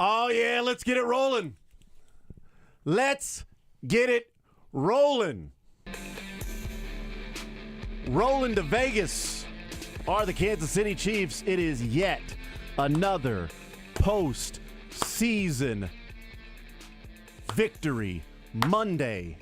Oh, yeah, let's get it rolling. Let's get it rolling. Rolling to Vegas are the Kansas City Chiefs. It is yet another post-season victory Monday.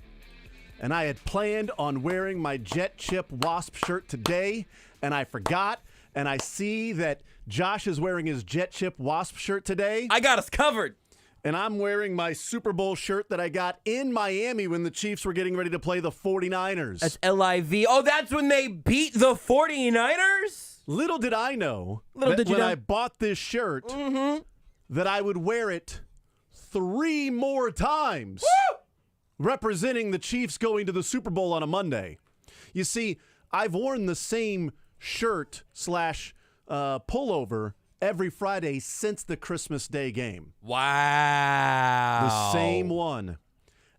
And I had planned on wearing my Jet Chip Wasp shirt today, and I forgot. And I see that Josh is wearing his Jet Chip Wasp shirt today. I got us covered. And I'm wearing my Super Bowl shirt that I got in Miami when the Chiefs were getting ready to play the 49ers. That's LIV. Oh, that's when they beat the 49ers? Little did I know when I bought this shirt that I would wear it 3 more times. Woo! Representing the Chiefs going to the Super Bowl on a Monday. You see, I've worn the same shirt / pullover every Friday since the Christmas Day game. Wow. The same one.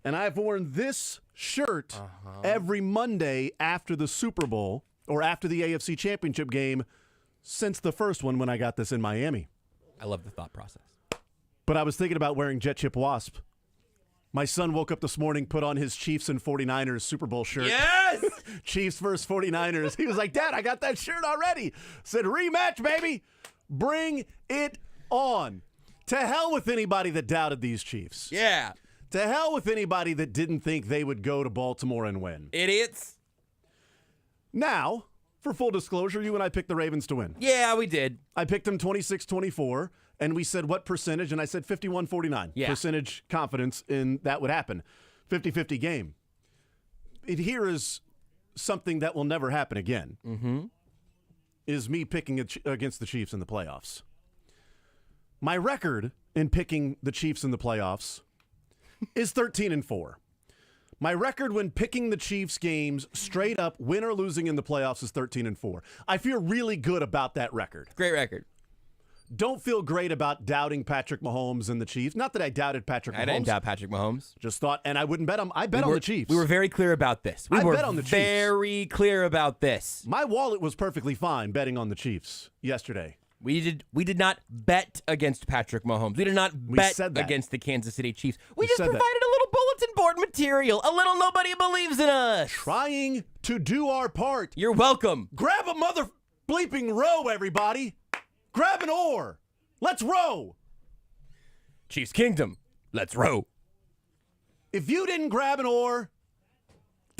And I've worn this shirt every Monday after the Super Bowl or after the AFC Championship game since the first one when I got this in Miami. I love the thought process. But I was thinking about wearing Jet Chip Wasp. My son woke up this morning, put on his Chiefs and 49ers Super Bowl shirt. Yes! Chiefs versus 49ers. He was like, Dad, I got that shirt already. Said, rematch, baby. Bring it on. To hell with anybody that doubted these Chiefs. Yeah. To hell with anybody that didn't think they would go to Baltimore and win. Idiots. Now, for full disclosure, you and I picked the Ravens to win. Yeah, we did. I picked them 26-24. And we said, what percentage? And I said 51-49. Yeah. Percentage confidence in that would happen. 50-50 game. Here is something that will never happen again. Is me picking against the Chiefs in the playoffs. My record in picking the Chiefs in the playoffs is 13-4. My record when picking the Chiefs games straight up, win or losing in the playoffs, is 13-4. I feel really good about that record. Great record. Don't feel great about doubting Patrick Mahomes and the Chiefs. Not that I doubted Patrick Mahomes. I didn't doubt Patrick Mahomes. Just thought, and I wouldn't bet him. I bet on the Chiefs. We were very clear about this. I bet on the Chiefs. Very clear about this. My wallet was perfectly fine betting on the Chiefs yesterday. We did not bet against Patrick Mahomes. We did not bet against the Kansas City Chiefs. We just provided a little bulletin board material. A little nobody believes in us. Trying to do our part. You're welcome. Grab a mother bleeping row, everybody. Grab an oar. Let's row. Chiefs Kingdom. Let's row. If you didn't grab an oar,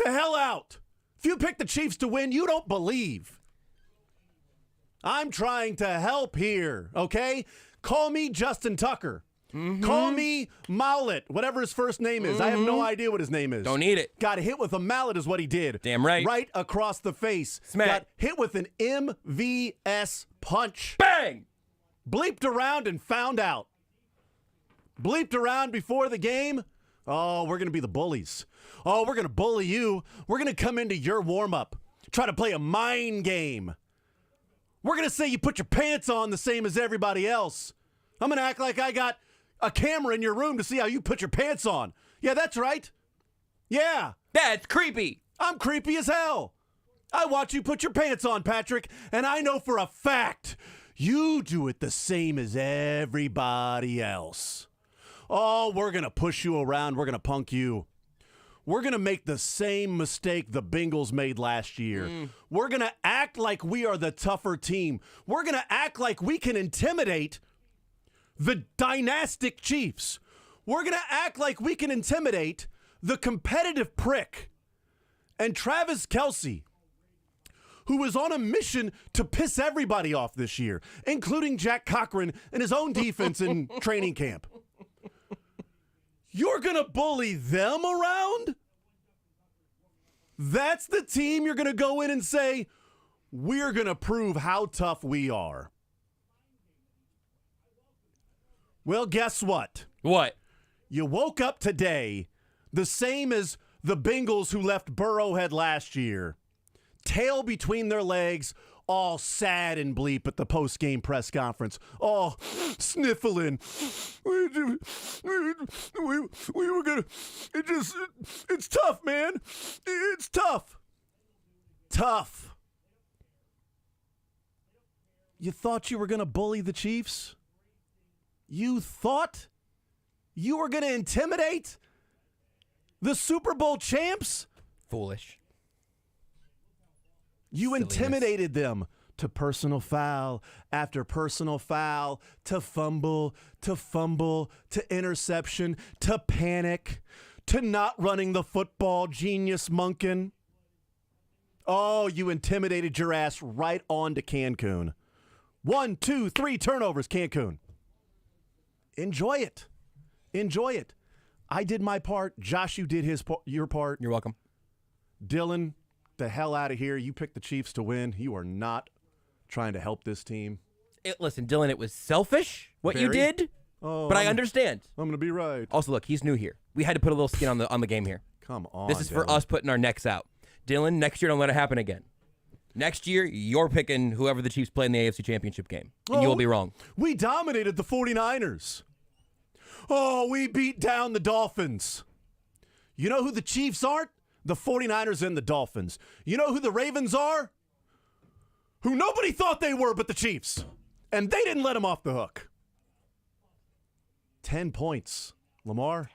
the hell out. If you picked the Chiefs to win, you don't believe. I'm trying to help here, okay? Call me Justin Tucker. Call me Mallet, whatever his first name is. I have no idea what his name is. Don't need it. Got hit with a mallet is what he did. Damn right. Right across the face. Smack. Got hit with an MVS punch. Bang! Bleeped around and found out. Bleeped around before the game. Oh, we're going to be the bullies. Oh, we're going to bully you. We're going to come into your warm-up. Try to play a mind game. We're going to say you put your pants on the same as everybody else. I'm going to act like I got a camera in your room to see how you put your pants on. Yeah, that's right. Yeah. That's creepy. I'm creepy as hell. I watch you put your pants on, Patrick, and I know for a fact you do it the same as everybody else. Oh, we're going to push you around. We're going to punk you. We're going to make the same mistake the Bengals made last year. We're going to act like we are the tougher team. We're going to act like we can intimidate the dynastic Chiefs. We're going to act like we can intimidate the competitive prick. And Travis Kelce, who was on a mission to piss everybody off this year, including Jack Cochran and his own defense in training camp. You're going to bully them around? That's the team you're going to go in and say, we're going to prove how tough we are. Well, guess what? What? You woke up today the same as the Bengals who left Burrowhead last year. Tail between their legs, all sad and bleep at the post-game press conference. Oh, sniffling. We were going to, it's tough, man. It's tough. Tough. You thought you were going to bully the Chiefs? You thought you were going to intimidate the Super Bowl champs? Foolish. You intimidated them to personal foul after personal foul, to fumble, to interception, to panic, to not running the football, genius Monken. Oh, you intimidated your ass right on to Cancun. 1, 2, 3 turnovers, Cancun. Enjoy it. Enjoy it. I did my part. Josh, you did your part. You're welcome. Dylan, the hell out of here. You picked the Chiefs to win. You are not trying to help this team. Listen, Dylan, it was selfish what you did, but I understand. I'm going to be right. Also, look, he's new here. We had to put a little skin on the game here. Come on, This is for us putting our necks out. Dylan, next year don't let it happen again. Next year, you're picking whoever the Chiefs play in the AFC Championship game, and you will be wrong. We dominated the 49ers. Oh, we beat down the Dolphins. You know who the Chiefs aren't? The 49ers and the Dolphins. You know who the Ravens are? Who nobody thought they were but the Chiefs. And they didn't let them off the hook. 10 points. Lamar,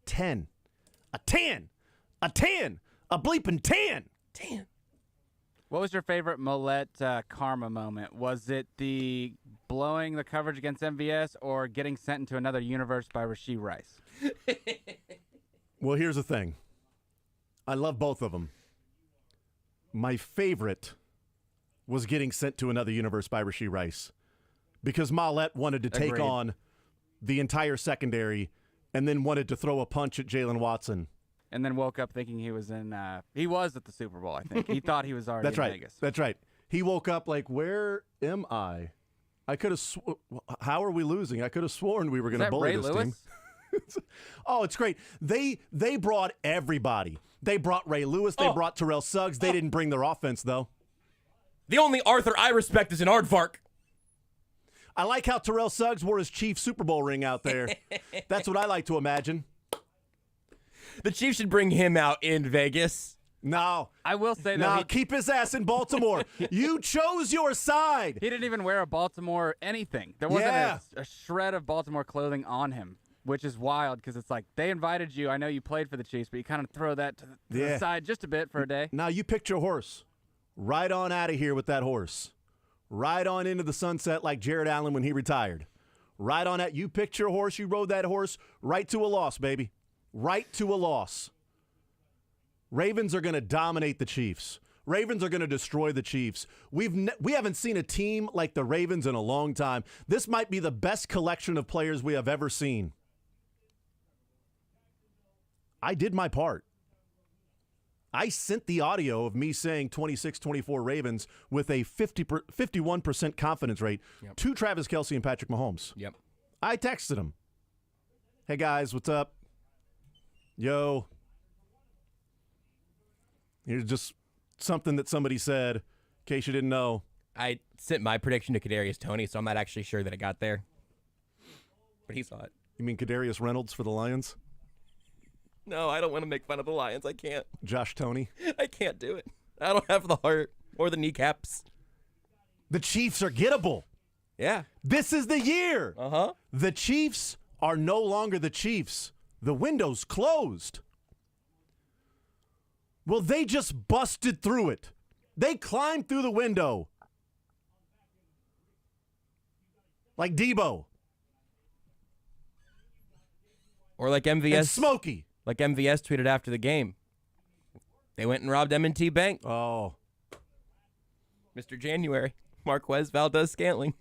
10. A 10. A 10. A bleeping 10. 10. What was your favorite Millette karma moment? Was it the blowing the coverage against MVS or getting sent into another universe by Rashee Rice? Well, here's the thing. I love both of them. My favorite was getting sent to another universe by Rashee Rice because Millette wanted to take on the entire secondary and then wanted to throw a punch at Jalen Watson. And then woke up thinking he was he was at the Super Bowl, I think. He thought he was already in Vegas. That's right. He woke up like, where am I? I could have, how are we losing? I could have sworn we were going to bully this team. Oh, it's great. They brought everybody. They brought Ray Lewis. They brought Terrell Suggs. They didn't bring their offense, though. The only Arthur I respect is an aardvark. I like how Terrell Suggs wore his Chiefs Super Bowl ring out there. That's what I like to imagine. The Chiefs should bring him out in Vegas. No. I will say that. No, keep his ass in Baltimore. You chose your side. He didn't even wear a Baltimore anything. There wasn't a shred of Baltimore clothing on him, which is wild because it's like they invited you. I know you played for the Chiefs, but you kind of throw that to the side just a bit for a day. Now you picked your horse. Right on out of here with that horse. Right on into the sunset like Jared Allen when he retired. Right on out. You picked your horse. You rode that horse right to a loss, baby. Right to a loss. Ravens are going to dominate the Chiefs. Ravens are going to destroy the Chiefs. We haven't seen a team like the Ravens in a long time. This might be the best collection of players we have ever seen. I did my part. I sent the audio of me saying 26-24 Ravens with a 51% confidence rate to Travis Kelce and Patrick Mahomes. Yep. I texted him. Hey, guys, what's up? Yo. Here's just something that somebody said, in case you didn't know. I sent my prediction to Kadarius Toney, so I'm not actually sure that it got there. But he saw it. You mean Kadarius Reynolds for the Lions? No, I don't want to make fun of the Lions. I can't. Josh Toney? I can't do it. I don't have the heart or the kneecaps. The Chiefs are gettable. Yeah. This is the year. Uh-huh. The Chiefs are no longer the Chiefs. The window's closed. Well, they just busted through it. They climbed through the window. Like Debo. Or like MVS. And Smokey. Like MVS tweeted after the game. They went and robbed M&T Bank. Oh. Mr. January. Marquez Valdez-Scantling.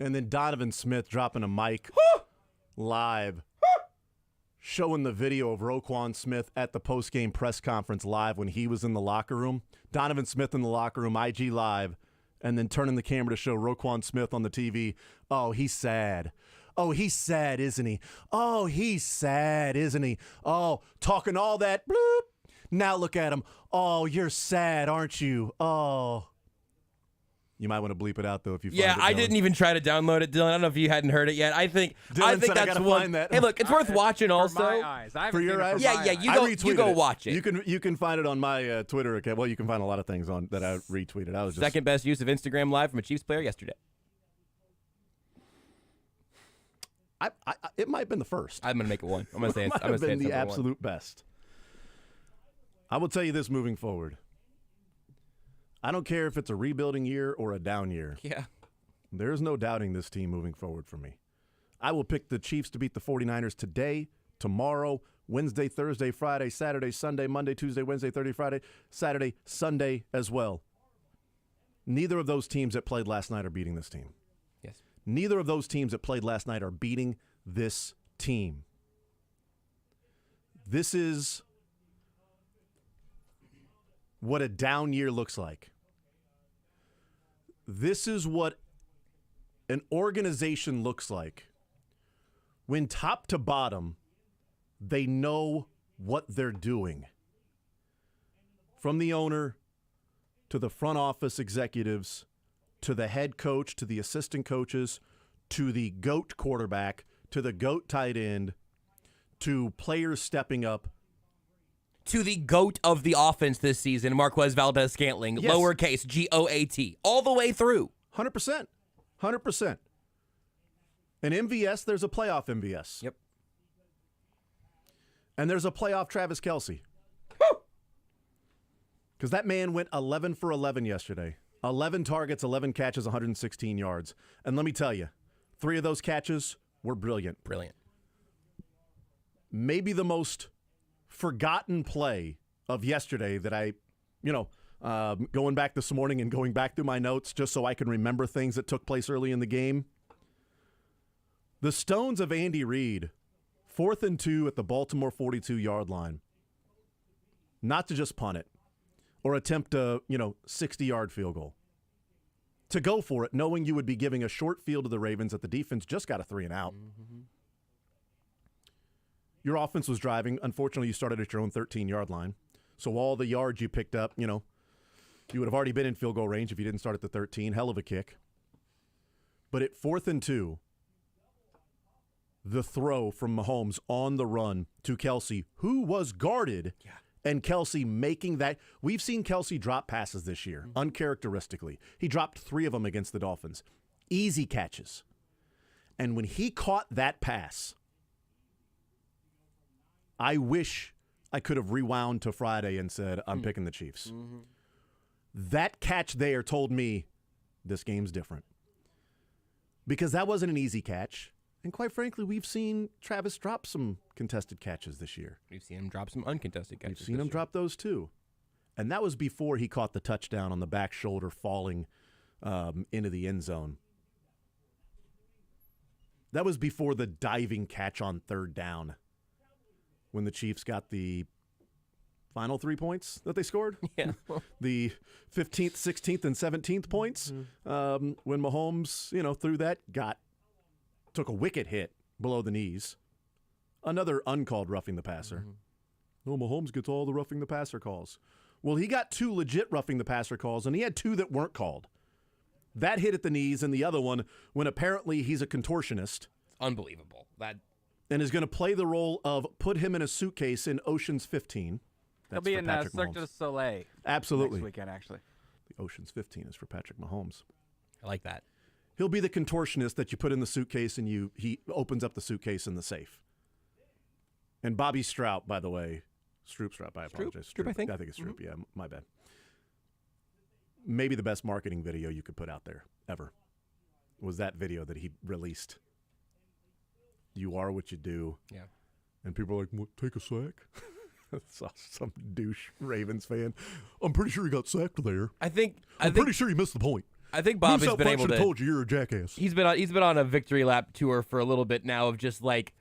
And then Donovan Smith dropping a mic live. Showing the video of Roquan Smith at the post-game press conference live when he was in the locker room. Donovan Smith in the locker room, IG live, and then turning the camera to show Roquan Smith on the TV. Oh, he's sad. Oh, he's sad, isn't he? Oh, he's sad, isn't he? Oh, talking all that bloop. Now look at him. Oh, you're sad, aren't you? Oh. You might want to bleep it out, though, if you find it. Yeah, I didn't even try to download it, Dylan. I don't know if you hadn't heard it yet. I think that's one. Find that. Hey, look, it's worth watching also. For my eyes. For your eyes? Yeah, you go watch it. You can find it on my Twitter account. Well, you can find a lot of things on that I retweeted. I was just second best use of Instagram Live from a Chiefs player yesterday. It might have been the first. I'm going to make it one. I'm going to say it's, might I'm have gonna say been it's the number absolute best. I will tell you this moving forward. I don't care if it's a rebuilding year or a down year. Yeah. There's no doubting this team moving forward for me. I will pick the Chiefs to beat the 49ers today, tomorrow, Wednesday, Thursday, Friday, Saturday, Sunday, Monday, Tuesday, Wednesday, Thursday, Friday, Saturday, Sunday as well. Neither of those teams that played last night are beating this team. Yes. Neither of those teams that played last night are beating this team. This is what a down year looks like. This is what an organization looks like when top to bottom, they know what they're doing. From the owner to the front office executives, to the head coach, to the assistant coaches, to the GOAT quarterback, to the GOAT tight end, to players stepping up. To the GOAT of the offense this season, Marquez Valdez-Scantling, Yes. lowercase GOAT, all the way through. 100%. 100%. In MVS, there's a playoff MVS. Yep. And there's a playoff Travis Kelce. Because that man went 11 for 11 yesterday. 11 targets, 11 catches, 116 yards. And let me tell you, 3 of those catches were brilliant. Brilliant. Maybe the most forgotten play of yesterday that I, going back this morning and going back through my notes just so I can remember things that took place early in the game. The stones of Andy Reid, 4th and 2 at the Baltimore 42-yard line. Not to just punt it or attempt a, 60-yard field goal. To go for it, knowing you would be giving a short field to the Ravens that the defense just got a 3 and out. Mm-hmm. Your offense was driving. Unfortunately, you started at your own 13-yard line. So all the yards you picked up, you would have already been in field goal range if you didn't start at the 13. Hell of a kick. But at 4th and 2, the throw from Mahomes on the run to Kelce, who was guarded, and Kelce making that. We've seen Kelce drop passes this year, uncharacteristically. He dropped 3 of them against the Dolphins. Easy catches. And when he caught that pass, I wish I could have rewound to Friday and said, I'm picking the Chiefs. Mm-hmm. That catch there told me this game's different. Because that wasn't an easy catch. And quite frankly, we've seen Travis drop some contested catches this year. We've seen him drop some uncontested catches. We've seen him drop those too. And that was before he caught the touchdown on the back shoulder falling into the end zone. That was before the diving catch on 3rd down when the Chiefs got the final 3 points that they scored. Yeah. The 15th, 16th, and 17th points when Mahomes, through that, took a wicked hit below the knees. Another uncalled roughing the passer. Mm-hmm. Oh, Mahomes gets all the roughing the passer calls. Well, he got 2 legit roughing the passer calls, and he had 2 that weren't called. That hit at the knees, and the other one when apparently he's a contortionist. Unbelievable. And is going to play the role of put him in a suitcase in Ocean's 15. He'll be in Cirque du Soleil. Absolutely. Next weekend, actually. The Ocean's 15 is for Patrick Mahomes. I like that. He'll be the contortionist that you put in the suitcase and he opens up the suitcase in the safe. And Bobby Stroop, by the way. Stroop, I apologize. Stroop, I think. I think it's Stroop, yeah, my bad. Maybe the best marketing video you could put out there ever was that video that he released. You are what you do. Yeah. And people are like, what, take a sack? Some douche Ravens fan. I'm pretty sure he got sacked there. I'm pretty sure he missed the point. I think Bobby's been able to. Told you you're a jackass. He's been on a victory lap tour for a little bit now of just like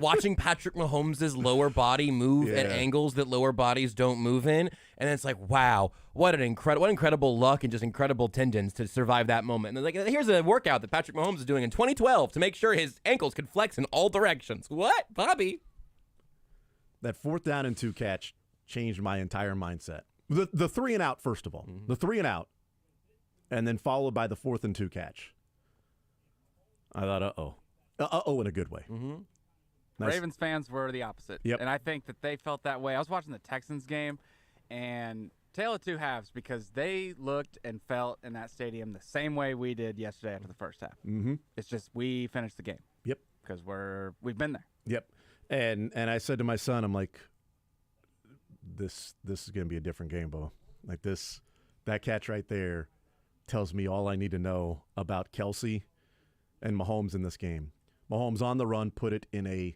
watching Patrick Mahomes' lower body move at angles that lower bodies don't move in, and it's like, wow, what incredible luck and just incredible tendons to survive that moment. And like, here's a workout that Patrick Mahomes is doing in 2012 to make sure his ankles could flex in all directions. What, Bobby? That 4th down and 2 catch changed my entire mindset. The 3 and out, first of all. Mm-hmm. The 3 and out. And then followed by the 4th and 2 catch. I thought, uh-oh in a good way. Mm-hmm. Nice. Ravens fans were the opposite. Yep. And I think that they felt that way. I was watching the Texans game, and tale of 2 halves, because they looked and felt in that stadium the same way we did yesterday after the first half. Mm-hmm. It's just we finished the game. Yep. because we've been there. Yep. And I said to my son, I'm like, this is going to be a different game, Bo. Like that catch right there tells me all I need to know about Kelsey and Mahomes in this game. Mahomes on the run put it in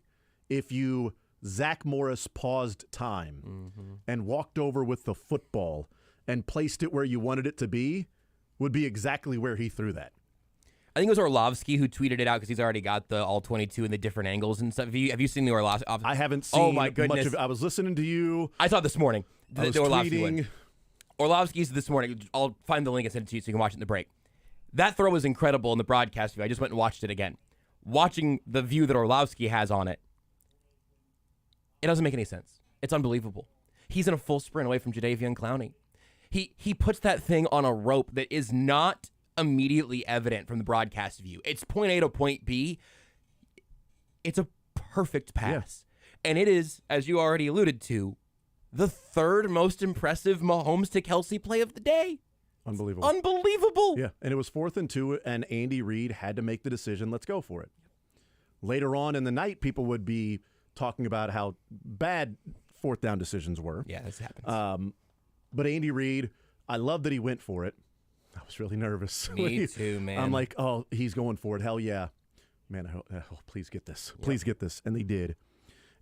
if you Zach Morris paused time and walked over with the football and placed it where you wanted it to be, would be exactly where he threw that. I think it was Orlovsky who tweeted it out because he's already got the all 22 and the different angles and stuff. Have you seen the Orlovsky? I haven't seen much of it. I was listening to you. I saw it this morning. I was Orlovsky tweeting. one. Orlovsky's this morning. I'll find the link and send it to you so you can watch it in the break. That throw was incredible in the broadcast view. I just went and watched it again. Watching the view that Orlovsky has on it, it doesn't make any sense. It's unbelievable. He's in a full sprint away from Jadeveon Clowney. He puts that thing on a rope that is not immediately evident from the broadcast view. It's point A to point B. It's a perfect pass. Yeah. And it is, as you already alluded to, the third most impressive Mahomes to Kelsey play of the day. Unbelievable. Unbelievable. Yeah, and it was 4th and 2, and Andy Reid had to make the decision, let's go for it. Later on in the night, people would be talking about how bad 4th down decisions were. Yeah, this happens. But Andy Reid, I love that he went for it. I was really nervous. Me too, man. I'm like, oh, he's going for it. Hell yeah. Man, please get this. Please get this. And they did.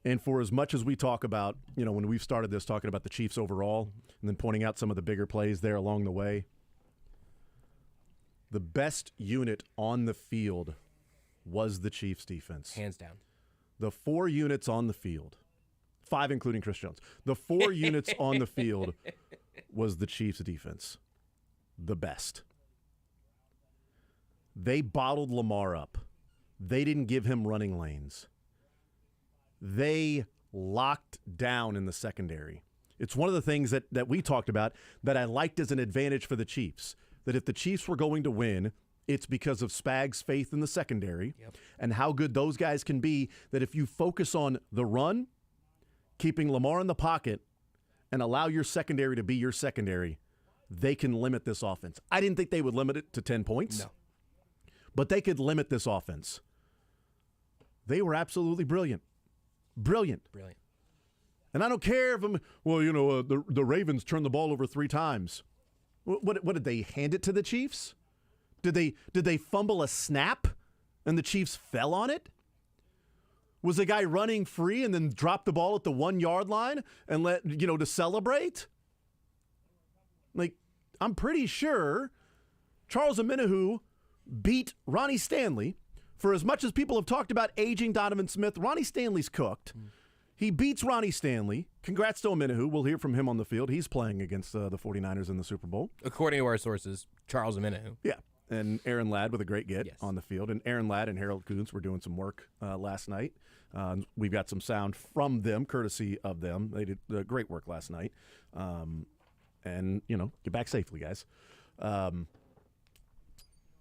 And for as much as we talk about, when we've started this, talking about the Chiefs overall, and then pointing out some of the bigger plays there along the way, the best unit on the field was the Chiefs defense. Hands down. The 4 units on the field, 5 including Chris Jones, the 4 units on the field was the Chiefs defense. The best. They bottled Lamar up. They didn't give him running lanes. They locked down in the secondary. It's one of the things that we talked about that I liked as an advantage for the Chiefs, that if the Chiefs were going to win, it's because of Spag's faith in the secondary and how good those guys can be, that if you focus on the run, keeping Lamar in the pocket, and allow your secondary to be your secondary, they can limit this offense. I didn't think they would limit it to 10 points. No. But they could limit this offense. They were absolutely brilliant. Brilliant. And I don't care if the Ravens turned the ball over 3 times. What did they hand it to the Chiefs? Did they fumble a snap and the Chiefs fell on it? Was a guy running free and then dropped the ball at the 1-yard line and to celebrate? Like, I'm pretty sure Charles Omenihu beat Ronnie Stanley. For as much as people have talked about aging Donovan Smith, Ronnie Stanley's cooked. He beats Ronnie Stanley. Congrats to Omenihu. We'll hear from him on the field. He's playing against the 49ers in the Super Bowl. According to our sources, Charles Omenihu. Yeah. And Aaron Ladd with a great get on the field. And Aaron Ladd and Harold Kuntz were doing some work last night. We've got some sound from them, courtesy of them. They did great work last night. And, get back safely, guys.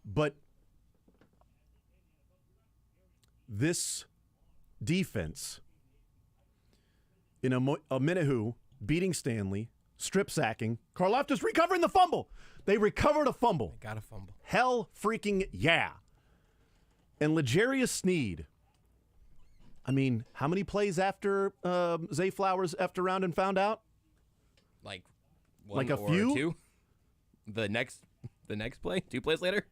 But this defense, in Omenihu beating Stanley, strip sacking, Karlaftis recovering the fumble. They recovered a fumble. They got a fumble. Hell freaking yeah. And L'Jarius Sneed, I mean, how many plays after Zay Flowers effed around and found out? Like one a or few? 2? The next play? 2 plays later?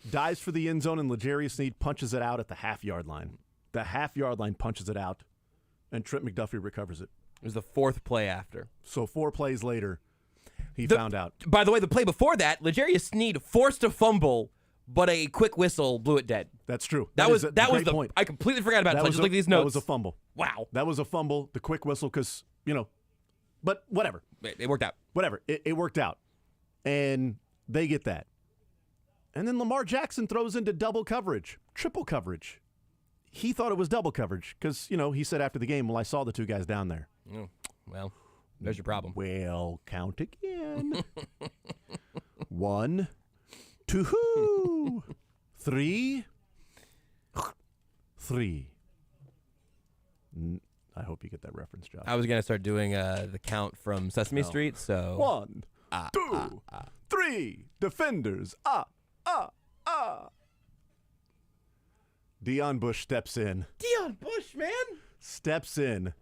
Dives for the end zone, and L'Jarius Sneed punches it out at the half-yard line. The half-yard line punches it out, and Trent McDuffie recovers it. It was the 4th play after. So 4 plays later, he found out. By the way, the play before that, L'Jarius Sneed forced a fumble, but a quick whistle blew it dead. That's true. That was the point. I completely forgot about it. I just looked at these notes. That was a fumble. Wow. That was a fumble, the quick whistle, because, but whatever. It worked out. Whatever. It worked out. And they get that. And then Lamar Jackson throws into double coverage, triple coverage. He thought it was double coverage because, he said after the game, well, I saw the 2 guys down there. Oh, well, there's your problem. Well, count again. 1, 2, 3. I hope you get that reference, Josh. I was going to start doing the count from Sesame Street, so. 1, 2, 3. Defenders. Deion Bush steps in. Deion Bush, man. Steps in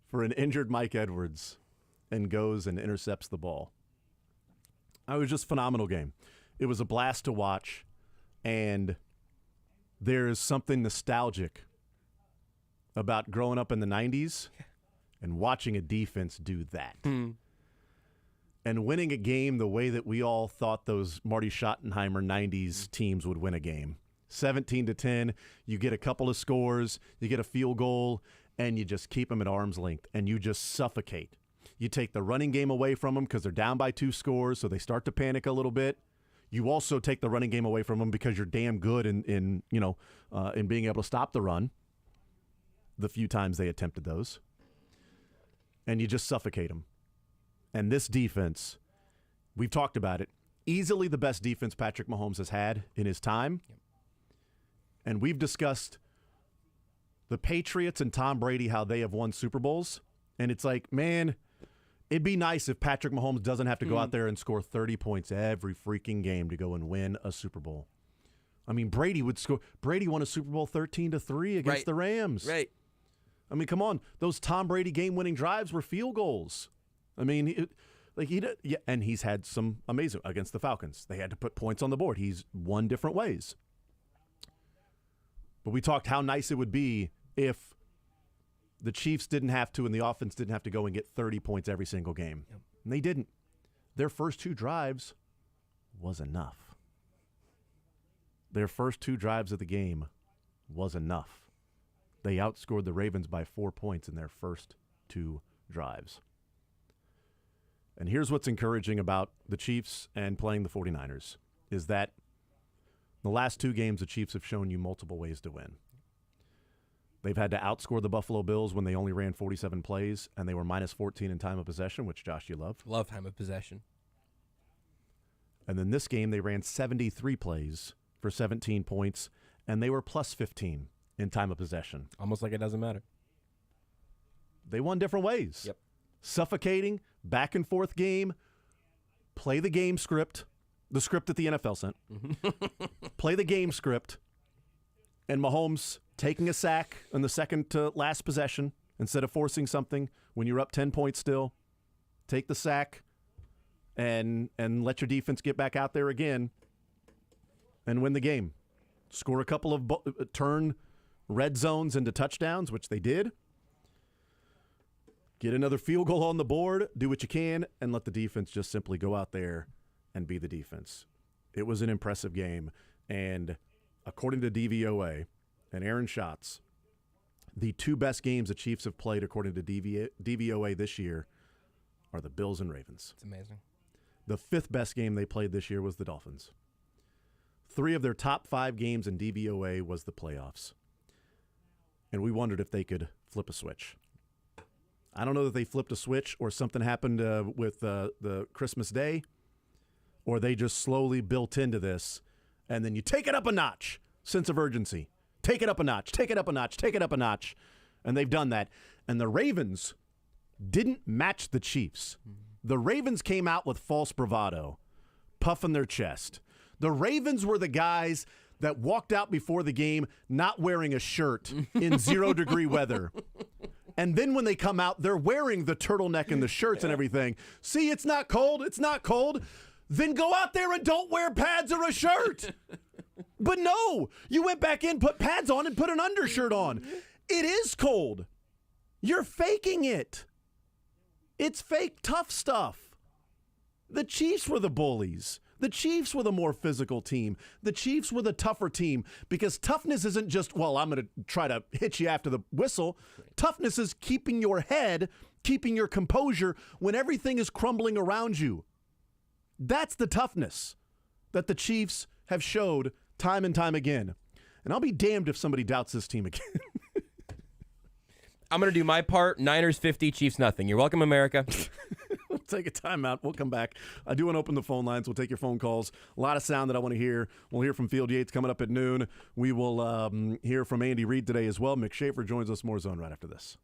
for an injured Mike Edwards and goes and intercepts the ball. It was just a phenomenal game. It was a blast to watch, and there is something nostalgic about growing up in the 90s and watching a defense do that. And winning a game the way that we all thought those Marty Schottenheimer 90s teams would win a game. 17-10, you get a couple of scores, you get a field goal, and you just keep them at arm's length, and you just suffocate. You take the running game away from them because they're down by 2 scores, so they start to panic a little bit. You also take the running game away from them because you're damn good in being able to stop the run the few times they attempted those. And you just suffocate them. And this defense, we've talked about it, easily the best defense Patrick Mahomes has had in his time. Yep. And we've discussed the Patriots and Tom Brady, how they have won Super Bowls. And it's like, man, it'd be nice if Patrick Mahomes doesn't have to go out there and score 30 points every freaking game to go and win a Super Bowl. I mean, Brady won a Super Bowl 13-3 against the Rams. Right. I mean, come on. Those Tom Brady game-winning drives were field goals. I mean, and he's had some amazing against the Falcons. They had to put points on the board. He's won different ways. But we talked how nice it would be if the Chiefs didn't have to and the offense didn't have to go and get 30 points every single game. Yep. And they didn't. Their first 2 drives was enough. Their first 2 drives of the game was enough. They outscored the Ravens by 4 points in their first 2 drives. And here's what's encouraging about the Chiefs and playing the 49ers is that the last 2 games the Chiefs have shown you multiple ways to win. They've had to outscore the Buffalo Bills when they only ran 47 plays, and they were minus 14 in time of possession, which, Josh, you love. Love time of possession. And then this game, they ran 73 plays for 17 points, and they were plus 15 in time of possession. Almost like it doesn't matter. They won different ways. Yep. Suffocating, back-and-forth game, play the game script, the script that the NFL sent, play the game script, and Mahomes taking a sack on the second to last possession instead of forcing something when you're up 10 points still. Take the sack and let your defense get back out there again and win the game. Score a couple of turn red zones into touchdowns, which they did. Get another field goal on the board, do what you can, and let the defense just simply go out there and be the defense. It was an impressive game, and according to DVOA and Aaron Schatz, the 2 best games the Chiefs have played according to DVOA this year are the Bills and Ravens. It's amazing. The 5th best game they played this year was the Dolphins. 3 of their top 5 games in DVOA was the playoffs. And we wondered if they could flip a switch. I don't know that they flipped a switch or something happened with the Christmas Day, or they just slowly built into this, and then you take it up a notch, sense of urgency. Take it up a notch, take it up a notch, take it up a notch. And they've done that. And the Ravens didn't match the Chiefs. The Ravens came out with false bravado, puffing their chest. The Ravens were the guys that walked out before the game not wearing a shirt in 0-degree weather. And then when they come out, they're wearing the turtleneck and the shirts and everything. See, it's not cold. It's not cold. Then go out there and don't wear pads or a shirt. But no, you went back in, put pads on, and put an undershirt on. It is cold. You're faking it. It's fake tough stuff. The Chiefs were the bullies. The Chiefs were the more physical team. The Chiefs were the tougher team because toughness isn't just, well, I'm going to try to hit you after the whistle. Right. Toughness is keeping your head, keeping your composure when everything is crumbling around you. That's the toughness that the Chiefs have showed time and time again. And I'll be damned if somebody doubts this team again. I'm going to do my part. Niners 50, Chiefs nothing. You're welcome, America. We'll take a timeout. We'll come back. I do want to open the phone lines. We'll take your phone calls. A lot of sound that I want to hear. We'll hear from Field Yates coming up at noon. We will hear from Andy Reid today as well. Mick Schaefer joins us. More Zone right after this.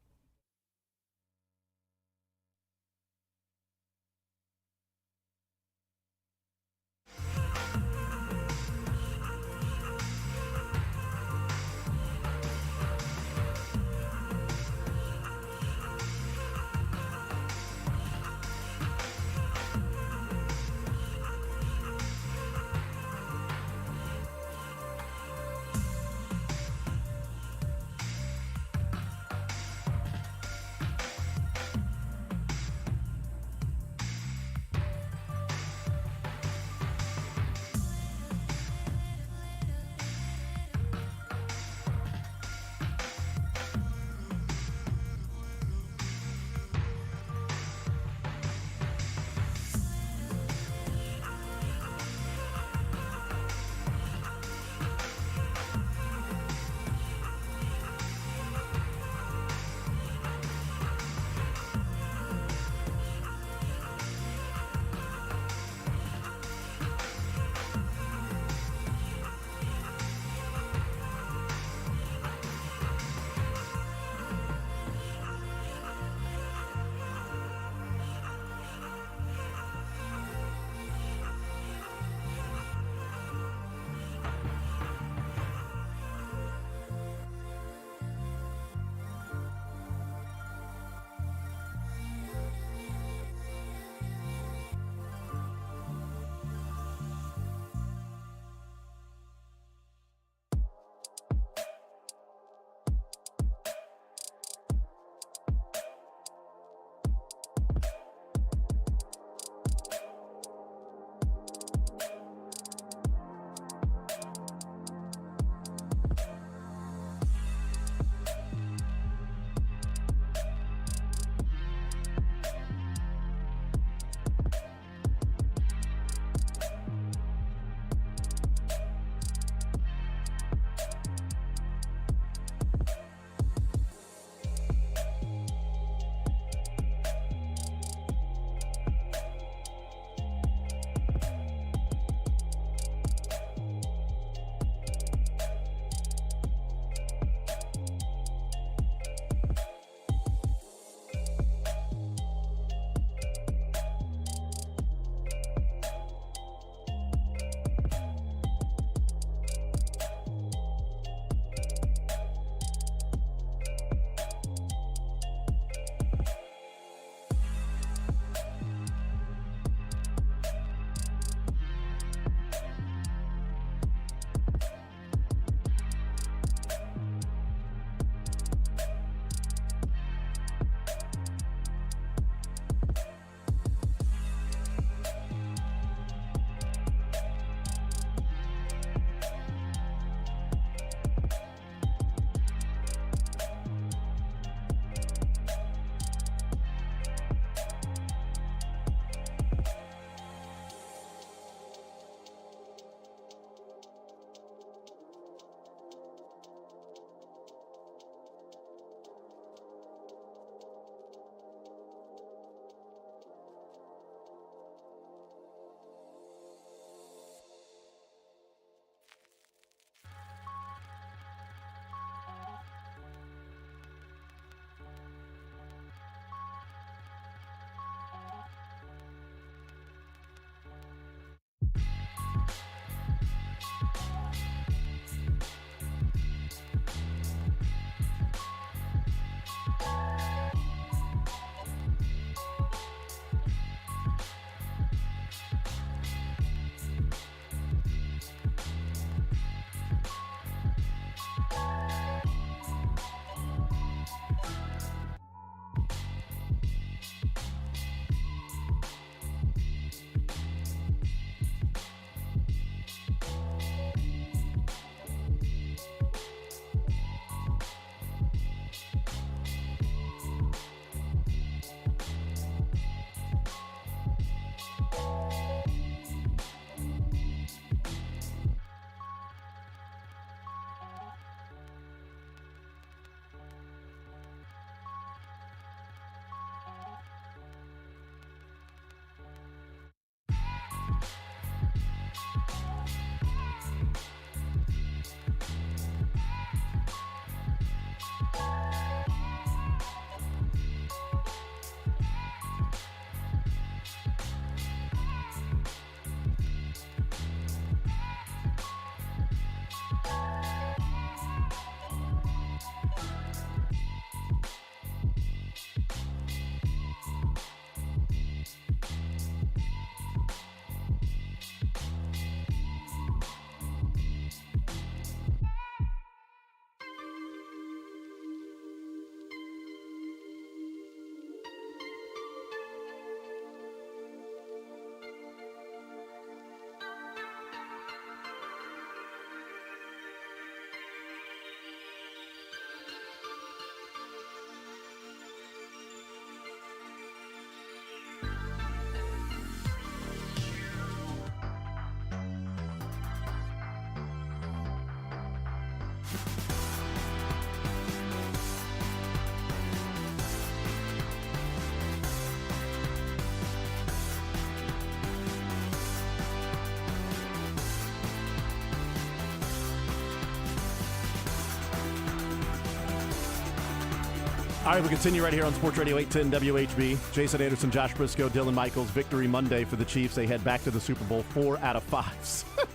All right, we continue right here on Sports Radio 810 WHB. Jason Anderson, Josh Brisco, Dylan Michaels. Victory Monday for the Chiefs. They head back to the Super Bowl 4 out of 5.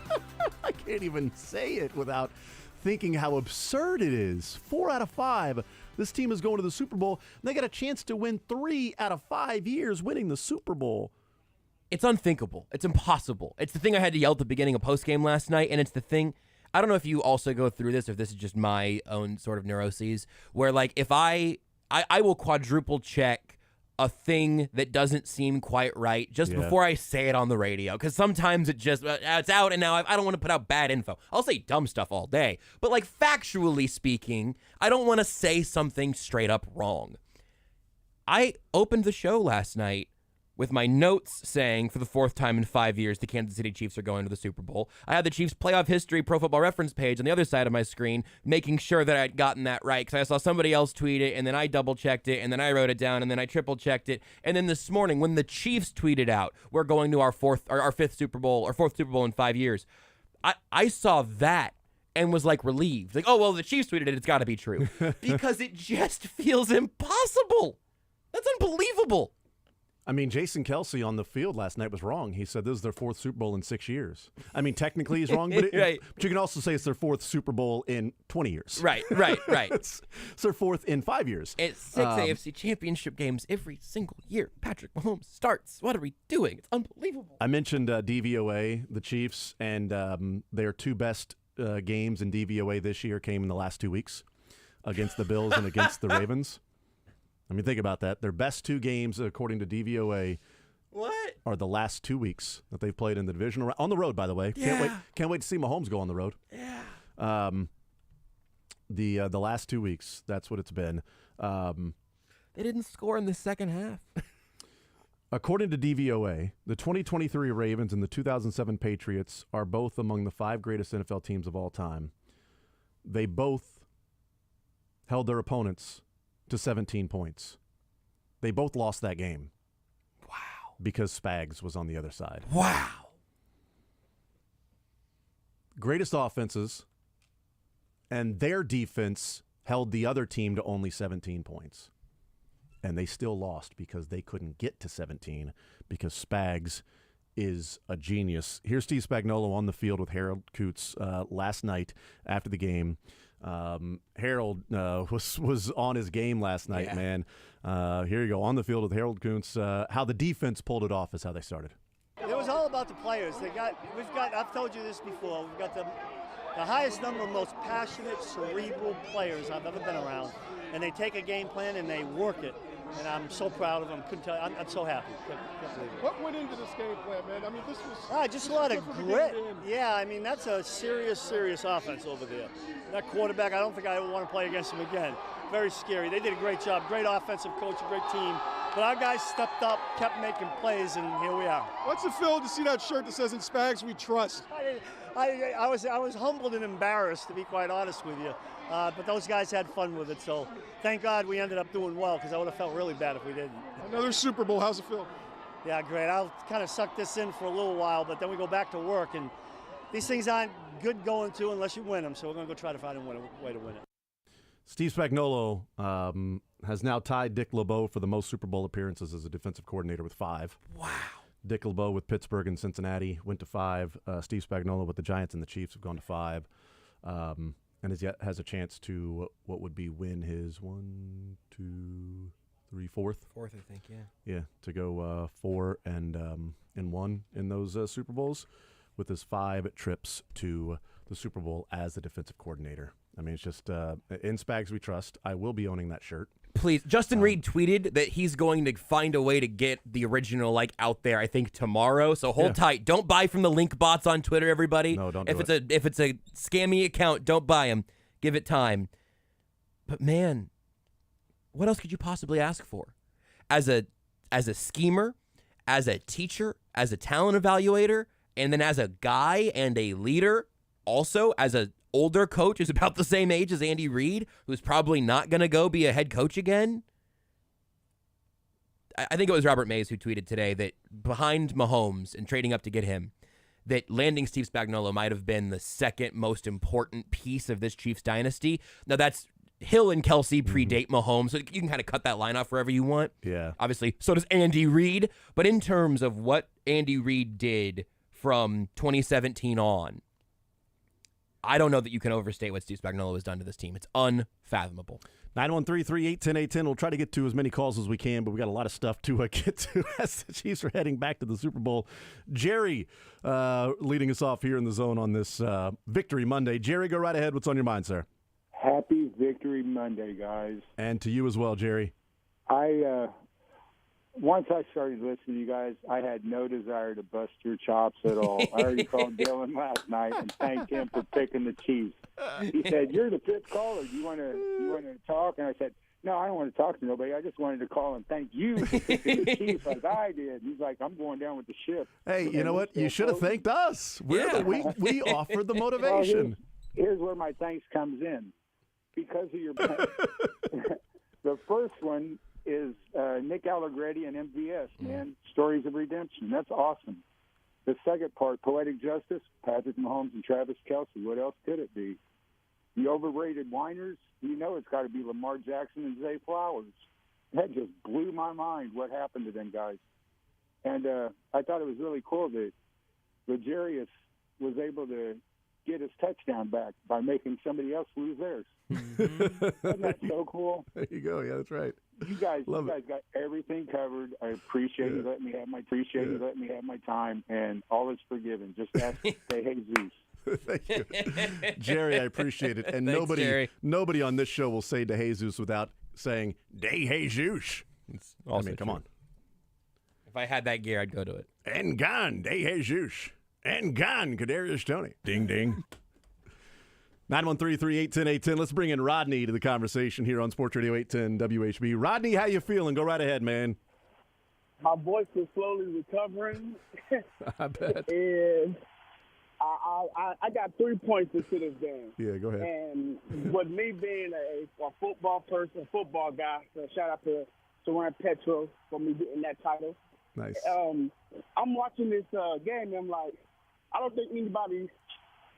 I can't even say it without thinking how absurd it is. 4 out of 5. This team is going to the Super Bowl. And they got a chance to win 3 out of 5 years winning the Super Bowl. It's unthinkable. It's impossible. It's the thing I had to yell at the beginning of postgame last night, and it's the thing. I don't know if you also go through this, or if this is just my own sort of neuroses, where like if I will quadruple check a thing that doesn't seem quite right just before I say it on the radio, because sometimes it just it's out, and now I don't want to put out bad info. I'll say dumb stuff all day, but like factually speaking, I don't want to say something straight up wrong. I opened the show last night with my notes saying, for the 4th time in 5 years, the Kansas City Chiefs are going to the Super Bowl. I had the Chiefs playoff history Pro Football Reference page on the other side of my screen, making sure that I'd gotten that right, because I saw somebody else tweet it, and then I double-checked it, and then I wrote it down, and then I triple-checked it. And then this morning, when the Chiefs tweeted out, we're going to our 5th Super Bowl, or 4th Super Bowl in 5 years, I saw that and was like relieved. Like, oh, well, the Chiefs tweeted it, it's got to be true. Because it just feels impossible. That's unbelievable. I mean, Jason Kelsey on the field last night was wrong. He said this is their 4th Super Bowl in 6 years. I mean, technically he's wrong, but, right. But you can also say it's their 4th Super Bowl in 20 years. Right. It's their 4th in 5 years. It's 6 AFC championship games every single year. Patrick Mahomes starts. What are we doing? It's unbelievable. I mentioned DVOA, the Chiefs, and their 2 best games in DVOA this year came in the last 2 weeks against the Bills and against the Ravens. I mean, think about that. Their best 2 games, according to DVOA, are the last 2 weeks that they've played in the division. On the road, by the way. Yeah. Can't wait to see Mahomes go on the road. Yeah. The last 2 weeks, that's what it's been. They didn't score in the second half. According to DVOA, the 2023 Ravens and the 2007 Patriots are both among the 5 greatest NFL teams of all time. They both held their opponents to 17 points. They both lost that game. Wow. Because Spags was on the other side. Wow. Greatest offenses, and their defense held the other team to only 17 points. And they still lost because they couldn't get to 17 because Spags is a genius. Here's Steve Spagnuolo on the field with Harold Coots last night after the game. Harold was on his game last night, man. Here you go, on the field with Harold Coots. How the defense pulled it off is how they started. It was all about the players. I've told you this before, we've got the highest number of most passionate, cerebral players I've ever been around. And they take a game plan and they work it. And I'm so proud of them. Couldn't tell you. I'm so happy. Can't believe it. What went into this game plan, man? I mean, this was just a lot of grit. Yeah, I mean, that's a serious offense over there. That quarterback, I don't think I ever want to play against him again. Very scary. They did a great job. Great offensive coach, a great team. But our guys stepped up, kept making plays, and here we are. What's it feel to see that shirt that says "In Spags We Trust"? I was humbled and embarrassed, to be quite honest with you. But those guys had fun with it, so thank God we ended up doing well, because I would have felt really bad if we didn't. Another Super Bowl. How's it feel? Yeah, great. I'll kind of suck this in for a little while, but then we go back to work, and these things aren't good going to unless you win them, so we're going to go try to find a way to win it. Steve Spagnuolo has now tied Dick LeBeau for the most Super Bowl appearances as a defensive coordinator with 5. Wow. Dick LeBeau with Pittsburgh and Cincinnati went to 5. Steve Spagnuolo with the Giants and the Chiefs have gone to 5. And has a chance to what would be win his 1, 2, 3, 4th. 4th, I think, yeah. Yeah, to go 4 and 1 in those Super Bowls with his 5 trips to the Super Bowl as the defensive coordinator. I mean, it's just in Spags we trust. I will be owning that shirt. Please, Justin Reed tweeted that he's going to find a way to get the original out there, I think, tomorrow. So hold tight. Don't buy from the link bots on Twitter, everybody. No, don't if do it's if it's a scammy account, don't buy them. Give it time. But man, what else could you possibly ask for? As a schemer, as a teacher, as a talent evaluator, and then as a guy and a leader, also as a older coach who's about the same age as Andy Reid, who's probably not going to go be a head coach again. I think it was Robert Mays who tweeted today that behind Mahomes and trading up to get him, that landing Steve Spagnuolo might have been the second most important piece of this Chiefs dynasty. Now, that's Hill and Kelsey predate Mahomes, so you can kind of cut that line off wherever you want. Yeah. Obviously, so does Andy Reid. But in terms of what Andy Reid did from 2017 on, I don't know that you can overstate what Steve Spagnuolo has done to this team. It's unfathomable. 913-381-0810. We'll try to get to as many calls as we can, but we got a lot of stuff to get to as the Chiefs are heading back to the Super Bowl. Jerry leading us off here in the zone on this Victory Monday. Jerry, go right ahead. What's on your mind, sir? Happy Victory Monday, guys. And to you as well, Jerry. Once I started listening to you guys, I had no desire to bust your chops at all. I already called Dylan last night and thanked him for picking the Chiefs. He said, "You're the fifth caller. Do you want to talk?" And I said, "No, I don't want to talk to nobody. I just wanted to call and thank you for picking the Chiefs as I did." He's like, "I'm going down with the ship." Hey, you know what? You should have thanked us. We offered the motivation. Well, here's where my thanks comes in. Because of your the first one is Nick Allegretti and MVS, man. Stories of redemption. That's awesome. The second part, poetic justice, Patrick Mahomes and Travis Kelce. What else could it be? The overrated whiners, you know it's got to be Lamar Jackson and Zay Flowers. That just blew my mind what happened to them guys. And I thought it was really cool that L'Jarius was able to get his touchdown back by making somebody else lose theirs. Isn't that so cool? There you go. Yeah, that's right. You guys got everything covered. I appreciate you letting me have my time, and all is forgiven. Just ask say Jesus. Thank you, Jerry. I appreciate it. And Thanks, nobody on this show will say De Jesus without saying De Jesus. Come on. If I had that gear, I'd go to it. And gone, De Jesus. And gone, Kadarius Toney. Ding, ding. 913-381-0810. Let's bring in Rodney to the conversation here on Sports Radio 810 WHB. Rodney, how you feeling? Go right ahead, man. My voice is slowly recovering. I bet. And I got 3 points into this game. Yeah, go ahead. And with me being a football person, football guy, so shout out to Saran Petro for me getting that title. Nice. I'm watching this game, and I'm like, I don't think anybody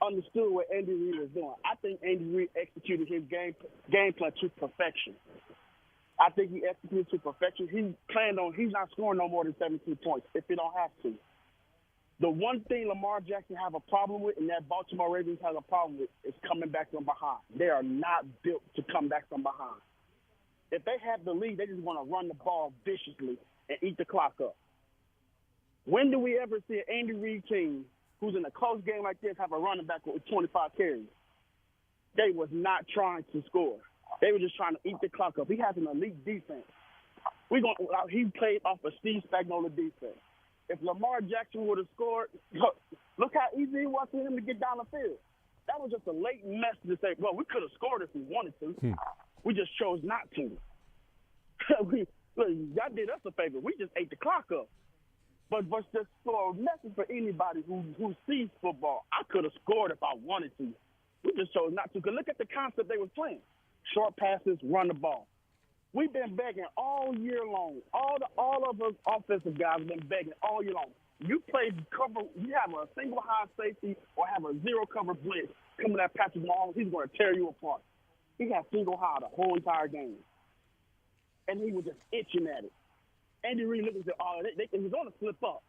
understood what Andy Reid was doing. I think Andy Reid executed his game plan to perfection. I think he executed to perfection. He's not scoring no more than 17 points if he don't have to. The one thing Lamar Jackson have a problem with and that Baltimore Ravens has a problem with is coming back from behind. They are not built to come back from behind. If they have the lead, they just want to run the ball viciously and eat the clock up. When do we ever see an Andy Reid team who's in a close game like this have a running back with 25 carries? They was not trying to score. They were just trying to eat the clock up. He has an elite defense. He played off of Steve Spagnuolo defense. If Lamar Jackson would have scored, look how easy it was for him to get down the field. That was just a late message to say, well, we could have scored if we wanted to. We just chose not to. Y'all did us a favor. We just ate the clock up. But just for a message for anybody who sees football, I could have scored if I wanted to. We just chose not to. Because look at the concept they were playing. Short passes, run the ball. We've been begging all year long. All of us offensive guys have been begging all year long. You play cover, you have a single high safety or have a zero cover blitz coming at Patrick Mahomes, he's going to tear you apart. He had single high the whole entire game. And he was just itching at it. Andy Reid looked and said, he's going to slip up.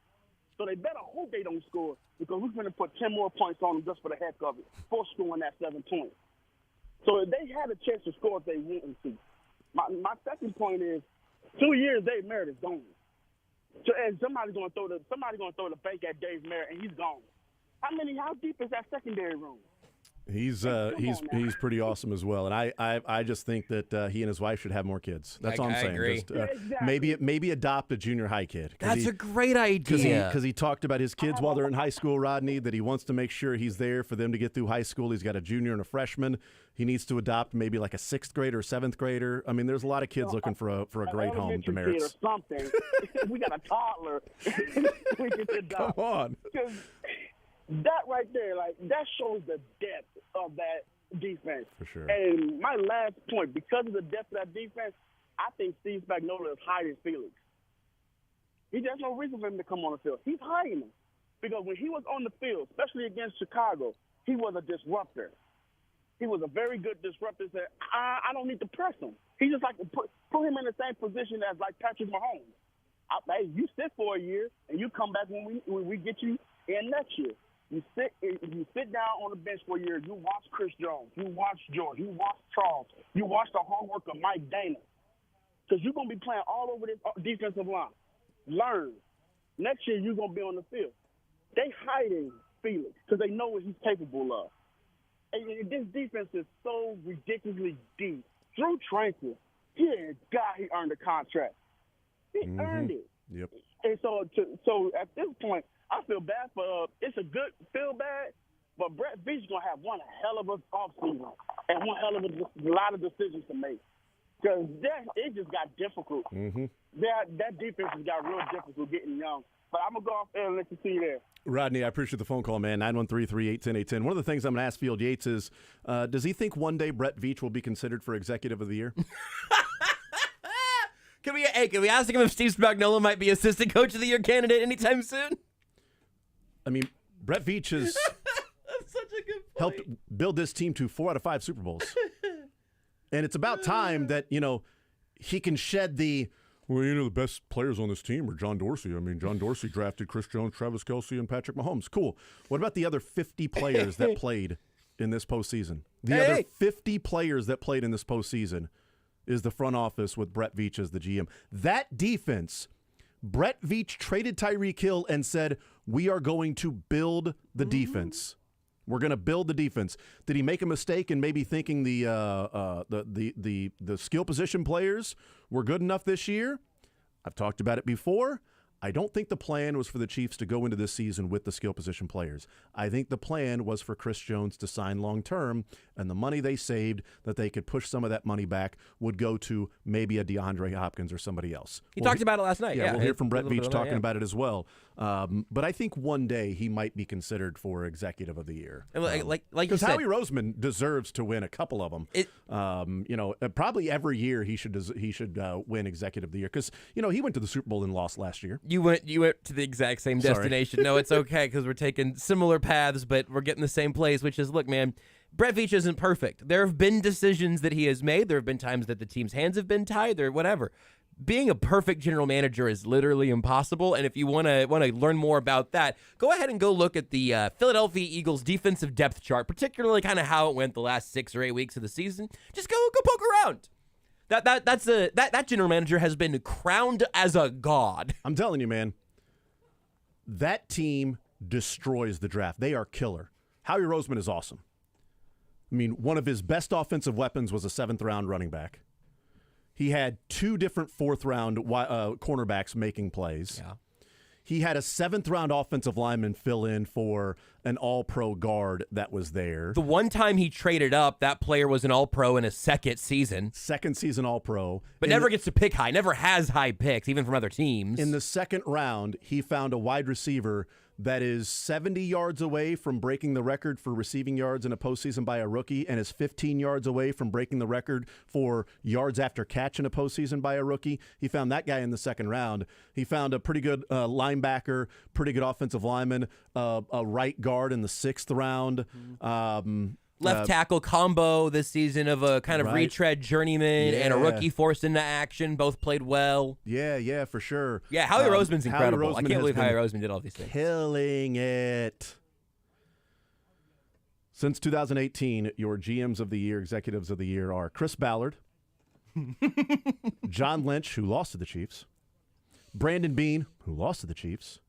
So they better hope they don't score because we're going to put 10 more points on them just for the heck of it, for scoring that 7 points. So if they had a chance to score if they wanted to. My second point is 2 years Dave Merritt is gone. So and somebody's going to throw the bank at Dave Merritt and he's gone. How deep is that secondary room? He's pretty awesome as well, and I just think that he and his wife should have more kids. That's all I'm saying. Agree. Just, maybe adopt a junior high kid. That's a great idea. Because he talked about his kids while they're in high school, Rodney. That he wants to make sure he's there for them to get through high school. He's got a junior and a freshman. He needs to adopt maybe like a 6th grader or 7th grader. I mean, there's a lot of kids looking for a great home. The Merritts. Or something. We got a toddler. We can adopt. Come on. That right there, that shows the depth of that defense. For sure. And my last point, because of the depth of that defense, I think Steve Spagnuolo is hiding Felix. There's no reason for him to come on the field. He's hiding him. Because when he was on the field, especially against Chicago, he was a disruptor. He was a very good disruptor. Said, I don't need to press him. He just like to put him in the same position as like Patrick Mahomes. Hey, you sit for a year and you come back when we get you in next year. You sit down on the bench for a year. You watch Chris Jones. You watch George. You watch Charles. You watch the hard work of Mike Dana. Because you're going to be playing all over this defensive line. Learn. Next year, you're going to be on the field. They hiding Felix because they know what he's capable of. And this defense is so ridiculously deep. Drew Tranquil, he earned a contract. He earned it. Yep. And so at this point, I feel bad for it's a good feel bad, but Brett Veach's going to have one hell of a offseason and one hell of a lot of decisions to make. Because it just got difficult. That defense has got real difficult getting young. But I'm going to go off there and let you see there. Rodney, I appreciate the phone call, man. 913-381-0810. One of the things I'm going to ask Field Yates is, does he think one day Brett Veach will be considered for Executive of the Year? Can we ask him if Steve Spagnuolo might be Assistant Coach of the Year candidate anytime soon? I mean, Brett Veach has That's such a good point. helped build this team to 4 out of 5 Super Bowls. And it's about time that, he can shed the, the best players on this team are John Dorsey. I mean, John Dorsey drafted Chris Jones, Travis Kelce, and Patrick Mahomes. Cool. What about the other 50 players that played in this postseason? The other 50 players that played in this postseason is the front office with Brett Veach as the GM. That defense, Brett Veach traded Tyreek Hill and said, we are going to build the defense. We're going to build the defense. Did he make a mistake in maybe thinking the skill position players were good enough this year? I've talked about it before. I don't think the plan was for the Chiefs to go into this season with the skill position players. I think the plan was for Chris Jones to sign long-term, and the money they saved that they could push some of that money back would go to maybe a DeAndre Hopkins or somebody else. He talked about it last night. Yeah, we'll hear from Brett Veach talking about it as well. But I think one day he might be considered for Executive of the Year. Because Howie Roseman deserves to win a couple of them. Probably every year he should win Executive of the Year because he went to the Super Bowl and lost last year. You went to the exact same destination. No, it's okay because we're taking similar paths, but we're getting the same place, which is, look, man, Brett Veach isn't perfect. There have been decisions that he has made. There have been times that the team's hands have been tied or whatever. Being a perfect general manager is literally impossible, and if you want to learn more about that, go ahead and go look at the Philadelphia Eagles defensive depth chart, particularly kind of how it went the last 6 or 8 weeks of the season. Just go poke around. That general manager has been crowned as a god. I'm telling you, man, that team destroys the draft. They are killer. Howie Roseman is awesome. I mean, one of his best offensive weapons was a 7th-round running back. He had 2 different 4th-round cornerbacks making plays. Yeah. He had a 7th-round offensive lineman fill in for an all-pro guard that was there. The one time he traded up, that player was an all-pro in his second season. Second season all-pro. But never gets to pick high, never has high picks, even from other teams. In the 2nd round, he found a wide receiver that is 70 yards away from breaking the record for receiving yards in a postseason by a rookie and is 15 yards away from breaking the record for yards after catch in a postseason by a rookie. He found that guy in the 2nd round. He found a pretty good linebacker, pretty good offensive lineman, a right guard in the 6th round. Left tackle combo this season of a kind of retread journeyman and a rookie forced into action. Both played well. Yeah, for sure. Yeah, Howie Roseman's incredible. I can't believe Howie Roseman did all these things. Killing it. Since 2018, your GMs of the year, executives of the year are Chris Ballard, John Lynch, who lost to the Chiefs, Brandon Beane, who lost to the Chiefs,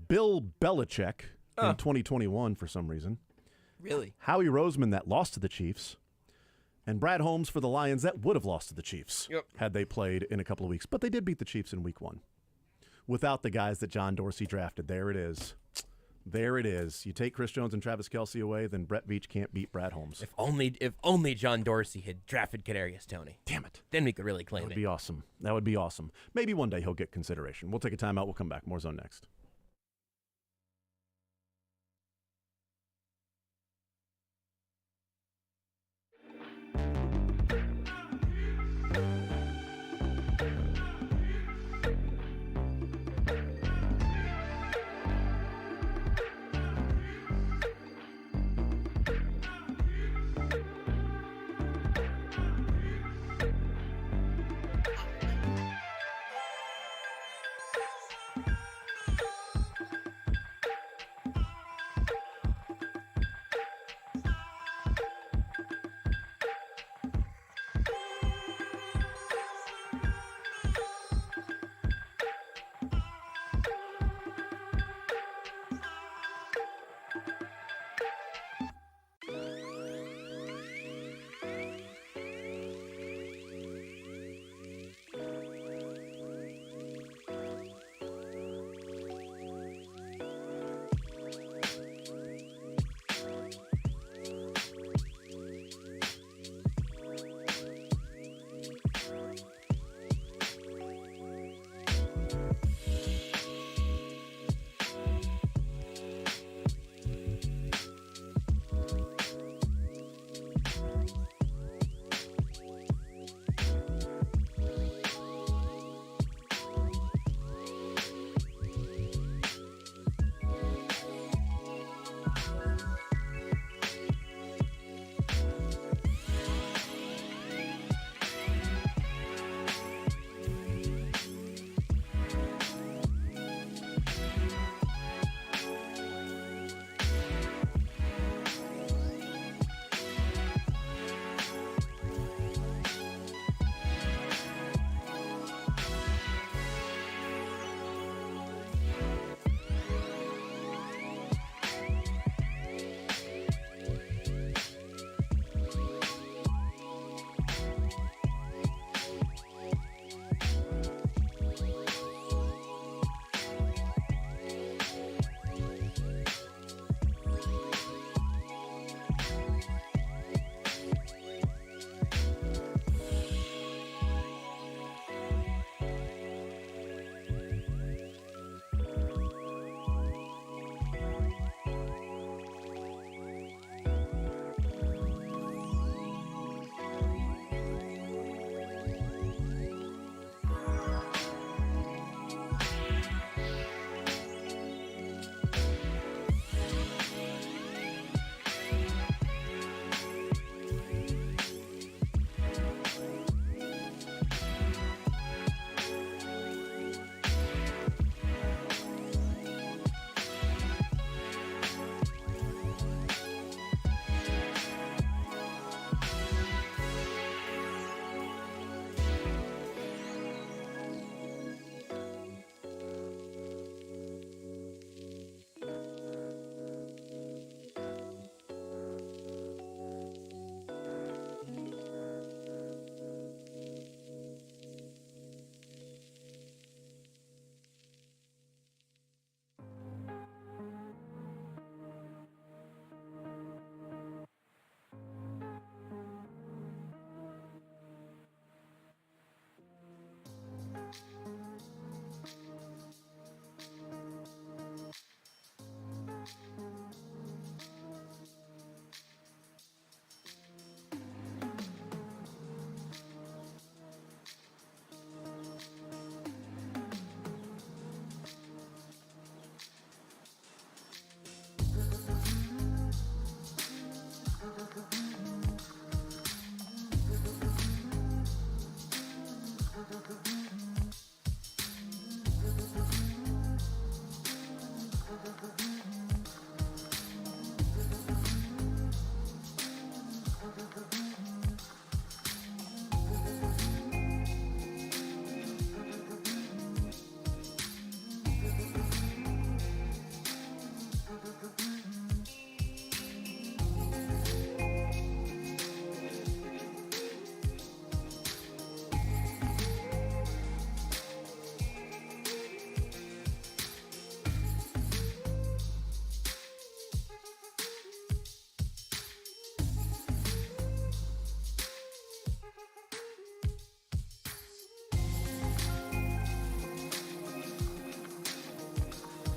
Bill Belichick in 2021 for some reason. Really? Howie Roseman that lost to the Chiefs, and Brad Holmes for the Lions that would have lost to the Chiefs had they played in a couple of weeks. But they did beat the Chiefs in week 1 without the guys that John Dorsey drafted. There it is. There it is. You take Chris Jones and Travis Kelce away, then Brett Veach can't beat Brad Holmes. If only John Dorsey had drafted Kadarius Toney. Damn it. Then we could really claim it. That would be awesome. That would be awesome. Maybe one day he'll get consideration. We'll take a timeout. We'll come back. More Zone next.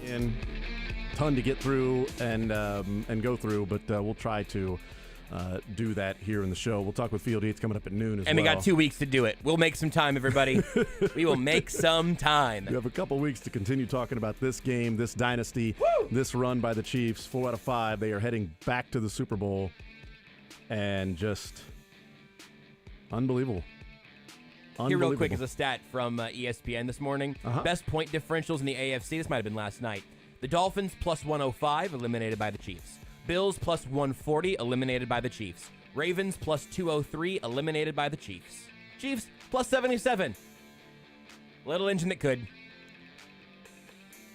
and ton to get through and go through, but we'll try to do that here in the show. We'll talk with Field Yates coming up at noon as well. And we got 2 weeks to do it. We'll make some time, everybody. We will make some time. We have a couple weeks to continue talking about this game, this dynasty, this run by the Chiefs. 4 out of 5. They are heading back to the Super Bowl, and just unbelievable. Here, real quick, is a stat from ESPN this morning. Best point differentials in the AFC. This might have been last night. The Dolphins plus 105, eliminated by the Chiefs. Bills plus 140, eliminated by the Chiefs. Ravens plus 203, eliminated by the Chiefs. Chiefs plus 77. Little engine that could.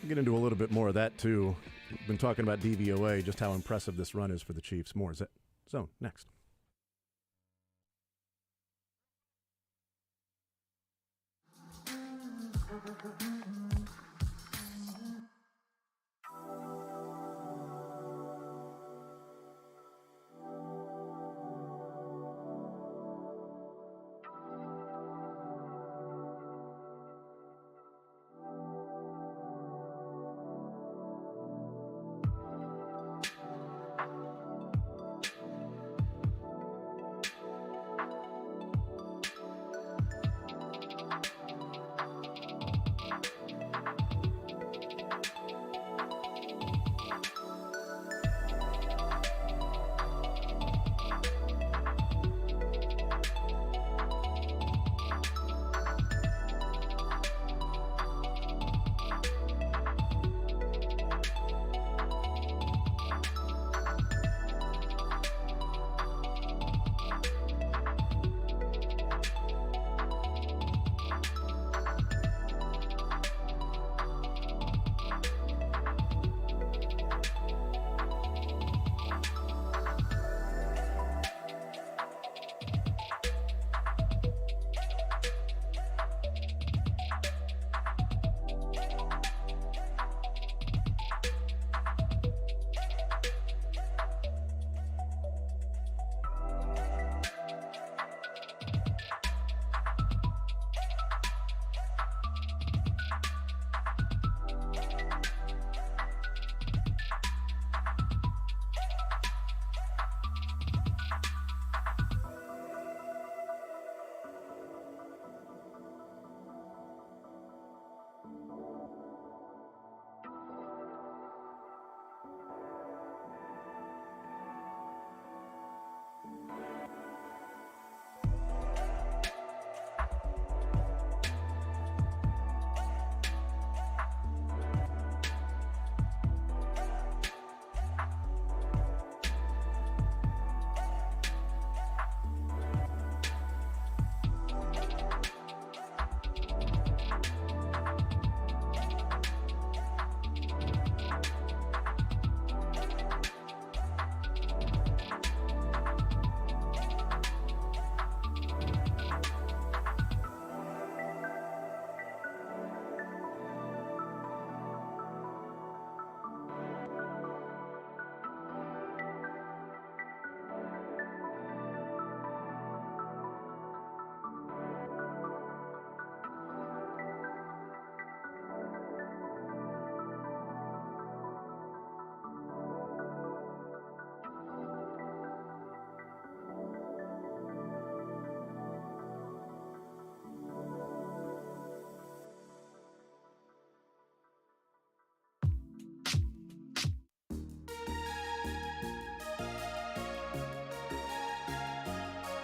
We'll get into a little bit more of that, too. We've been talking about DVOA, just how impressive this run is for the Chiefs. More is it? Zone next.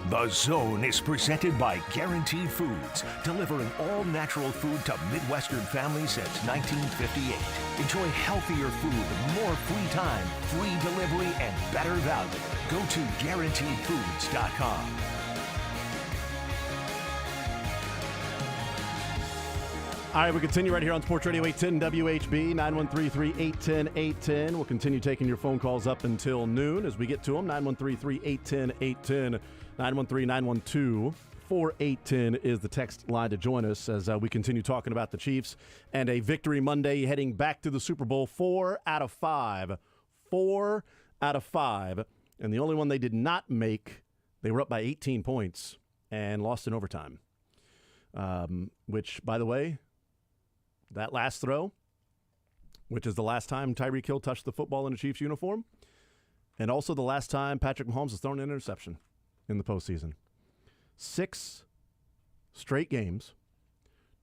The Zone is presented by Guaranteed Foods, delivering all natural food to Midwestern families since 1958. Enjoy healthier food, more free time, free delivery, and better value. Go to GuaranteedFoods.com. All right, we continue right here on Sports Radio 810 WHB, 913-381-0810. We'll continue taking your phone calls up until noon as we get to them. 913-381-0810, 913-912-4810 is the text line to join us as we continue talking about the Chiefs and a victory Monday heading back to the Super Bowl. 4 out of 5. 4 out of 5. And the only one they did not make, they were up by 18 points and lost in overtime. Which, by the way, that last throw, which is the last time Tyreek Hill touched the football in a Chiefs uniform, and also the last time Patrick Mahomes has thrown an interception in the postseason. 6 straight games,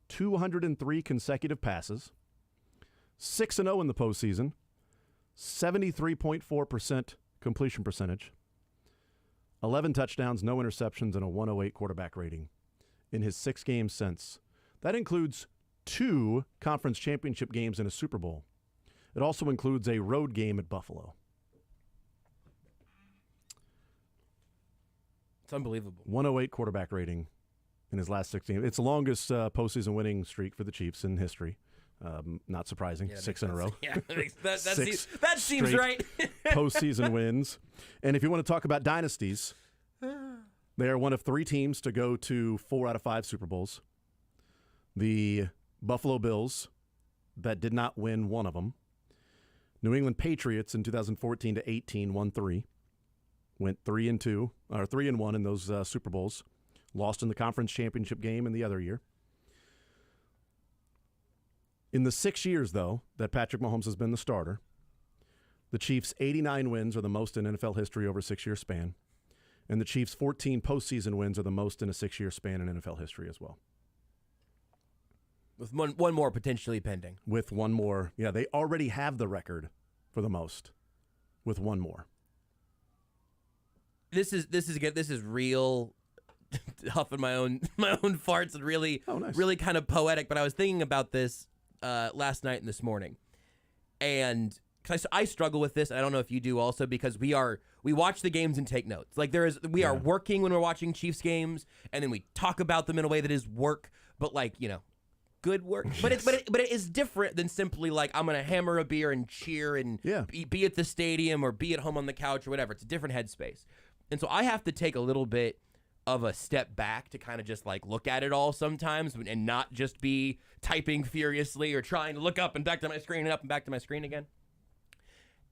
203 consecutive passes, 6-0 in the postseason, 73.4% completion percentage, 11 touchdowns, no interceptions, and a 108 quarterback rating in his 6 games since. That includes 2 conference championship games and a Super Bowl. It also includes a road game at Buffalo. It's unbelievable. 108 quarterback rating in his last 6 games. It's the longest postseason winning streak for the Chiefs in history. Not surprising. Yeah, 6 in a row. Yeah, that 6 seems straight right. postseason wins. And if you want to talk about dynasties, they are one of 3 teams to go to 4 out of 5 Super Bowls. The Buffalo Bills, that did not win one of them. New England Patriots in 2014 to 18 won 3. Went 3-2 or 3-1 in those Super Bowls. Lost in the conference championship game in the other year. In the 6 years, though, that Patrick Mahomes has been the starter, the Chiefs' 89 wins are the most in NFL history over a 6-year span. And the Chiefs' 14 postseason wins are the most in a 6-year span in NFL history as well. With one more potentially pending. With one more. Yeah, they already have the record for the most with one more. This is good. This is real huffing my own farts and really really kind of poetic, but I was thinking about this last night and this morning. And I struggle with this, and I don't know if you do also, because we watch the games and take notes. Like we are working when we're watching Chiefs games, and then we talk about them in a way that is work, but good work. But it is different than simply like I'm gonna hammer a beer and cheer and be at the stadium or be at home on the couch or whatever. It's a different headspace, and so I have to take a little bit of a step back to kind of just look at it all sometimes and not just be typing furiously or trying to look up and back to my screen and up and back to my screen again.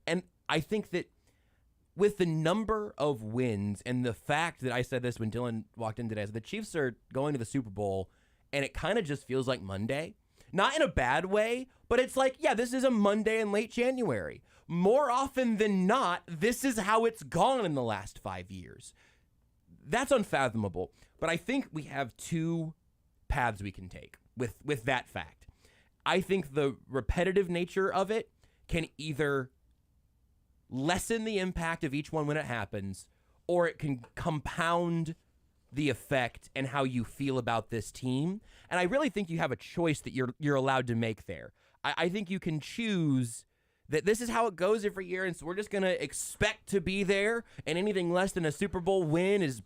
And I think that with the number of wins and the fact that I said this when Dylan walked in today, so the Chiefs are going to the Super Bowl and it kind of just feels like Monday. Not in a bad way, but it's this is a Monday in late January. More often than not, this is how it's gone in the last 5 years. That's unfathomable. But I think we have 2 paths we can take with that fact. I think the repetitive nature of it can either lessen the impact of each one when it happens, or it can compound the effect and how you feel about this team. And I really think you have a choice that you're allowed to make there. I think you can choose that this is how it goes every year, and so we're just going to expect to be there, and anything less than a Super Bowl win is,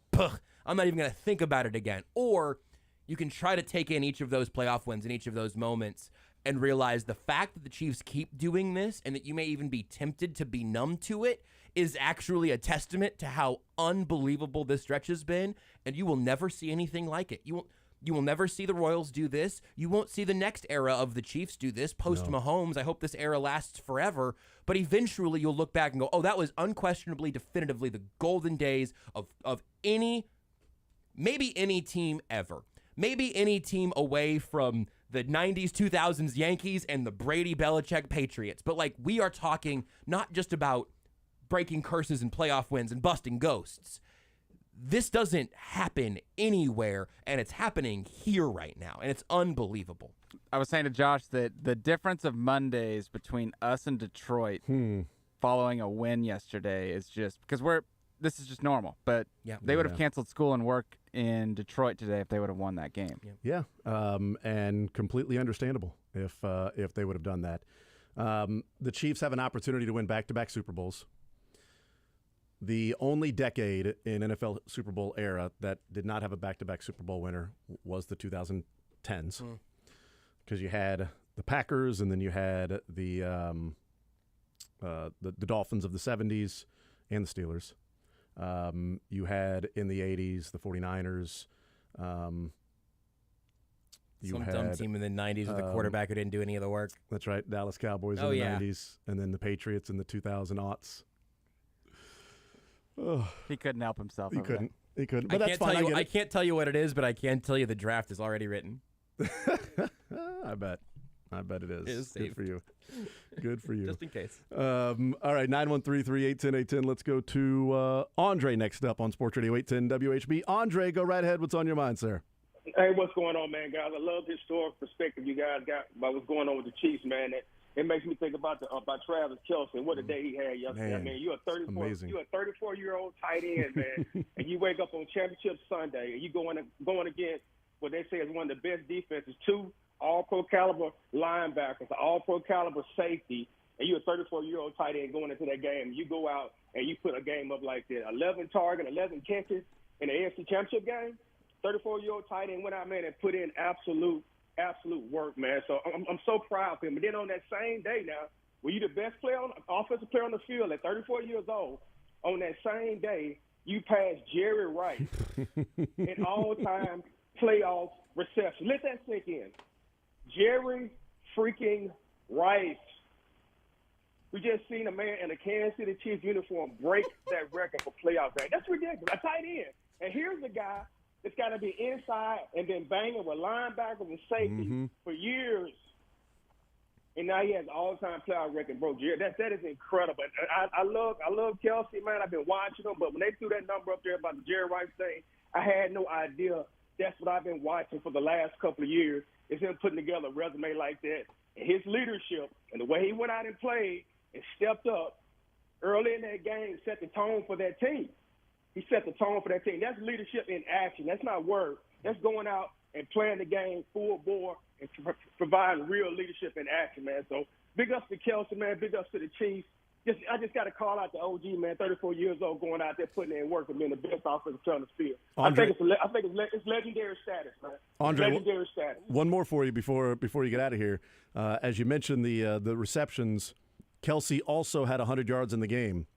I'm not even going to think about it again. Or you can try to take in each of those playoff wins in each of those moments and realize the fact that the Chiefs keep doing this and that you may even be tempted to be numb to it is actually a testament to how unbelievable this stretch has been, and you will never see anything like it. You will never see the Royals do this. You won't see the next era of the Chiefs do this post-Mahomes. I hope this era lasts forever. But eventually you'll look back and go, oh, that was unquestionably, definitively the golden days of maybe any team ever. Maybe any team away from the 90s, 2000s Yankees and the Brady-Belichick Patriots. But we are talking not just about breaking curses and playoff wins and busting ghosts. This doesn't happen anywhere, and it's happening here right now, and it's unbelievable. I was saying to Josh that the difference of Mondays between us and Detroit following a win yesterday is just because this is just normal. But they would have canceled school and work in Detroit today if they would have won that game. Yeah, and completely understandable if they would have done that. The Chiefs have an opportunity to win back-to-back Super Bowls. The only decade in NFL Super Bowl era that did not have a back-to-back Super Bowl winner was the 2010s, because you had the Packers and then you had the Dolphins of the 70s and the Steelers. You had in the 80s the 49ers. Some dumb team in the 90s with a quarterback who didn't do any of the work. That's right, Dallas Cowboys in the 90s, and then the Patriots in the 2000s. He couldn't help himself. He couldn't. But that's fine. I can't tell you what it is, but I can tell you the draft is already written. I bet. I bet it is. It is Good saved. for you. Good for you. Just in case. All right, 913-381-0810. Let's go to Andre next up on Sports Radio 810 WHB. Andre, go right ahead. What's on your mind, sir? Hey, what's going on, man, guys? I love the historic perspective you guys got about what's going on with the Chiefs, man. It makes me think about Travis Kelce and what a day he had yesterday. Man, I mean, you're a 34-year-old tight end, man, and you wake up on Championship Sunday and you going against what they say is one of the best defenses, 2 all-pro caliber linebackers, all-pro caliber safety, and you're a 34-year-old tight end going into that game. You go out and you put a game up like that, 11 target, 11 catches in the AFC Championship game. 34-year-old tight end went out, man, and put in absolute work, man. So I'm so proud of him. And then on that same day now, were you the best offensive player on the field at 34 years old? On that same day, you passed Jerry Rice in all-time playoff reception. Let that sink in. Jerry freaking Rice. We just seen a man in a Kansas City Chiefs uniform break that record for playoff game. That's ridiculous. A tight end. And here's the guy that's got to be inside and been banging with linebackers and safety for years. And now he has an all-time playoff record, bro. Jerry, that is incredible. I love Kelce, man. I've been watching him, but when they threw that number up there about the Jerry Rice thing, I had no idea. That's what I've been watching for the last couple of years. Is him putting together a resume like that. And his leadership and the way he went out and played and stepped up early in that game set the tone for that team. He set the tone for that team. That's leadership in action. That's not word. That's going out and playing the game full bore and providing real leadership in action, man. So big ups to Kelce, man. Big ups to the Chiefs. I just got to call out the OG, man, 34 years old, going out there putting in work and being the best offensive player on the field. Andre, I think it's legendary status, man. Andre, legendary status. One more for you before you get out of here. As you mentioned, the receptions, Kelce also had 100 yards in the game,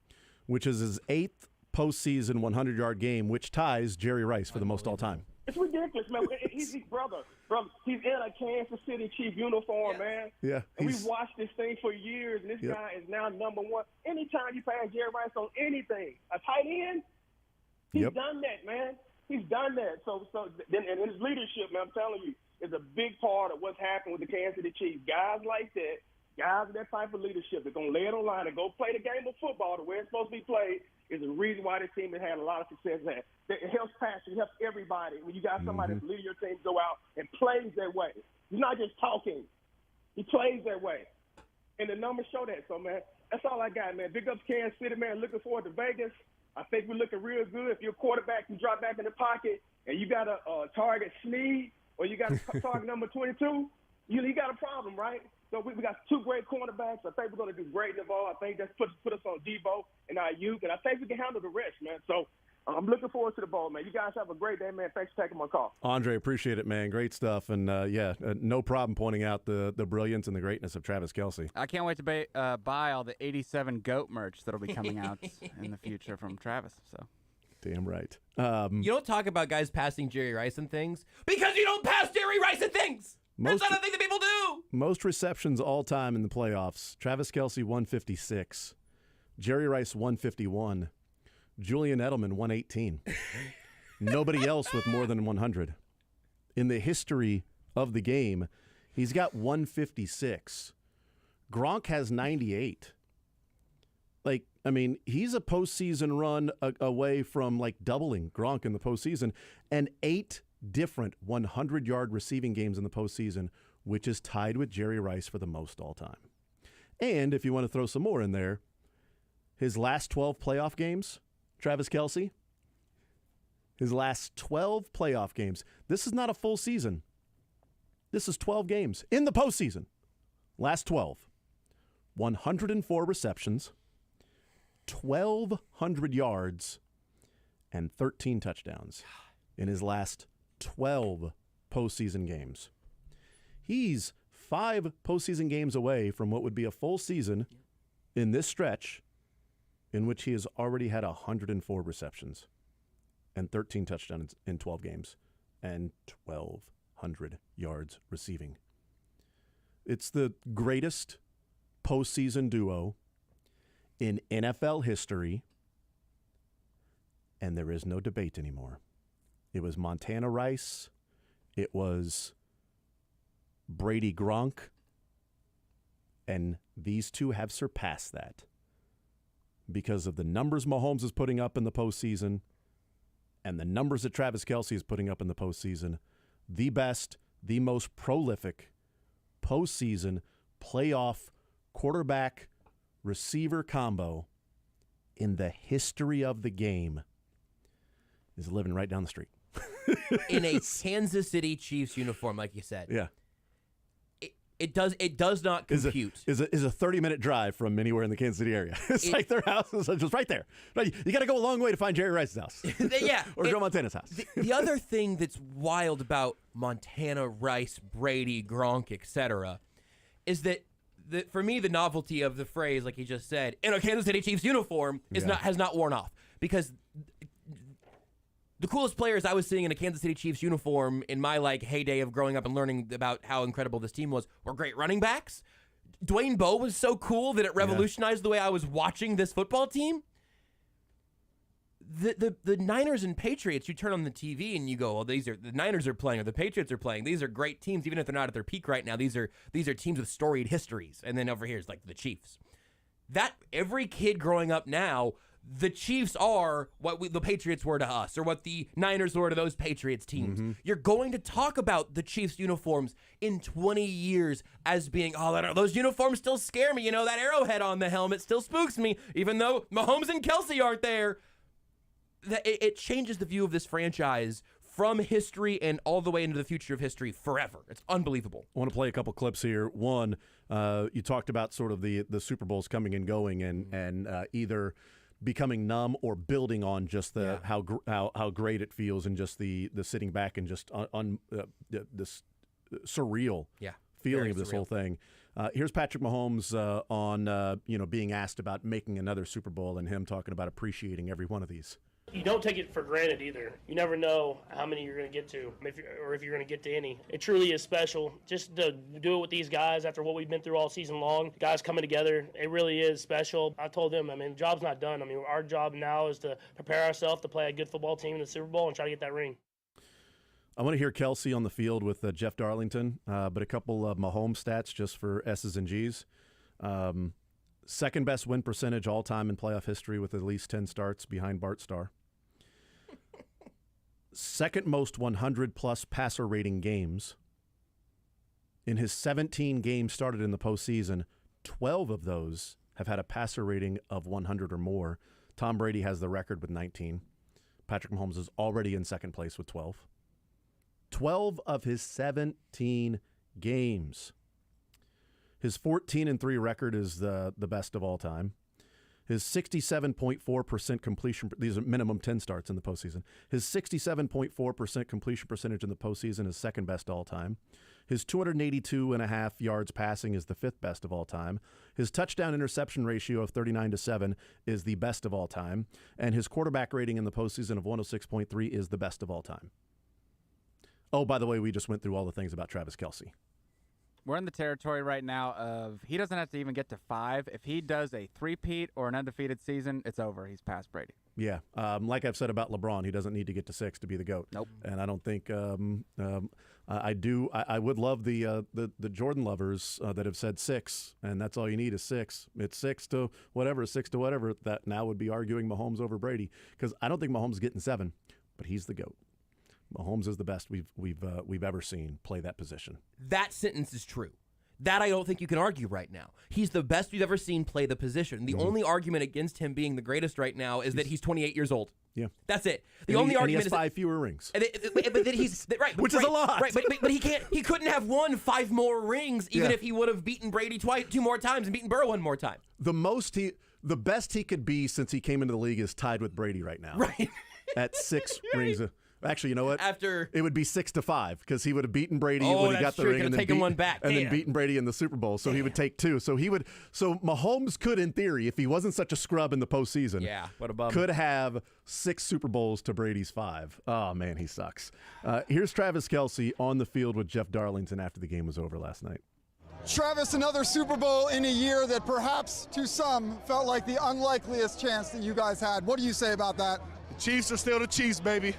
which is his 8th postseason 100-yard game, which ties Jerry Rice for the most all time. It's ridiculous, man. He's his brother. He's in a Kansas City Chief uniform, man. Yeah. And we've watched this thing for years, and this guy is now number one. Anytime you pass Jerry Rice on anything, a tight end, he's done that, man. He's done that. So then, and his leadership, man, I'm telling you, is a big part of what's happened with the Kansas City Chiefs. Guys like that, guys with that type of leadership, they're going to lay it on line and go play the game of football the way it's supposed to be played, is the reason why this team has had a lot of success. It helps passion, it helps everybody. When you got somebody that's leading your team to go out and plays that way. He's not just talking. He plays that way. And the numbers show that. So, man, that's all I got, man. Big ups Kansas City, man. Looking forward to Vegas. I think we're looking real good. If you're a quarterback, you drop back in the pocket, and you got a target Snead, or you got a target number 22, you got a problem, right? So we got 2 great cornerbacks. I think we're going to do great in the ball. I think that's put us on Debo and Ayuk, and I think we can handle the rest, man. So I'm looking forward to the ball, man. You guys have a great day, man. Thanks for taking my call. Andre, appreciate it, man. Great stuff. And, no problem pointing out the brilliance and the greatness of Travis Kelce. I can't wait to buy all the 87 GOAT merch that'll be coming out in the future from Travis. So, damn right. You don't talk about guys passing Jerry Rice and things because you don't pass Jerry Rice and things. That's not a thing that people do. Most receptions all time in the playoffs. Travis Kelce, 156. Jerry Rice, 151. Julian Edelman, 118. Nobody else with more than 100. In the history of the game, he's got 156. Gronk has 98. He's a postseason run away from, doubling Gronk in the postseason. And 8 different 100-yard receiving games in the postseason, which is tied with Jerry Rice for the most all time. And if you want to throw some more in there, his last 12 playoff games, Travis Kelce, his last 12 playoff games. This is not a full season. This is 12 games in the postseason. Last 12. 104 receptions, 1,200 yards, and 13 touchdowns in his last 12 postseason games. He's 5 postseason games away from what would be a full season in this stretch in which he has already had 104 receptions and 13 touchdowns in 12 games and 1,200 yards receiving. It's the greatest postseason duo in NFL history, and there is no debate anymore. It was Montana Rice. It was Brady Gronk. And these two have surpassed that because of the numbers Mahomes is putting up in the postseason and the numbers that Travis Kelce is putting up in the postseason. The best, the most prolific postseason playoff quarterback receiver combo in the history of the game is living right down the street. In a Kansas City Chiefs uniform, like you said. Yeah. It does not compute. Is a 30-minute drive from anywhere in the Kansas City area. It's like their house is just right there. Right? You got to go a long way to find Jerry Rice's house. Yeah. Or Joe Montana's house. The other thing that's wild about Montana, Rice, Brady, Gronk, etc., is that for me, the novelty of the phrase, like he just said, in a Kansas City Chiefs uniform has not worn off. Because the coolest players I was seeing in a Kansas City Chiefs uniform in my heyday of growing up and learning about how incredible this team was were great running backs. Dwayne Bowe was so cool that it revolutionized the way I was watching this football team. The Niners and Patriots, you turn on the TV and you go, well, the Niners are playing or the Patriots are playing. These are great teams, even if they're not at their peak right now. These are teams with storied histories. And then over here is like the Chiefs. That every kid growing up now, the Chiefs are what the Patriots were to us, or what the Niners were to those Patriots teams. Mm-hmm. You're going to talk about the Chiefs uniforms in 20 years as being, those uniforms still scare me. You know, that arrowhead on the helmet still spooks me, even though Mahomes and Kelce aren't there. It changes the view of this franchise from history and all the way into the future of history forever. It's unbelievable. I want to play a couple clips here. One, you talked about sort of the Super Bowls coming and going, and either becoming numb or building on just how great it feels, and just the sitting back and just this surreal feeling of this whole thing. Here's Patrick Mahomes on being asked about making another Super Bowl, and him talking about appreciating every one of these. You don't take it for granted either. You never know how many you're going to get to, if you're going to get to any. It truly is special. Just to do it with these guys after what we've been through all season long, guys coming together, it really is special. I told them, the job's not done. Our job now is to prepare ourselves to play a good football team in the Super Bowl and try to get that ring. I want to hear Kelce on the field with Jeff Darlington, but a couple of Mahomes stats just for S's and G's. Second best win percentage all time in playoff history with at least 10 starts behind Bart Starr. Second most 100-plus passer rating games. In his 17 games started in the postseason, 12 of those have had a passer rating of 100 or more. Tom Brady has the record with 19. Patrick Mahomes is already in second place with 12. 12 of his 17 games. His 14-3 record is the best of all time. His 67.4% completion, these are minimum 10 starts in the postseason. His 67.4% completion percentage in the postseason is second best all time. His 282.5 yards passing is the fifth best of all time. His touchdown interception ratio of 39-7 is the best of all time. And his quarterback rating in the postseason of 106.3 is the best of all time. Oh, by the way, we just went through all the things about Travis Kelce. We're in the territory right now of he doesn't have to even get to 5. If he does a three-peat or an undefeated season, it's over. He's past Brady. Yeah. Like I've said about LeBron, he doesn't need to get to 6 to be the GOAT. Nope. And I don't think I would love the Jordan lovers that have said 6, and that's all you need is 6. It's 6 to whatever. That now would be arguing Mahomes over Brady, because I don't think Mahomes is getting 7, but he's the GOAT. Mahomes is the best we've ever seen play that position. That sentence is true. That I don't think you can argue right now. He's the best we've ever seen play the position. The only argument against him being the greatest right now is that he's 28 years old. Yeah, that's it. The only argument is 5 fewer rings. But that he's right, which is a lot. Right, but he can't. He couldn't have won 5 more rings even if he would have beaten Brady 2 more times and beaten Burrow 1 more time. The best he could be since he came into the league is tied with Brady right now. Right. At 6 rings. Actually, you know what? After it would be 6-5 because he would have beaten Brady when he got the ring, and then one back, and then beaten Brady in the Super Bowl. So he would take 2. So Mahomes could, in theory, if he wasn't such a scrub in the postseason, what a bum, could have 6 Super Bowls to Brady's 5. Oh man, he sucks. Here's Travis Kelce on the field with Jeff Darlington after the game was over last night. Travis, another Super Bowl in a year that perhaps to some felt like the unlikeliest chance that you guys had. What do you say about that? The Chiefs are still the Chiefs, baby.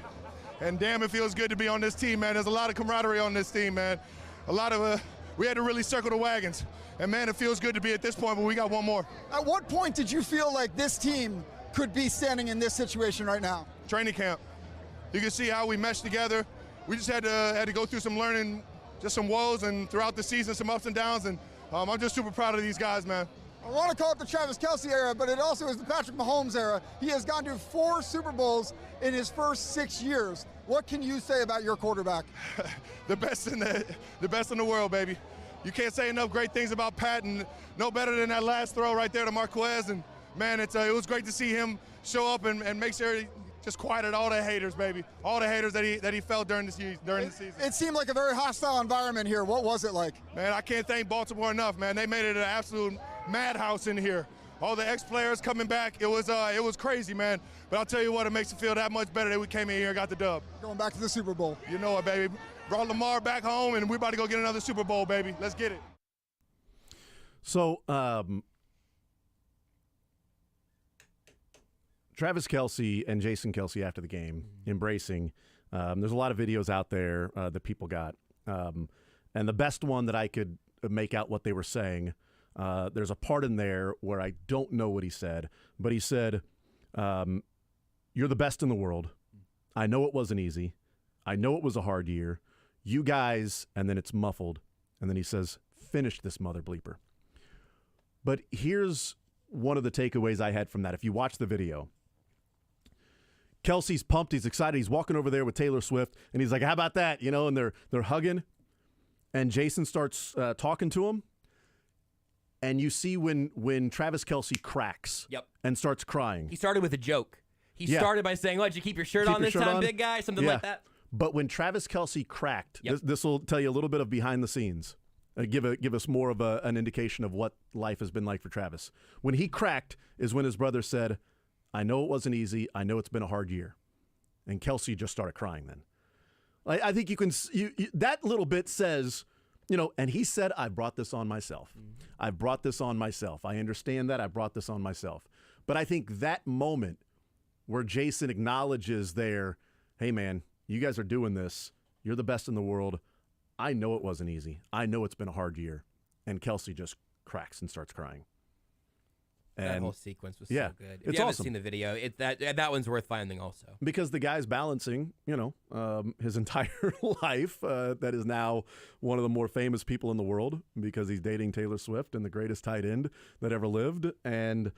And damn, it feels good to be on this team, man. There's a lot of camaraderie on this team, man. We had to really circle the wagons And, man, it feels good to be at this point, but we got one more. At what point did you feel like this team could be standing in this situation right now? Training camp. You can see how we meshed together. We just had to go through some learning, just some woes, and throughout the season, some ups and downs, and I'm just super proud of these guys, man. I want to call it the Travis Kelce era, but it also is the Patrick Mahomes era. He has gone to 4 Super Bowls in his first 6 years. What can you say about your quarterback? the best in the world, baby. You can't say enough great things about Pat, and no better than that last throw right there to Marquez. And man, it was great to see him show up and make sure he just quieted all the haters, baby. All the haters that he felt during the season. It seemed like a very hostile environment here. What was it like? Man, I can't thank Baltimore enough, man. They made it an absolute madhouse in here. All the ex-players coming back, it was crazy, man. But I'll tell you what, it makes it feel that much better that we came in here and got the dub. Going back to the Super Bowl. You know it, baby. Brought Lamar back home, and we're about to go get another Super Bowl, baby. Let's get it. So, Travis Kelce and Jason Kelce after the game, embracing. There's a lot of videos out there that people got. And the best one that I could make out what they were saying, there's a part in there where I don't know what he said, but he said, you're the best in the world. I know it wasn't easy. I know it was a hard year. You guys, and then it's muffled. And then he says, finish this mother bleeper. But here's one of the takeaways I had from that. If you watch the video, Kelce's pumped. He's excited. He's walking over there with Taylor Swift, and he's like, how about that? And they're hugging. And Jason starts talking to him. And you see when Travis Kelce cracks and starts crying. He started with a joke. He started by saying, "Why'd you keep your shirt on this time, big guy?" Something like that. But when Travis Kelce cracked, this will tell you a little bit of behind the scenes. Give us more of an indication of what life has been like for Travis. When he cracked is when his brother said, I know it wasn't easy. I know it's been a hard year. And Kelce just started crying then. I think you can that little bit says, and he said, I brought this on myself. I brought this on myself. I understand that. I brought this on myself. But I think that moment where Jason acknowledges there, hey, man, you guys are doing this. You're the best in the world. I know it wasn't easy. I know it's been a hard year. And Kelce just cracks and starts crying. That whole sequence was so good. If It's you haven't awesome. seen the video, that one's worth finding also. Because the guy's balancing, his entire life, that is now one of the more famous people in the world because he's dating Taylor Swift and the greatest tight end that ever lived, and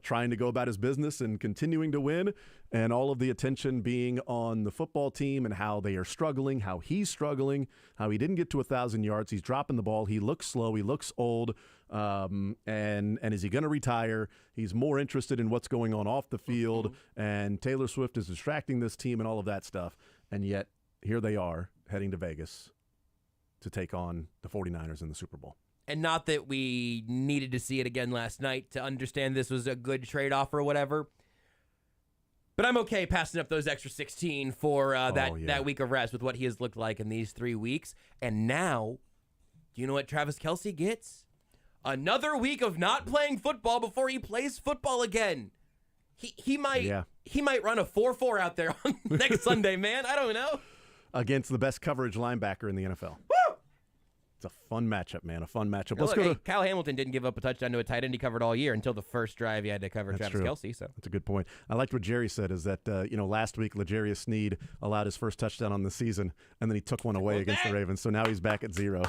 trying to go about his business and continuing to win, and all of the attention being on the football team and how they are struggling, how he's struggling, how he didn't get to 1,000 yards. He's dropping the ball. He looks slow. He looks old. And is he going to retire? He's more interested in what's going on off the field, and Taylor Swift is distracting this team and all of that stuff. And yet here they are heading to Vegas to take on the 49ers in the Super Bowl. And not that we needed to see it again last night to understand this was a good trade-off or whatever. But I'm okay passing up those extra 16 for that week of rest with what he has looked like in these 3 weeks. And now, do you know what Travis Kelce gets? Another week of not playing football before he plays football again. He might run a 4-4 out there on next Sunday, man. I don't know. Against the best coverage linebacker in the NFL. Woo! It's a fun matchup, man. A fun matchup. Now, Kyle Hamilton didn't give up a touchdown to a tight end he covered all year until the first drive he had to cover Travis Kelce. So that's a good point. I liked what Jerry said is that, last week L'Jarius Sneed allowed his first touchdown on the season, and then he took one away against the Ravens. So now he's back at 0.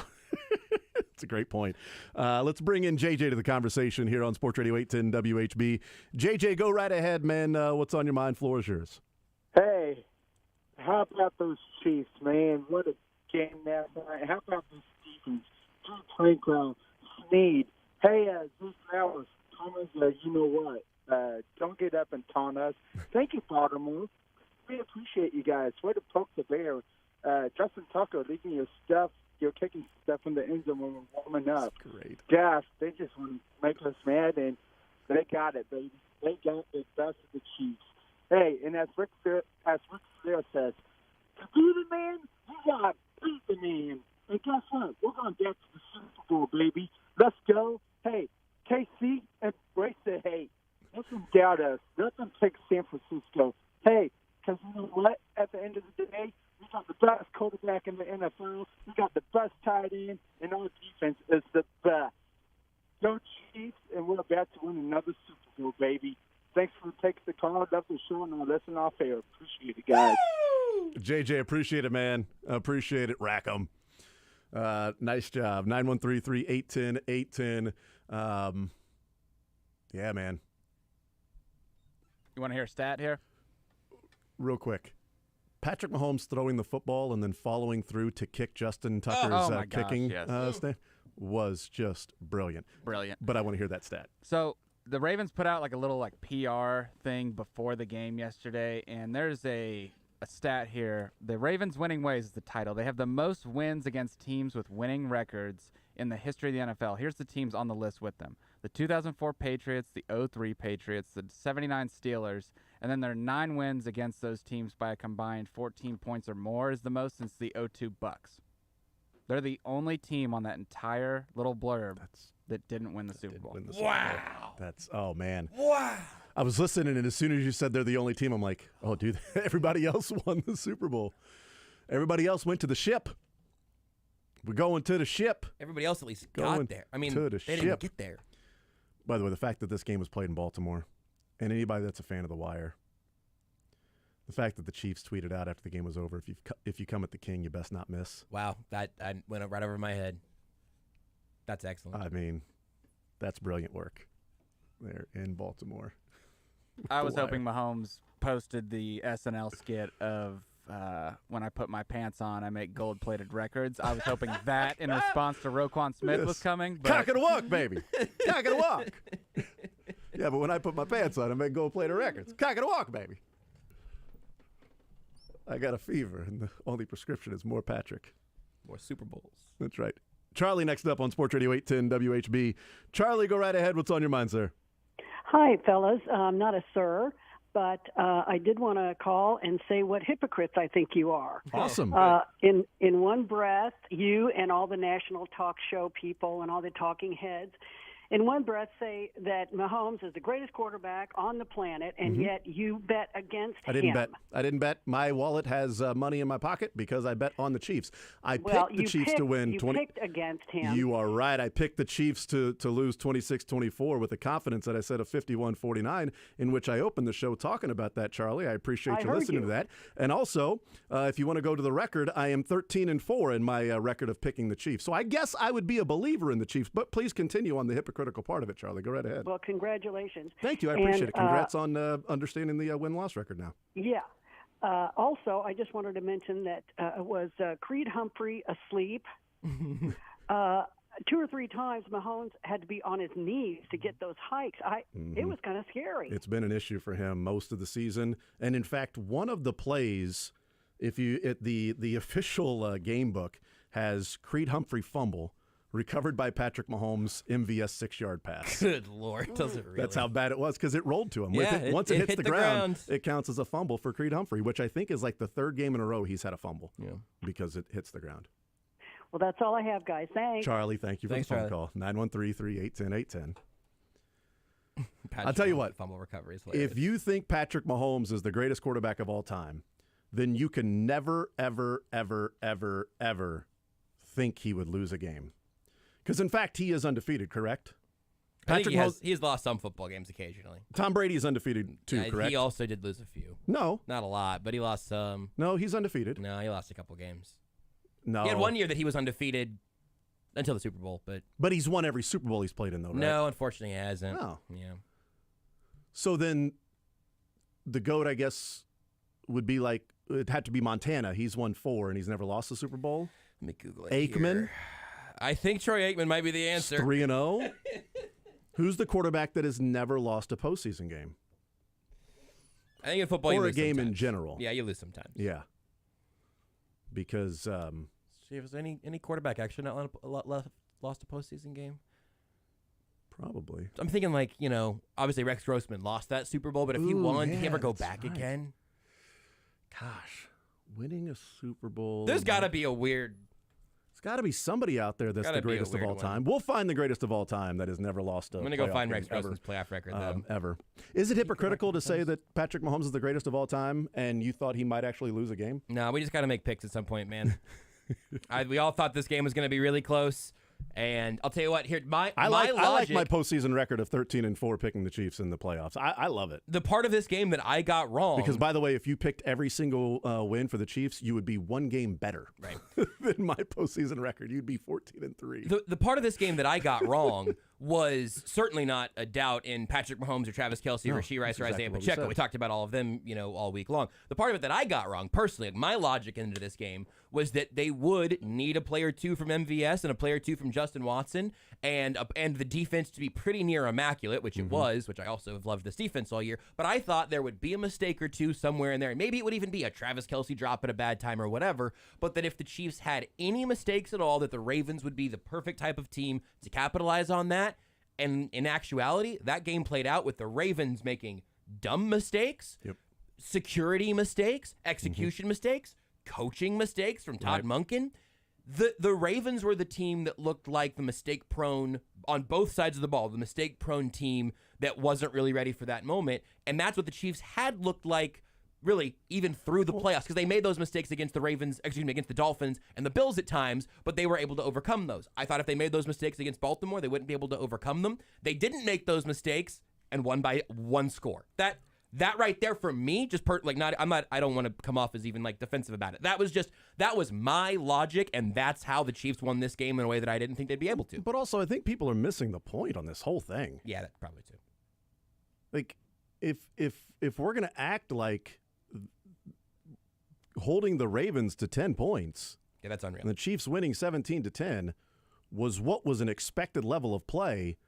It's a great point. Let's bring in JJ to the conversation here on Sports Radio 810 WHB. JJ, go right ahead, man. What's on your mind? Floor is yours. Hey, how about those Chiefs, man? What a game last night. How about this defense? Drew Tranquil, Sneed. Hey, Zeus Flowers, Thomas, you know what? Don't get up and taunt us. Thank you, Baltimore. We appreciate you guys. Way to poke the bear. Justin Tucker, leaving your stuff. You're taking stuff in the end zone when we're warming up. That's great. Gosh, they just want to make us mad, and they got it, baby. They got the best of the Chiefs. Hey, and as Rick Flair says, to be the man, you got to beat the man. And guess what? We're going to get to the Super Bowl, baby. Let's go. Hey, KC, embrace the hate. Let them doubt us. Let them take San Francisco. Hey, because you know what? At the end of the day, we got the best quarterback in the NFL. We got the best tight end, and our defense is the best. another Super Bowl, baby. Thanks for taking the call. Love the show, and I'll listen off air. Appreciate it, guys. JJ, appreciate it, man. Appreciate it. Rack 'em. Nice job. 913-381-0810. Yeah, man. You want to hear a stat here? Real quick. Patrick Mahomes throwing the football and then following through to kick Justin Tucker's kicking stand was just brilliant. Brilliant. But I want to hear that stat. So the Ravens put out like a little like PR thing before the game yesterday, and there's a stat here. The Ravens' winning ways is the title. They have the most wins against teams with winning records in the history of the NFL. Here's the teams on the list with them. The 2004 Patriots, the 2003 Patriots, the 79 Steelers, and then their 9 wins against those teams by a combined 14 points or more is the most since the 2002 Bucks. They're the only team on that entire little blurb that didn't win the Super Bowl. Wow. Oh, man. Wow. I was listening, and as soon as you said they're the only team, I'm like, oh, dude, everybody else won the Super Bowl. Everybody else went to the ship. We're going to the ship. Everybody else at least got there. I mean, they didn't even get there. By the way, the fact that this game was played in Baltimore, and anybody that's a fan of The Wire, the fact that the Chiefs tweeted out after the game was over, if you come at the King, you best not miss. Wow, that went right over my head. That's excellent. I mean, that's brilliant work there in Baltimore. I was hoping Mahomes posted the SNL skit of when I put my pants on, I make gold-plated records. I was hoping that in response to Roquan Smith was coming. But Cock of the walk, baby. Cock of the walk. Yeah, but when I put my pants on, I make gold-plated records. Cock of the walk, baby. I got a fever, and the only prescription is more Patrick. More Super Bowls. That's right. Charlie next up on Sports Radio 810 WHB. Charlie, go right ahead. What's on your mind, sir? Hi, fellas. I'm not a sir, but I did want to call and say what hypocrites I think you are. Awesome. In one breath, you and all the national talk show people and all the talking heads, in one breath say that Mahomes is the greatest quarterback on the planet, and yet you bet against him. I didn't bet. My wallet has money in my pocket because I bet on the Chiefs. I picked the Chiefs to win. You picked against him. You are right. I picked the Chiefs to lose 26-24 with the confidence that I said of 51-49, in which I opened the show talking about that, Charlie. I appreciate you listening to that. And also, if you want to go to the record, I am 13-4 in my record of picking the Chiefs. So I guess I would be a believer in the Chiefs, but please continue on the hypocritical part of it, Charlie. Go right ahead. Well, congratulations. Thank you. I appreciate it. Congrats on understanding the win-loss record now. Yeah. Also, I just wanted to mention that was Creed Humphrey asleep? 2 or 3 times Mahomes had to be on his knees to get those hikes. It was kind of scary. It's been an issue for him most of the season. And in fact, one of the plays, the official game book has Creed Humphrey fumble, recovered by Patrick Mahomes, MVS 6-yard pass. Good Lord, does it really? That's how bad it was because it rolled to him. Yeah, Once it hits hit the ground, it counts as a fumble for Creed Humphrey, which I think is like the 3rd game in a row he's had a fumble because it hits the ground. Well, that's all I have, guys. Thanks. Charlie, thank you for the phone call. 913-381-0810. I'll tell you what. Fumble recovery is hilarious. If you think Patrick Mahomes is the greatest quarterback of all time, then you can never, ever, ever, ever, ever think he would lose a game. Because, in fact, he is undefeated, correct? Patrick he's lost some football games occasionally. Tom Brady is undefeated, too, correct? He also did lose a few. No. Not a lot, but he lost some. No, he's undefeated. No, he lost a couple games. No. He had one year that he was undefeated until the Super Bowl. But he's won every Super Bowl he's played in, though, right? No, unfortunately, he hasn't. No. Yeah. So then the GOAT, I guess, would be like, it had to be Montana. He's won 4, and he's never lost a Super Bowl. Let me Google it Aikman? here. I think Troy Aikman might be the answer. 3-0. Who's the quarterback that has never lost a postseason game? I think in football you lose lose game sometimes. in general. Yeah, you lose sometimes. Yeah. Because see if there's any quarterback actually not lost a postseason game. Probably. I'm thinking like, obviously Rex Grossman lost that Super Bowl, but if he won, did he ever go back again? Gosh, winning a Super Bowl. There's got to be a weird. There's got to be somebody out there that's the greatest of all time. We'll find the greatest of all time that has never lost a I'm going to go find Rex Grossman's playoff record, though. Ever. Is it hypocritical to say that Patrick Mahomes is the greatest of all time and you thought he might actually lose a game? No, we just got to make picks at some point, man. We all thought this game was going to be really close. And I'll tell you what, here I like logic, my postseason record of 13-4 picking the Chiefs in the playoffs. I love it. The part of this game that I got wrong, Because, by the way, if you picked every single win for the Chiefs, you would be one game better than my postseason record. You'd be 14-3. The part of this game that I got wrong was certainly not a doubt in Patrick Mahomes or Travis Kelce or Rashee Rice or Isaiah Pacheco. We talked about all of them, all week long. The part of it that I got wrong, personally, my logic into this game was that they would need a player or two from MVS and a player or two from Justin Watson and the defense to be pretty near immaculate, which it was, which I also have loved this defense all year. But I thought there would be a mistake or two somewhere in there. Maybe it would even be a Travis Kelce drop at a bad time or whatever. But that if the Chiefs had any mistakes at all, that the Ravens would be the perfect type of team to capitalize on that. And in actuality, that game played out with the Ravens making dumb mistakes, security mistakes, execution mistakes, coaching mistakes from Todd Monken. The Ravens were the team that looked like the mistake-prone, on both sides of the ball, the mistake-prone team that wasn't really ready for that moment. And that's what the Chiefs had looked like, really, even through the playoffs, because they made those mistakes against against the Dolphins and the Bills at times, but they were able to overcome those. I thought if they made those mistakes against Baltimore, they wouldn't be able to overcome them. They didn't make those mistakes and won by one score. That right there for me, I don't want to come off as even defensive about it. That was my logic, and that's how the Chiefs won this game in a way that I didn't think they'd be able to. But also, I think people are missing the point on this whole thing. Yeah, that probably too. Like, if we're gonna act like holding the Ravens to 10 points, that's unreal. And the Chiefs winning 17-10 was what was an expected level of play.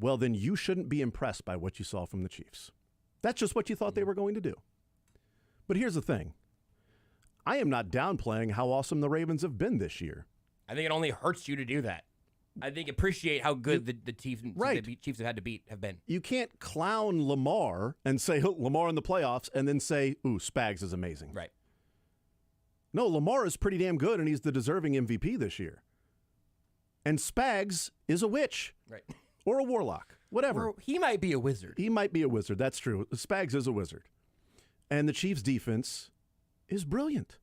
Well, then you shouldn't be impressed by what you saw from the Chiefs. That's just what you thought they were going to do. But here's the thing. I am not downplaying how awesome the Ravens have been this year. I think it only hurts you to do that. I think appreciate how good the Chiefs have been. You can't clown Lamar and say Lamar in the playoffs and then say, ooh, Spags is amazing. Right. No, Lamar is pretty damn good, and he's the deserving MVP this year. And Spags is a witch. Right. Or a warlock. Whatever. Or he might be a wizard. He might be a wizard. That's true. Spags is a wizard. And the Chiefs' defense is brilliant.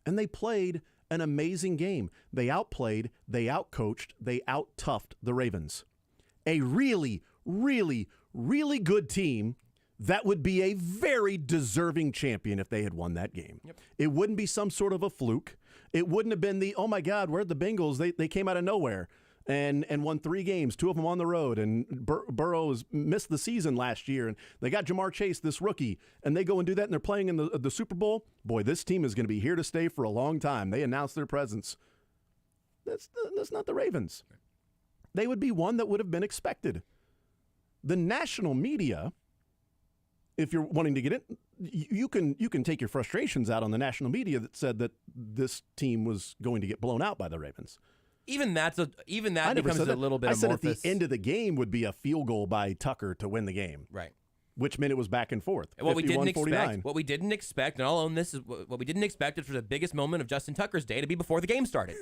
And they played an amazing game. They outplayed, they outcoached, they out-toughed the Ravens. A really, really, really good team that would be a very deserving champion if they had won that game. Yep. It wouldn't be some sort of a fluke. It wouldn't have been oh my God, where'd the Bengals? They came out of nowhere and won 3 games, 2 of them on the road. And Burrow's missed the season last year. And they got Jamar Chase, this rookie, and they go and do that, and they're playing in the Super Bowl. Boy, this team is going to be here to stay for a long time. They announced their presence. That's not the Ravens. They would be one that would have been expected. The national media, if you're wanting to get it, you can take your frustrations out on the national media that said that this team was going to get blown out by the Ravens. Even that becomes a little bit amorphous. I said at the end of the game would be a field goal by Tucker to win the game. Right. Which meant it was back and forth. What we didn't expect, and I'll own this, is what we didn't expect is for the biggest moment of Justin Tucker's day to be before the game started.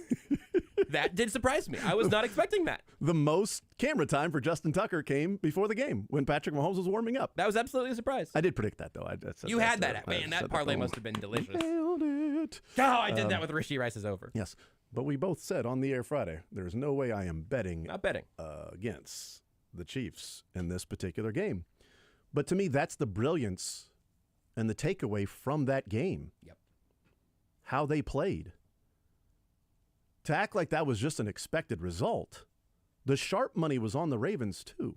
That did surprise me. I was not expecting that. The most camera time for Justin Tucker came before the game when Patrick Mahomes was warming up. That was absolutely a surprise. I did predict that, though. You had that. Man, that parlay must have been delicious. Nailed it. Oh, I did that with Rashee Rice is over. Yes. But we both said on the air Friday, there's no way I am betting. Not betting. Against the Chiefs in this particular game. But to me, that's the brilliance and the takeaway from that game. Yep. How they played. To act like that was just an expected result, the sharp money was on the Ravens too.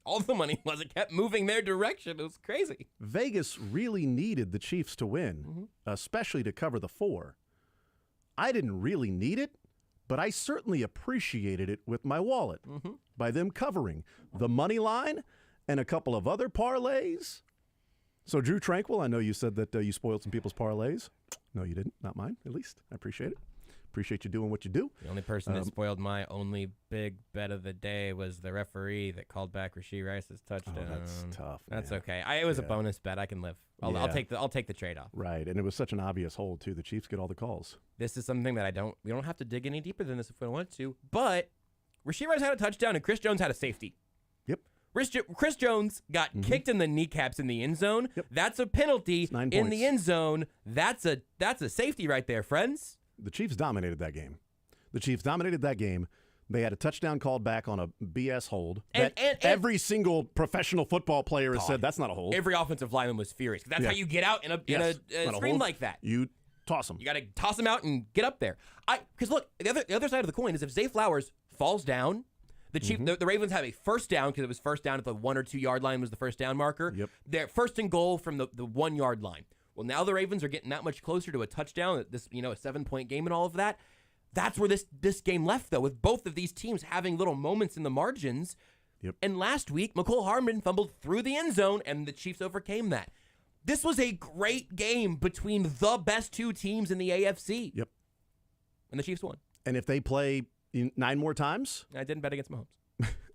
All the money was. It kept moving their direction. It was crazy. Vegas really needed the Chiefs to win, especially to cover the 4. I didn't really need it, but I certainly appreciated it with my wallet by them covering the money line and a couple of other parlays. So, Drew Tranquil, I know you said that you spoiled some people's parlays. No, you didn't. Not mine, at least. I appreciate it. Appreciate you doing what you do. The only person that spoiled my only big bet of the day was the referee that called back Rashee Rice's touchdown. Oh, that's tough. That's okay. It was a bonus bet. I can live. I'll take the trade off. Right, and it was such an obvious hold too. The Chiefs get all the calls. This is something that we don't have to dig any deeper than this if we don't want to. But Rashee Rice had a touchdown and Chris Jones had a safety. Yep. Chris Jones got kicked in the kneecaps in the end zone. Yep. That's a penalty in the end zone. That's a safety right there, friends. The Chiefs dominated that game. They had a touchdown called back on a BS hold. And every single professional football player has said that's not a hold. Every offensive lineman was furious. That's how you get out in a screen like that. You toss them. You got to toss them out and get up there. Because look, the other side of the coin is if Zay Flowers falls down, the Ravens have a first down because it was first down at the 1 or 2 yard line was the first down marker. Yep. They're first and goal from the 1 yard line. Well, now the Ravens are getting that much closer to a touchdown. This a 7-point game and all of that. That's where this game left, though, with both of these teams having little moments in the margins. Yep. And last week, McCole Hardman fumbled through the end zone, and the Chiefs overcame that. This was a great game between the best 2 teams in the AFC. Yep. And the Chiefs won. And if they play 9 more times? I didn't bet against Mahomes.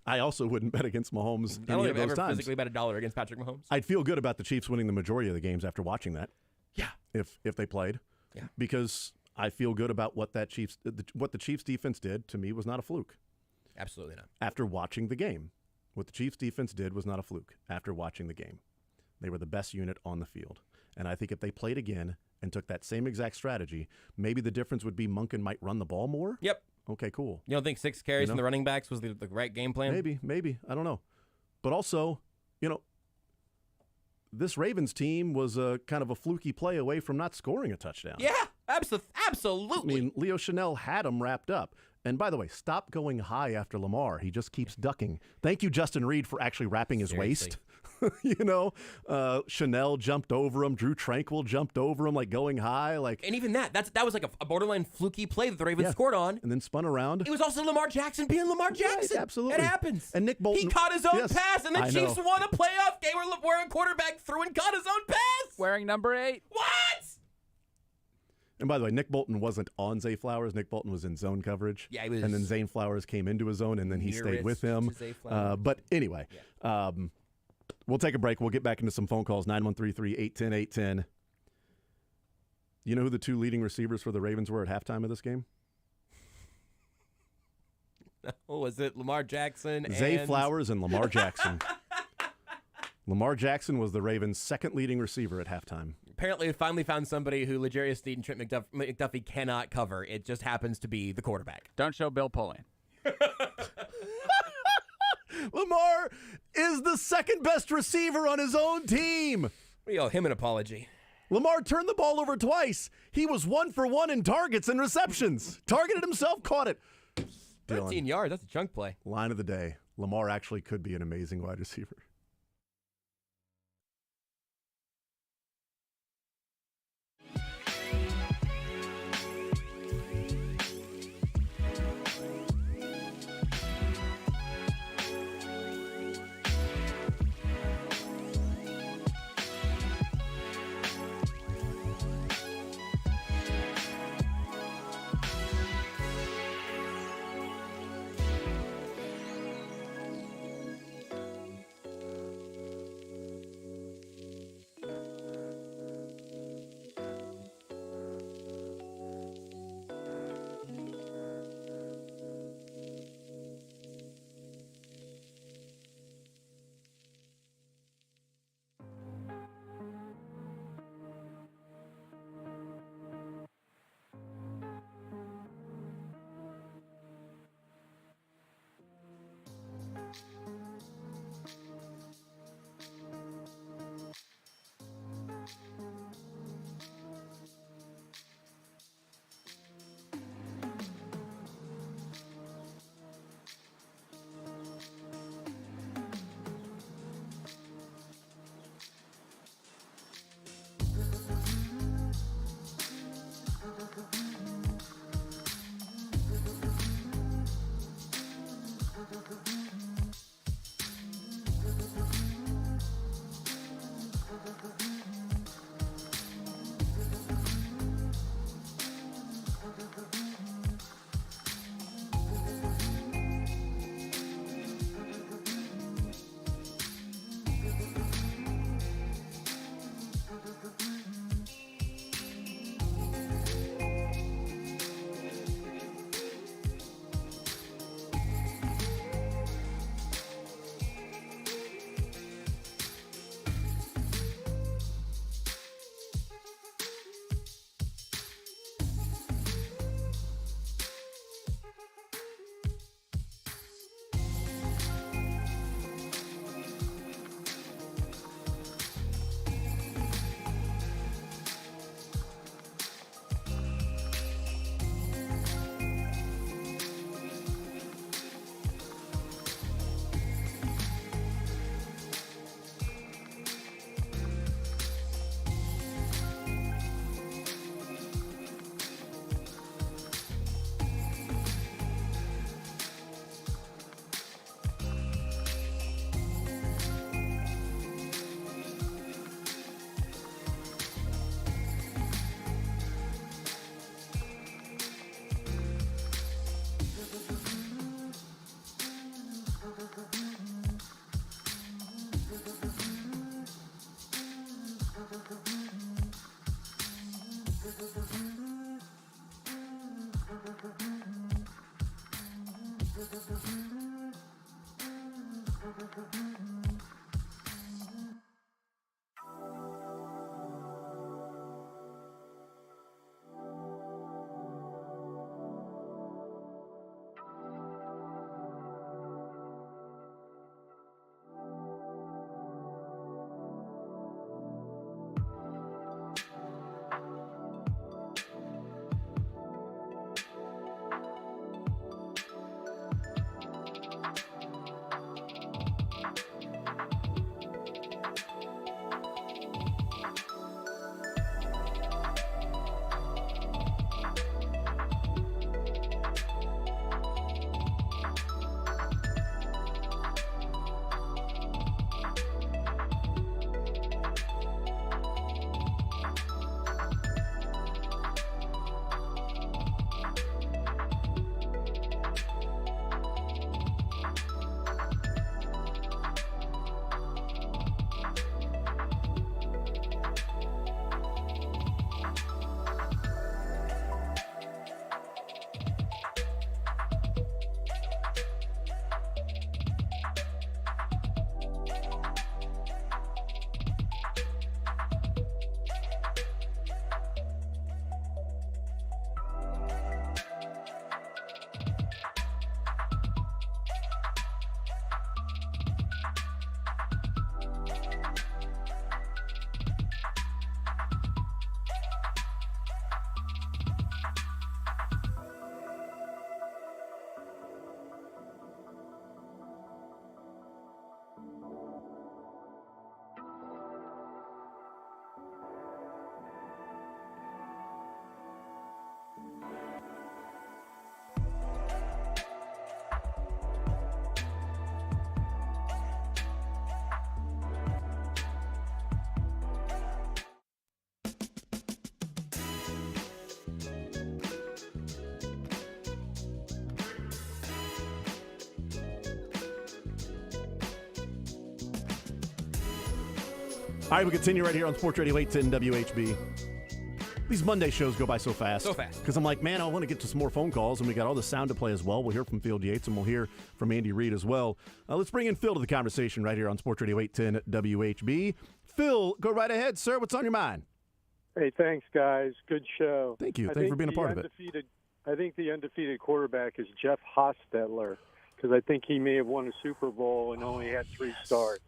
I also wouldn't bet against Mahomes I any don't of those ever times. physically bet $1 against Patrick Mahomes. I'd feel good about the Chiefs winning the majority of the games after watching that. Yeah. If they played. Yeah. Because I feel good about what the Chiefs defense did. To me, was not a fluke. Absolutely not. After watching the game, what the Chiefs defense did was not a fluke. After watching the game, they were the best unit on the field, and I think if they played again and took that same exact strategy, maybe the difference would be Monken might run the ball more. Yep. Okay, cool. You don't think 6 carries from the running backs was the right game plan? Maybe. I don't know. But also, this Ravens team was a kind of a fluky play away from not scoring a touchdown. Yeah, absolutely. I mean, Leo Chanel had him wrapped up. And by the way, stop going high after Lamar. He just keeps ducking. Thank you, Justin Reed, for actually wrapping his waist. Chanel jumped over him. Drew Tranquil jumped over him, like going high. And even that was like a borderline fluky play that the Ravens scored on. And then spun around. It was also Lamar Jackson being Lamar Jackson. Right, absolutely. It happens. And Nick Bolton. He caught his own pass, and the Chiefs won a playoff game where a quarterback threw and caught his own pass. Wearing number 8. What? And by the way, Nick Bolton wasn't on Zay Flowers. Nick Bolton was in zone coverage. Yeah, he was. And then Zay Flowers came into his zone, and then he stayed with him. But anyway, we'll take a break. We'll get back into some phone calls, 913-3-810-810. You know who the 2 leading receivers for the Ravens were at halftime of this game? Was it Lamar Jackson? Zay Flowers and Lamar Jackson. Lamar Jackson was the Ravens' second leading receiver at halftime. Apparently, they finally found somebody who L'Jarius Sneed and Trent McDuffie cannot cover. It just happens to be the quarterback. Don't show Bill Polian. Lamar is the second best receiver on his own team. We owe him an apology. Lamar turned the ball over twice. He was 1 for 1 in targets and receptions. Targeted himself, caught it. 13 yards, that's a chunk play. Line of the day. Lamar actually could be an amazing wide receiver. All right, we continue right here on Sports Radio 810 WHB. These Monday shows go by so fast. So fast. Because I'm like, man, I want to get to some more phone calls, and we got all the sound to play as well. We'll hear from Phil Yates, and we'll hear from Andy Reid as well. Let's bring in Phil to the conversation right here on Sports Radio 810 WHB. Phil, go right ahead, sir. What's on your mind? Hey, thanks, guys. Good show. Thank you. Thanks for being a part of it. I think the undefeated quarterback is Jeff Hostetler, because I think he may have won a Super Bowl and only had 3 starts.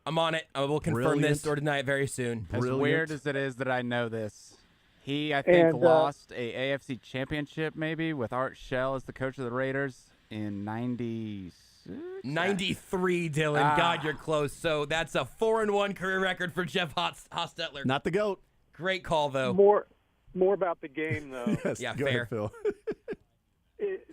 I'm on it. I will confirm this or deny it very soon. As weird as it is that I know this, he, I think, lost a AFC championship maybe with Art Shell as the coach of the Raiders in 96? 93, Dylan. God, you're close. So that's a 4-1 career record for Jeff Hostetler. Not the GOAT. Great call, though. More about the game, though. Yes, yeah, go fair. ahead, Phil.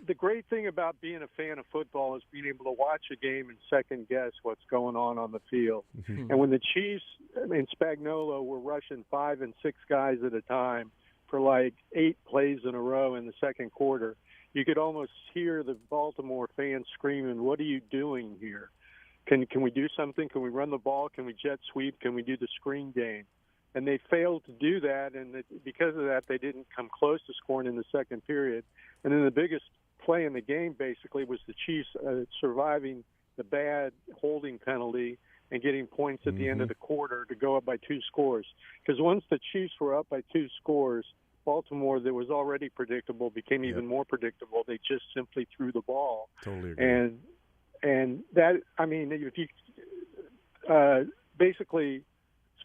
The great thing about being a fan of football is being able to watch a game and second guess what's going on the field. Mm-hmm. And when the Chiefs and Spagnuolo were rushing 5 and 6 guys at a time for like 8 plays in a row in the second quarter, you could almost hear the Baltimore fans screaming, "What are you doing here? Can we do something? Can we run the ball? Can we jet sweep? Can we do the screen game?" And they failed to do that, and because of that, they didn't come close to scoring in the second period. And then the biggest play in the game basically was the Chiefs surviving the bad holding penalty and getting points at the end of the quarter to go up by 2 scores. Because once the Chiefs were up by 2 scores, Baltimore, that was already predictable, became even more predictable. They just simply threw the ball. Totally agree. And that, I mean, if you basically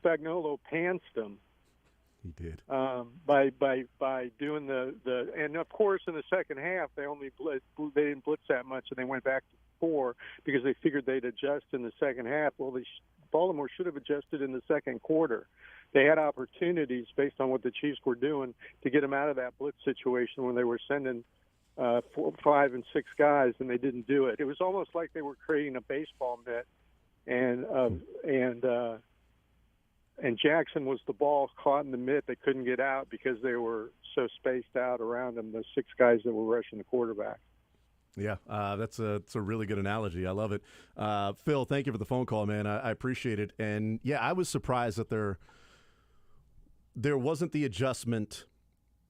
Spagnuolo pantsed them. He did. By doing the and of course in the second half they didn't blitz that much, and they went back to 4 because they figured they'd adjust in the second half. Well, Baltimore should have adjusted in the second quarter. They had opportunities based on what the Chiefs were doing to get them out of that blitz situation when they were sending 4, 5, and 6 guys, and they didn't do it. It was almost like they were creating a baseball mitt, and Jackson was the ball caught in the mitt. They couldn't get out because they were so spaced out around them, the 6 guys that were rushing the quarterback. Yeah, that's a really good analogy. I love it. Phil, thank you for the phone call, man. I appreciate it. And, yeah, I was surprised that there wasn't the adjustment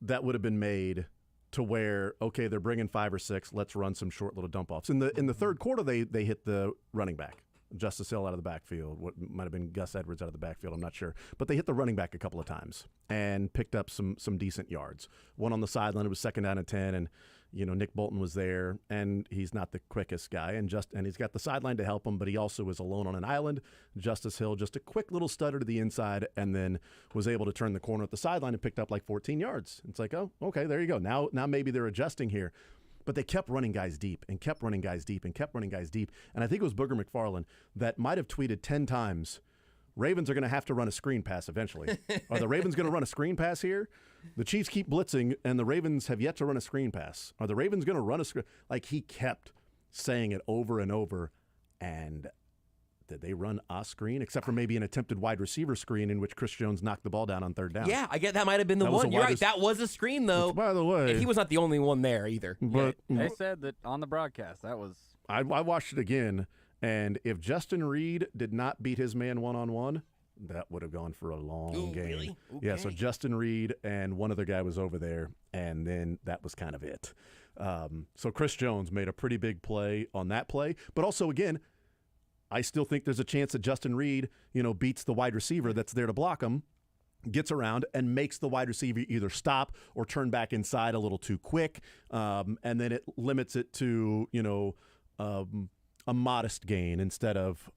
that would have been made to where, okay, they're bringing 5 or 6. Let's run some short little dump offs. In the third quarter, they hit the running back, Justice Hill out of the backfield. What might have been Gus Edwards out of the backfield, I'm not sure. But they hit the running back a couple of times and picked up some decent yards. One on the sideline, it was 2nd down and 10, and Nick Bolton was there, and he's not the quickest guy, and he's got the sideline to help him, but he also was alone on an island. Justice Hill, just a quick little stutter to the inside, and then was able to turn the corner at the sideline and picked up like 14 yards. It's like, oh, okay, there you go. Now maybe they're adjusting here. But they kept running guys deep and kept running guys deep and kept running guys deep. And I think it was Booger McFarland that might have tweeted 10 times, Ravens are going to have to run a screen pass eventually. Are the Ravens going to run a screen pass here? The Chiefs keep blitzing, and the Ravens have yet to run a screen pass. Are the Ravens going to run a screen? Like, he kept saying it over and over. And did they run a screen? Except for maybe an attempted wide receiver screen in which Chris Jones knocked the ball down on 3rd down. Yeah, I get that might have been the one. You're right. That was a screen, though. Which, by the way. And he was not the only one there either. But they said that on the broadcast. That was. I watched it again, and if Justin Reed did not beat his man one-on-one, that would have gone for a long game. Really? Okay. Yeah, so Justin Reed and one other guy was over there, and then that was kind of it. So Chris Jones made a pretty big play on that play. But also, again, I still think there's a chance that Justin Reed, beats the wide receiver that's there to block him, gets around, and makes the wide receiver either stop or turn back inside a little too quick, and then it limits it to, a modest gain instead of,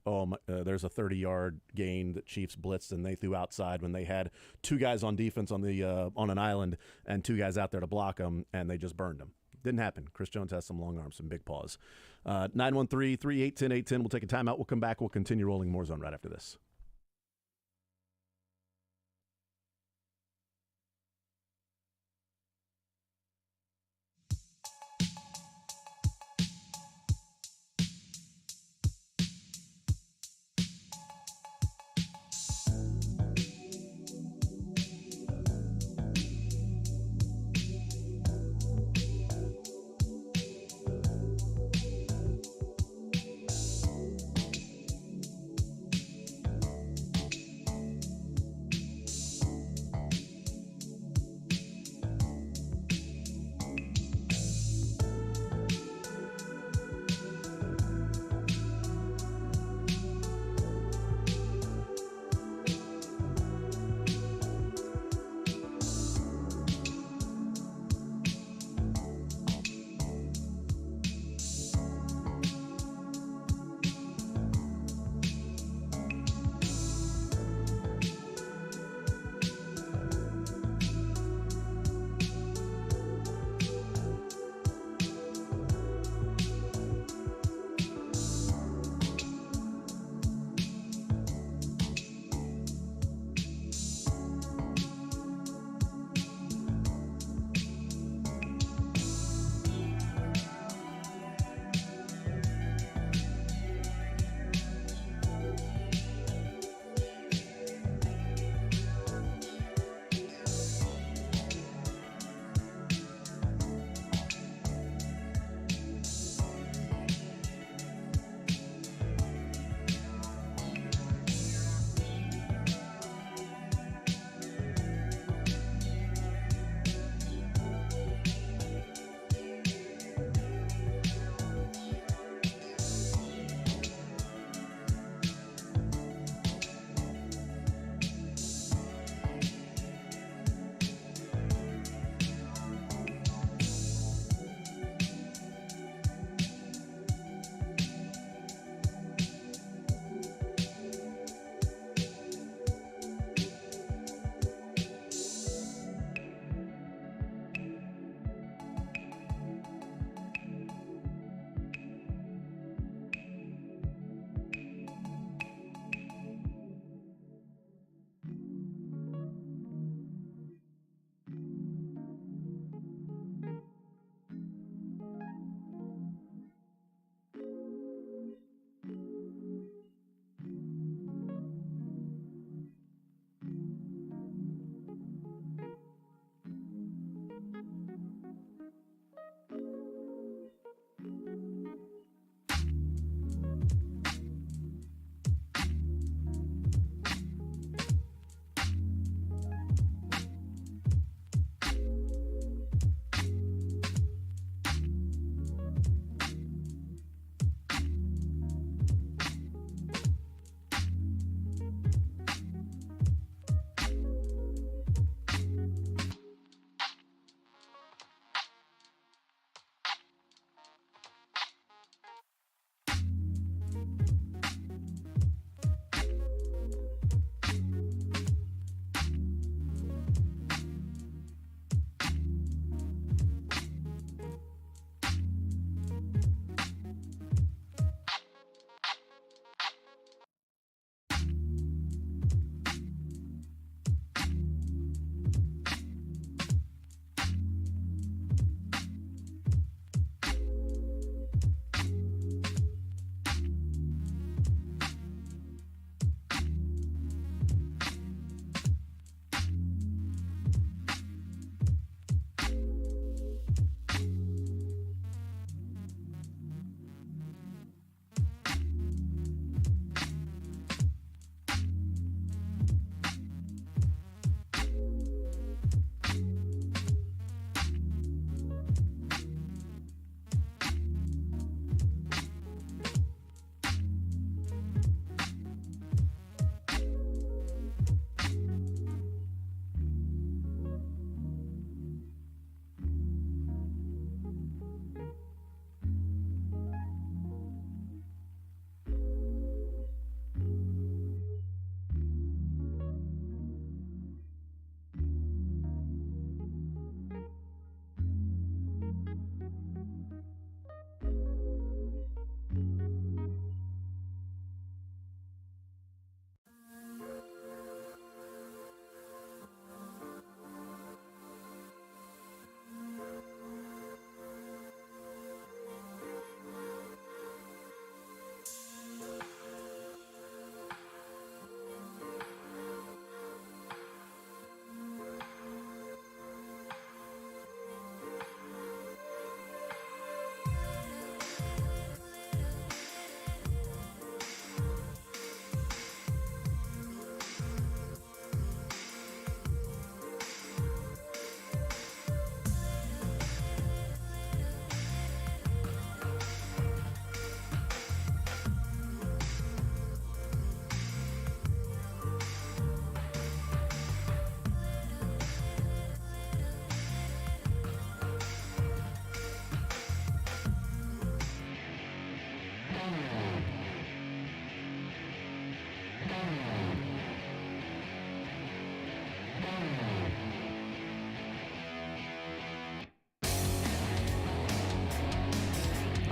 there's a 30-yard gain that Chiefs blitzed and they threw outside when they had 2 guys on defense on an island and 2 guys out there to block them, and they just burned them. Didn't happen. Chris Jones has some long arms, some big paws. 913-381-0810. We'll take a timeout. We'll come back. We'll continue rolling more zone right after this.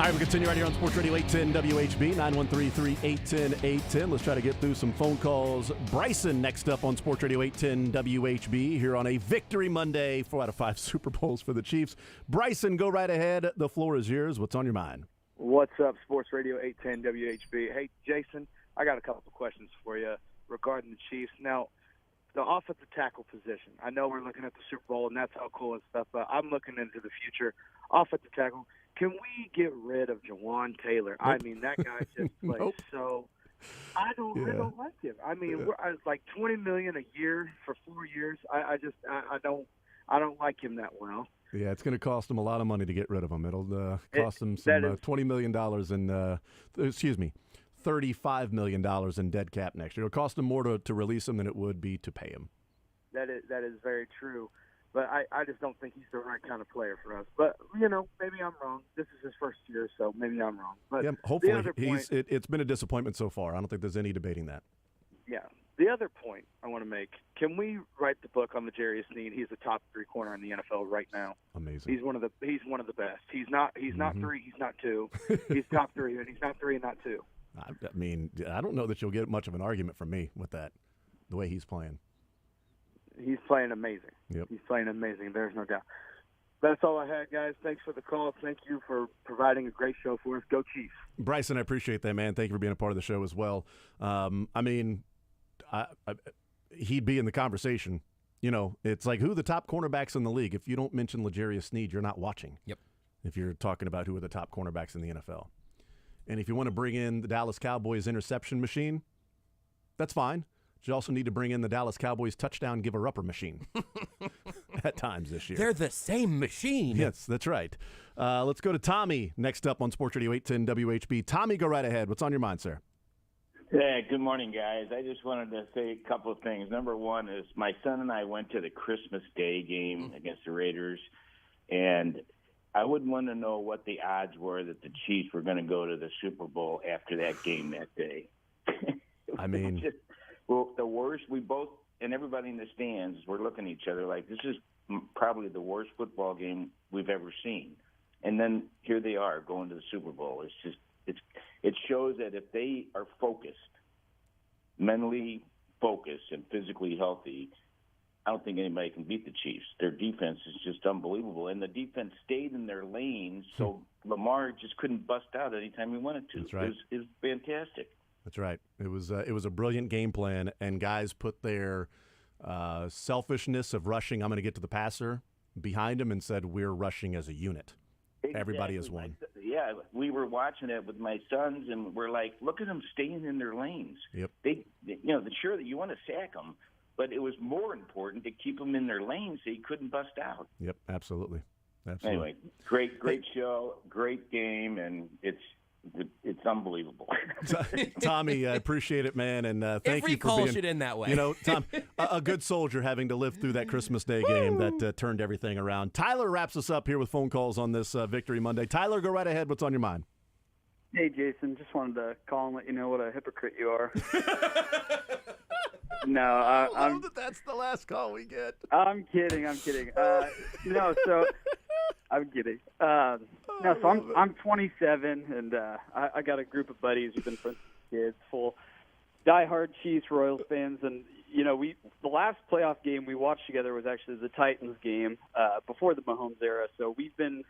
All right, we continue right here on Sports Radio 810 WHB, 913-381-810. Let's try to get through some phone calls. Bryson next up on Sports Radio 810 WHB here on a Victory Monday, 4 out of 5 Super Bowls for the Chiefs. Bryson, go right ahead. The floor is yours. What's on your mind? What's up, Sports Radio 810 WHB? Hey, Jason, I got a couple of questions for you regarding the Chiefs. Now, the offensive tackle position. I know we're looking at the Super Bowl, and that's all cool and stuff, but I'm looking into the future. Offensive tackle, can we get rid of Jawan Taylor? Nope. I mean, that guy just plays so – I don't like him. I mean, we're like $20 million a year for 4 years. I don't like him that well. Yeah, it's going to cost him a lot of money to get rid of him. It'll cost him some $20 million $35 million in dead cap next year. It'll cost him more to release him than it would be to pay him. That is very true. But I just don't think he's the right kind of player for us. But, maybe I'm wrong. This is his first year, so maybe I'm wrong. But yeah, hopefully it's been a disappointment so far. I don't think there's any debating that. Yeah. The other point I want to make, can we write the book on L'Jarius Sneed? He's the top 3 corner in the NFL right now. Amazing. He's one of the best. He's not 3, he's not 2. He's top 3, and he's not 3 and not 2. I mean, I don't know that you'll get much of an argument from me with that, the way he's playing. He's playing amazing. Yep. He's playing amazing. There's no doubt. That's all I had, guys. Thanks for the call. Thank you for providing a great show for us. Go Chiefs. Bryson, I appreciate that, man. Thank you for being a part of the show as well. He'd be in the conversation. It's like, who are the top cornerbacks in the league? If you don't mention L'Jarius Sneed, you're not watching. Yep. If you're talking about who are the top cornerbacks in the NFL. And if you want to bring in the Dallas Cowboys interception machine, that's fine. But you also need to bring in the Dallas Cowboys touchdown giver-upper machine at times this year. They're the same machine. Yes, that's right. Let's go to Tommy next up on Sports Radio 810 WHB. Tommy, go right ahead. What's on your mind, sir? Yeah, good morning, guys. I just wanted to say a couple of things. Number one is my son and I went to the Christmas Day game against the Raiders, and I would want to know what the odds were that the Chiefs were going to go to the Super Bowl after that game that day. I mean, the worst. We both, and everybody in the stands, were looking at each other like, this is probably the worst football game we've ever seen. And then here they are going to the Super Bowl. It shows that if they are focused, mentally focused and physically healthy, I don't think anybody can beat the Chiefs. Their defense is just unbelievable, and the defense stayed in their lanes, so Lamar just couldn't bust out anytime he wanted to. That's right. It was fantastic. That's right. It was a brilliant game plan, and guys put their selfishness of rushing, I'm going to get to the passer, behind them and said, we're rushing as a unit. Exactly. Everybody is one. Yeah, we were watching it with my sons, and we're like, look at them staying in their lanes. Yep. Sure that you want to sack them, but it was more important to keep them in their lanes so he couldn't bust out. Yep, absolutely. Anyway, great show, great game, and it's unbelievable. Tommy, I appreciate it, man, and thank you for call being. should end that way. Tom, a good soldier having to live through that Christmas Day game that turned everything around. Tyler wraps us up here with phone calls on this Victory Monday. Tyler, go right ahead. What's on your mind? Hey, Jason, just wanted to call and let you know what a hypocrite you are. No, I love that that's the last call we get. I'm kidding. So I'm kidding. So I'm 27, and I got a group of buddies who've been friends with kids, full diehard Chiefs Royals fans, and the last playoff game we watched together was actually the Titans game before the Mahomes era. So we've been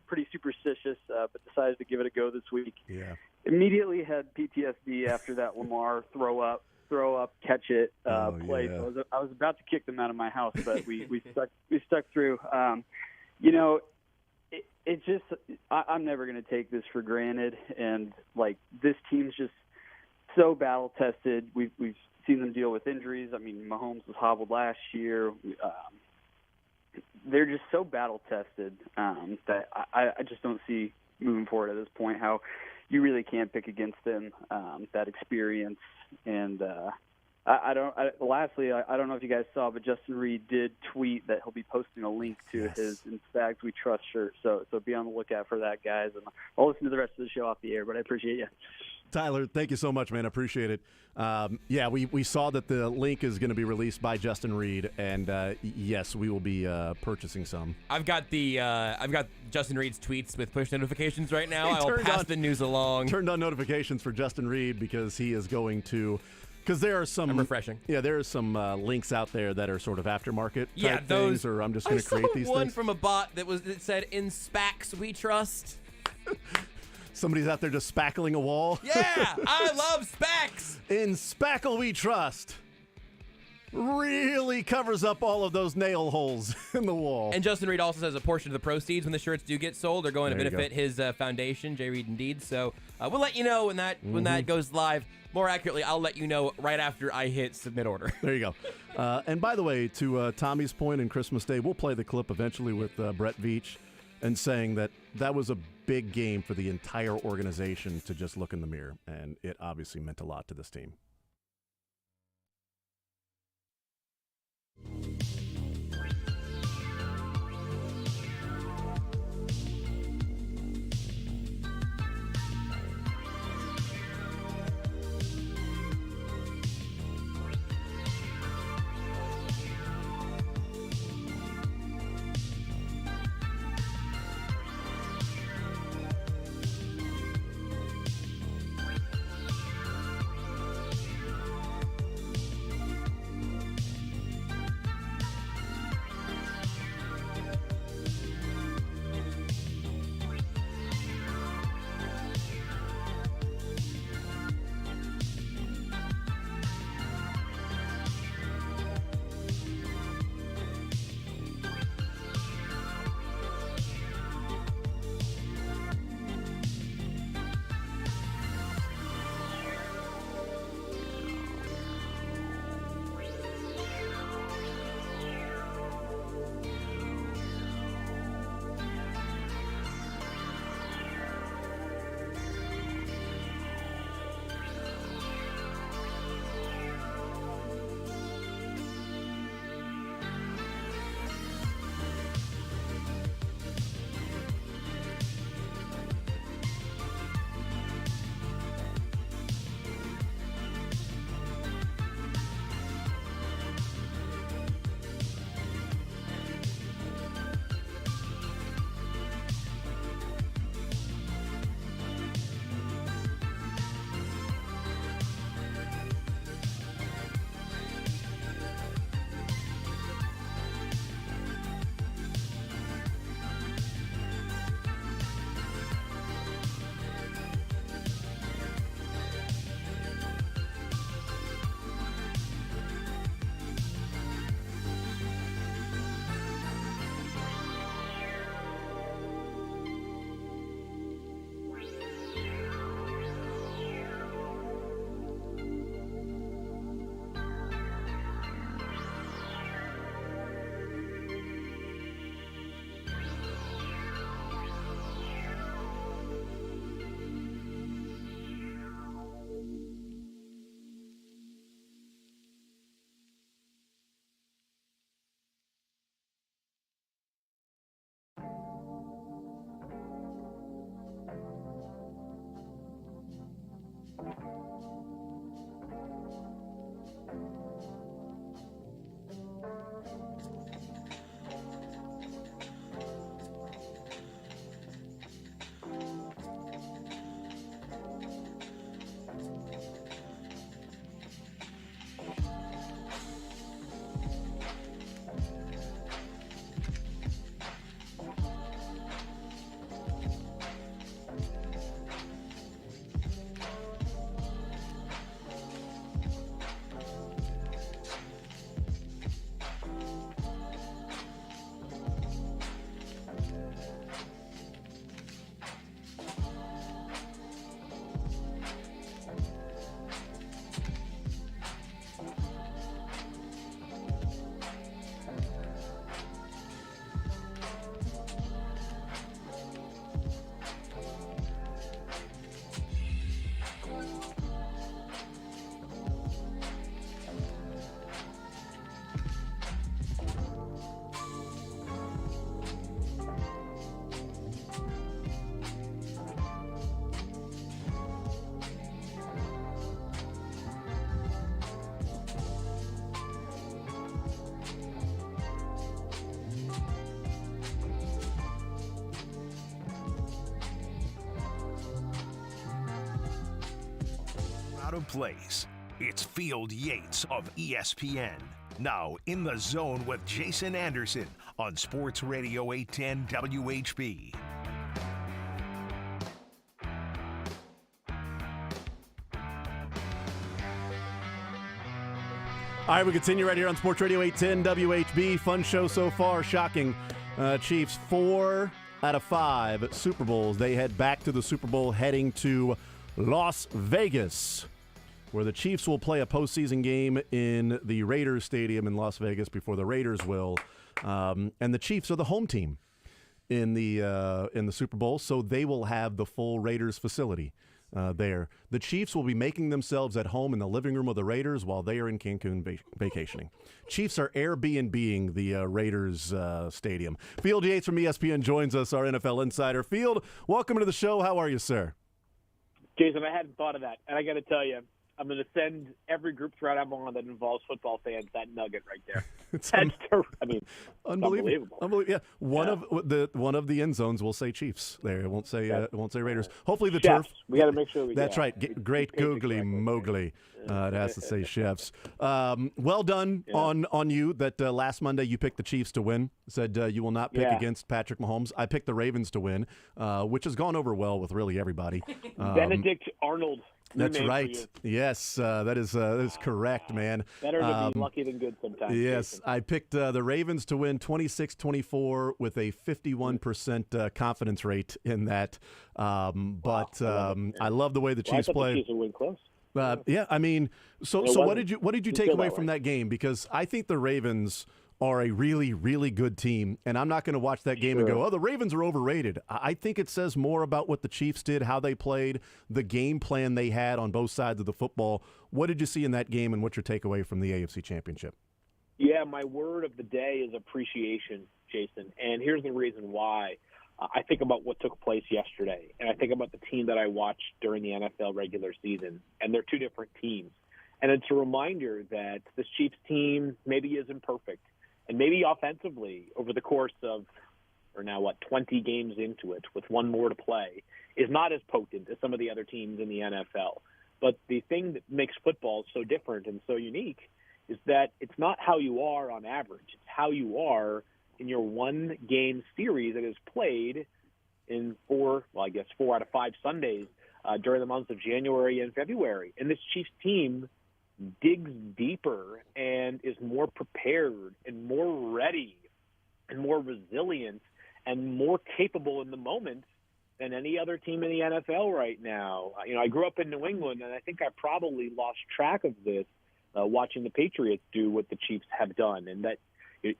pretty superstitious, but decided to give it a go this week. Yeah. Immediately had PTSD after that Lamar throw up, catch it play. Yeah. So I was about to kick them out of my house, but we stuck through. It just I'm never going to take this for granted, and like this team's just so battle tested. We've seen them deal with injuries. I mean, Mahomes was hobbled last year. They're just so battle tested that I just don't see moving forward at this point how you really can't pick against them. That experience and. Lastly, I don't know if you guys saw, but Justin Reed did tweet that he'll be posting a link to his "In Spags We Trust" shirt. So be on the lookout for that, guys. And I'll listen to the rest of the show off the air, but I appreciate you. Tyler, thank you so much, man. I appreciate it. Yeah, we saw that the link is going to be released by Justin Reed, and yes, we will be purchasing some. I've got Justin Reed's tweets with push notifications right now. I'll pass the news along. Turned on notifications for Justin Reed because he is going to. Because there are some refreshing. Yeah, there are some links out there that are sort of aftermarket type those. things, or I'm just going to create these one things. from a bot that said "In SPACs we trust." Somebody's out there just spackling a wall. Yeah, I love SPACs. In Spackle we trust. Really covers up all of those nail holes in the wall. And Justin Reed also says a portion of the proceeds when the shirts do get sold are going to There you benefit his foundation, J. Reed Indeed. So we'll let you know when that goes live. More accurately, I'll let you know right after I hit submit order. There you go. And by the way, to Tommy's point in Christmas Day, we'll play the clip eventually with Brett Veach and saying that was a big game for the entire organization to just look in the mirror. And it obviously meant a lot to this team. of place. It's Field Yates of ESPN. Now in the zone with Jason Anderson on Sports Radio 810 WHB. All right, we continue right here on Sports Radio 810 WHB. Fun show so far. Shocking. Chiefs 4 out of 5 Super Bowls. They head back to the Super Bowl, heading to Las Vegas, where the Chiefs will play a postseason game in the Raiders Stadium in Las Vegas before the Raiders will. And the Chiefs are the home team in the Super Bowl, so they will have the full Raiders facility there. The Chiefs will be making themselves at home in the living room of the Raiders while they are in Cancun vacationing. Chiefs are Airbnb-ing the Raiders stadium. Field Yates from ESPN joins us, our NFL insider. Field, welcome to the show. How are you, sir? Jason, I hadn't thought of that, and I got to tell you, I'm going to send every group thread I'm on that involves football fans that nugget right there. Unbelievable. Yeah, one of the end zones will say Chiefs. There, it won't say Raiders. Hopefully the Chefs. turf. We got to make sure we. That's right. Great googly mogly. It has to say Chefs. Well done on you. That last Monday you picked the Chiefs to win. Said you will not pick against Patrick Mahomes. I picked the Ravens to win, which has gone over well with really everybody. Benedict Arnold. That's right. Yes, that is correct, man. Better to be lucky than good sometimes. Yes, Jason. I picked the Ravens to win 26-24 with a 51% confidence rate in that. I love the way the Chiefs played. The Chiefs will win close. Yeah, I mean, so what did you take away from that game? Because I think the Ravens are a really, really good team, and I'm not going to watch that game and go, oh, the Ravens are overrated. I think it says more about what the Chiefs did, how they played, the game plan they had on both sides of the football. What did you see in that game, and what's your takeaway from the AFC Championship? Yeah, my word of the day is appreciation, Jason, and here's the reason why. I think about what took place yesterday, and I think about the team that I watched during the NFL regular season, and they're two different teams. And it's a reminder that this Chiefs team maybe isn't perfect. And maybe offensively, over the course of, 20 games into it, with one more to play, is not as potent as some of the other teams in the NFL. But the thing that makes football so different and so unique is that it's not how you are on average. It's how you are in your one-game series that is played in 4 out of 5 Sundays during the months of January and February. And this Chiefs team digs deeper and is more prepared and more ready and more resilient and more capable in the moment than any other team in the NFL right now. I grew up in New England, and I think I probably lost track of this watching the Patriots do what the Chiefs have done, and that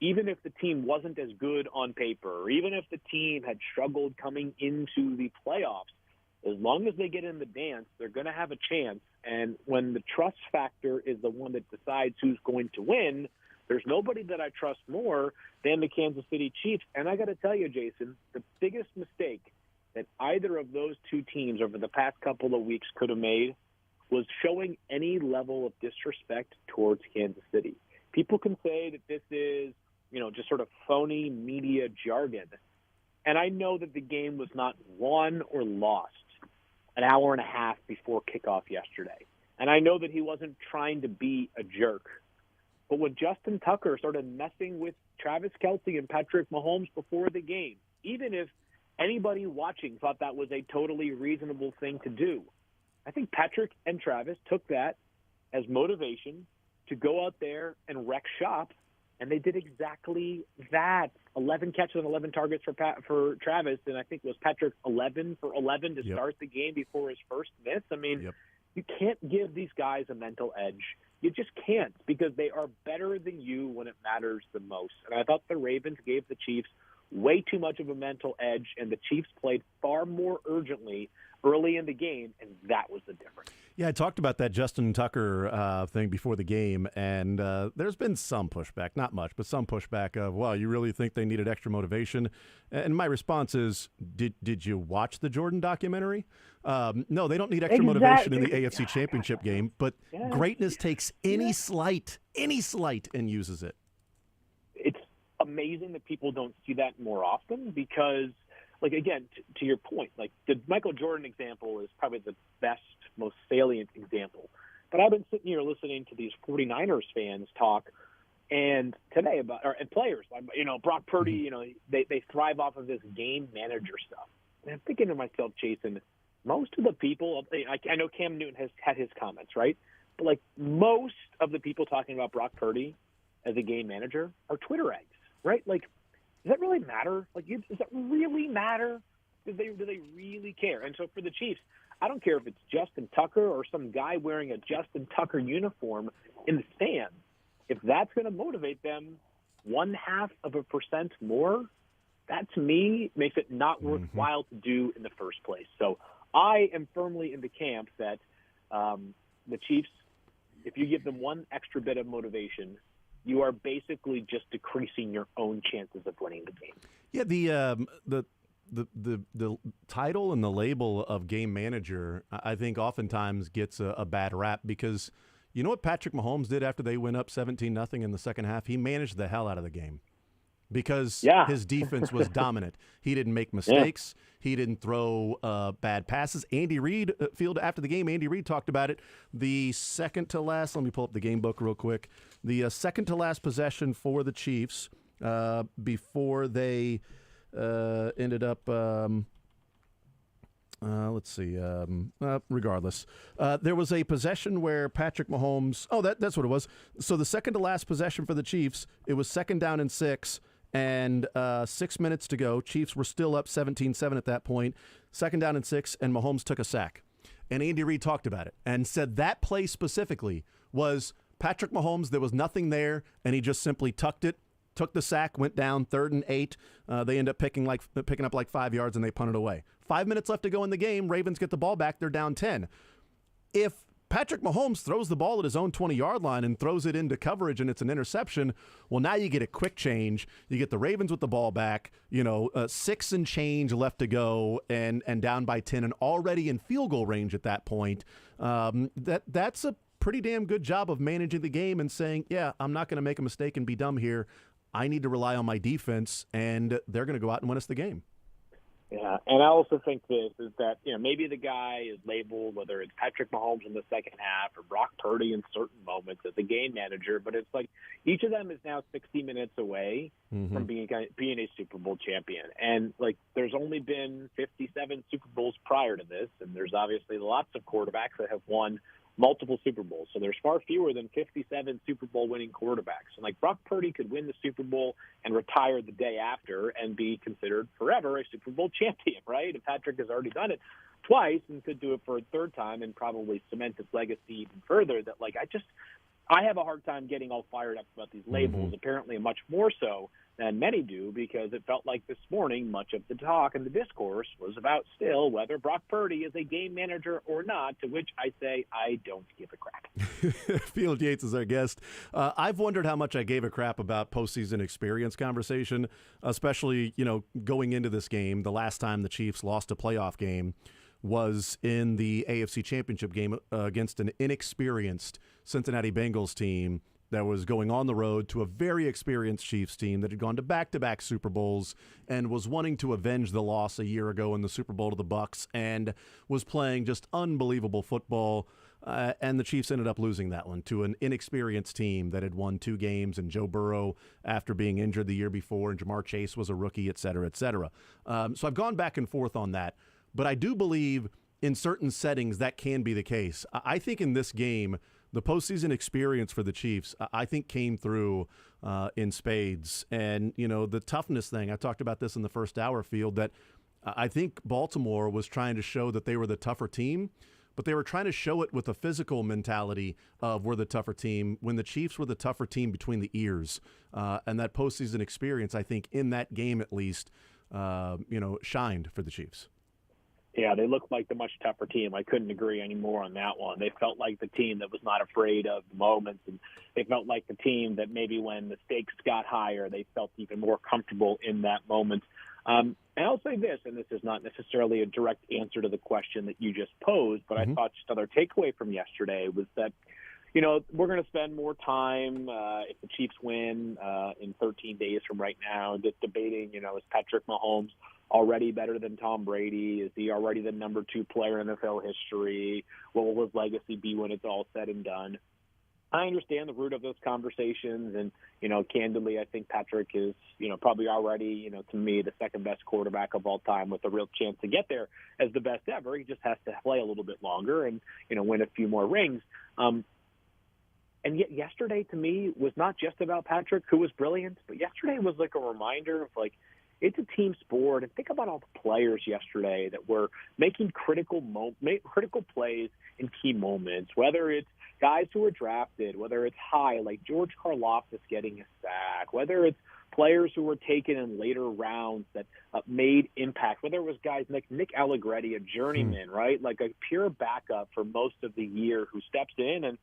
even if the team wasn't as good on paper, or even if the team had struggled coming into the playoffs, as long as they get in the dance, they're going to have a chance. And when the trust factor is the one that decides who's going to win, there's nobody that I trust more than the Kansas City Chiefs. And I got to tell you, Jason, the biggest mistake that either of those two teams over the past couple of weeks could have made was showing any level of disrespect towards Kansas City. People can say that this is, just sort of phony media jargon. And I know that the game was not won or lost an hour and a half before kickoff yesterday. And I know that he wasn't trying to be a jerk. But when Justin Tucker started messing with Travis Kelce and Patrick Mahomes before the game, even if anybody watching thought that was a totally reasonable thing to do, I think Patrick and Travis took that as motivation to go out there and wreck shop, and they did exactly that. 11 catches and 11 targets for Travis, and I think was Patrick 11 for 11 to start the game before his first miss. I mean, you can't give these guys a mental edge. You just can't, because they are better than you when it matters the most. And I thought the Ravens gave the Chiefs way too much of a mental edge, and the Chiefs played far more urgently early in the game, and that was the difference. Yeah, I talked about that Justin Tucker thing before the game, and there's been some pushback, not much, but some pushback of, wow, you really think they needed extra motivation? And my response is, did you watch the Jordan documentary? No, they don't need extra motivation in the AFC Championship game, but greatness takes any slight, and uses it. It's amazing that people don't see that more often because, like, again, to your point, like the Michael Jordan example is probably the best, most salient example. But I've been sitting here listening to these 49ers fans talk and today and players, Brock Purdy, they thrive off of this game manager stuff. And I'm thinking to myself, Jason, most of the people, I know Cam Newton has had his comments, right? But like most of the people talking about Brock Purdy as a game manager are Twitter eggs, right? Like, does that really matter? Like, does that really matter? Do they really care? And so for the Chiefs, I don't care if it's Justin Tucker or some guy wearing a Justin Tucker uniform in the stands. If that's going to motivate them 0.5% more, that to me makes it not worthwhile to do in the first place. So I am firmly in the camp that the Chiefs, if you give them one extra bit of motivation, you are basically just decreasing your own chances of winning the game. Yeah, the title and the label of game manager, I think oftentimes gets a bad rap because you know what Patrick Mahomes did after they went up 17-0 in the second half? He managed the hell out of the game because his defense was dominant. He didn't make mistakes. He didn't throw bad passes. Andy Reid, after the game, Andy Reid talked about it. The second to last, let me pull up the game book real quick. The second to last possession for the Chiefs before they ended up let's see. Regardless, there was a possession where Patrick Mahomes. Oh, that's what it was. So the second to last possession for the Chiefs, it was 2nd down and 6, and 6 minutes to go. Chiefs were still up 17-7 at that point. 2nd down and 6, and Mahomes took a sack. And Andy Reid talked about it and said that play specifically was Patrick Mahomes. There was nothing there, and he just simply tucked it. Took the sack, went down 3rd and 8. They end up picking up like 5 yards, and they punted away. 5 minutes left to go in the game. Ravens get the ball back. They're down 10. If Patrick Mahomes throws the ball at his own 20-yard line and throws it into coverage and it's an interception, well, now you get a quick change. You get the Ravens with the ball back, 6 and change left to go and down by 10 and already in field goal range at that point. That's a pretty damn good job of managing the game and saying, yeah, I'm not going to make a mistake and be dumb here. I need to rely on my defense, and they're going to go out and win us the game. Yeah, and I also think this is that, maybe the guy is labeled, whether it's Patrick Mahomes in the second half or Brock Purdy in certain moments as a game manager, but it's like each of them is now 60 minutes away from being a Super Bowl champion. And, there's only been 57 Super Bowls prior to this, and there's obviously lots of quarterbacks that have won multiple Super Bowls. So there's far fewer than 57 Super Bowl winning quarterbacks. And Brock Purdy could win the Super Bowl and retire the day after and be considered forever a Super Bowl champion, right? And Patrick has already done it twice and could do it for a third time and probably cement his legacy even further. That I have a hard time getting all fired up about these labels, apparently much more so than many do, because it felt like this morning much of the talk and the discourse was about still whether Brock Purdy is a game manager or not, to which I say I don't give a crap. Field Yates is our guest. I've wondered how much I gave a crap about postseason experience conversation, especially, going into this game. The last time the Chiefs lost a playoff game was in the AFC Championship game against an inexperienced Cincinnati Bengals team that was going on the road to a very experienced Chiefs team that had gone to back-to-back Super Bowls and was wanting to avenge the loss a year ago in the Super Bowl to the Bucs and was playing just unbelievable football. And the Chiefs ended up losing that one to an inexperienced team that had won 2 games, and Joe Burrow after being injured the year before, and Jamar Chase was a rookie, et cetera, et cetera. So I've gone back and forth on that. But I do believe in certain settings that can be the case. I think in this game, the postseason experience for the Chiefs, I think, came through in spades. And, the toughness thing, I talked about this in the first hour, Field, that I think Baltimore was trying to show that they were the tougher team, but they were trying to show it with a physical mentality of we're the tougher team when the Chiefs were the tougher team between the ears. And that postseason experience, I think, in that game at least, shined for the Chiefs. Yeah, they looked like the much tougher team. I couldn't agree any more on that one. They felt like the team that was not afraid of the moments, and they felt like the team that maybe when the stakes got higher, they felt even more comfortable in that moment. And I'll say this, and this is not necessarily a direct answer to the question that you just posed, but I thought just another takeaway from yesterday was that, we're going to spend more time if the Chiefs win in 13 days from right now just debating, is Patrick Mahomes already better than Tom Brady? Is he already the number 2 player in NFL history? What will his legacy be when it's all said and done? I understand the root of those conversations, and, candidly, I think Patrick is, probably already, to me, the second best quarterback of all time with a real chance to get there as the best ever. He just has to play a little bit longer and, win a few more rings. And yet yesterday, to me, was not just about Patrick, who was brilliant, but yesterday was like a reminder of, it's a team sport. And think about all the players yesterday that were making critical plays in key moments, whether it's guys who were drafted, whether it's high, like George Karlaftis getting a sack, whether it's players who were taken in later rounds that made impact, whether it was guys like Nick Allegretti, a journeyman, right, like a pure backup for most of the year who steps in. And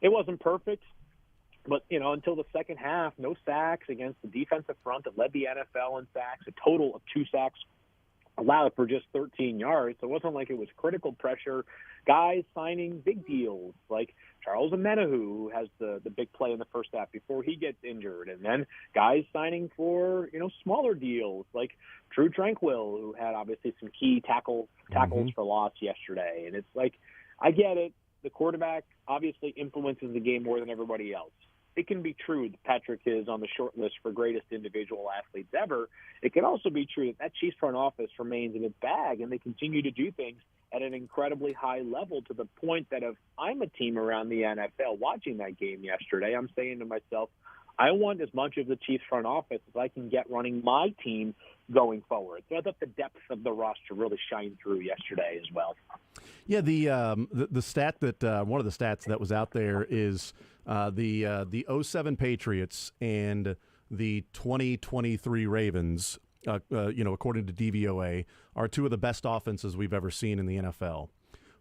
it wasn't perfect, but, until the second half, no sacks against the defensive front that led the NFL in sacks, a total of 2 sacks allowed for just 13 yards. So it wasn't like it was critical pressure. Guys signing big deals like Charles Omenihu, who has the big play in the first half before he gets injured. And then guys signing for, smaller deals like Drew Tranquill, who had obviously some key tackles for loss yesterday. And it's like, I get it. The quarterback obviously influences the game more than everybody else. It can be true that Patrick is on the short list for greatest individual athletes ever. It can also be true that Chiefs front office remains in its bag and they continue to do things at an incredibly high level to the point that if I'm a team around the NFL watching that game yesterday, I'm saying to myself, I want as much of the Chiefs front office as I can get running my team going forward. So I thought the depth of the roster really shined through yesterday as well. Yeah, the stat that one of the stats that was out there is the 07 Patriots and the 2023 Ravens, according to DVOA, are 2 of the best offenses we've ever seen in the NFL.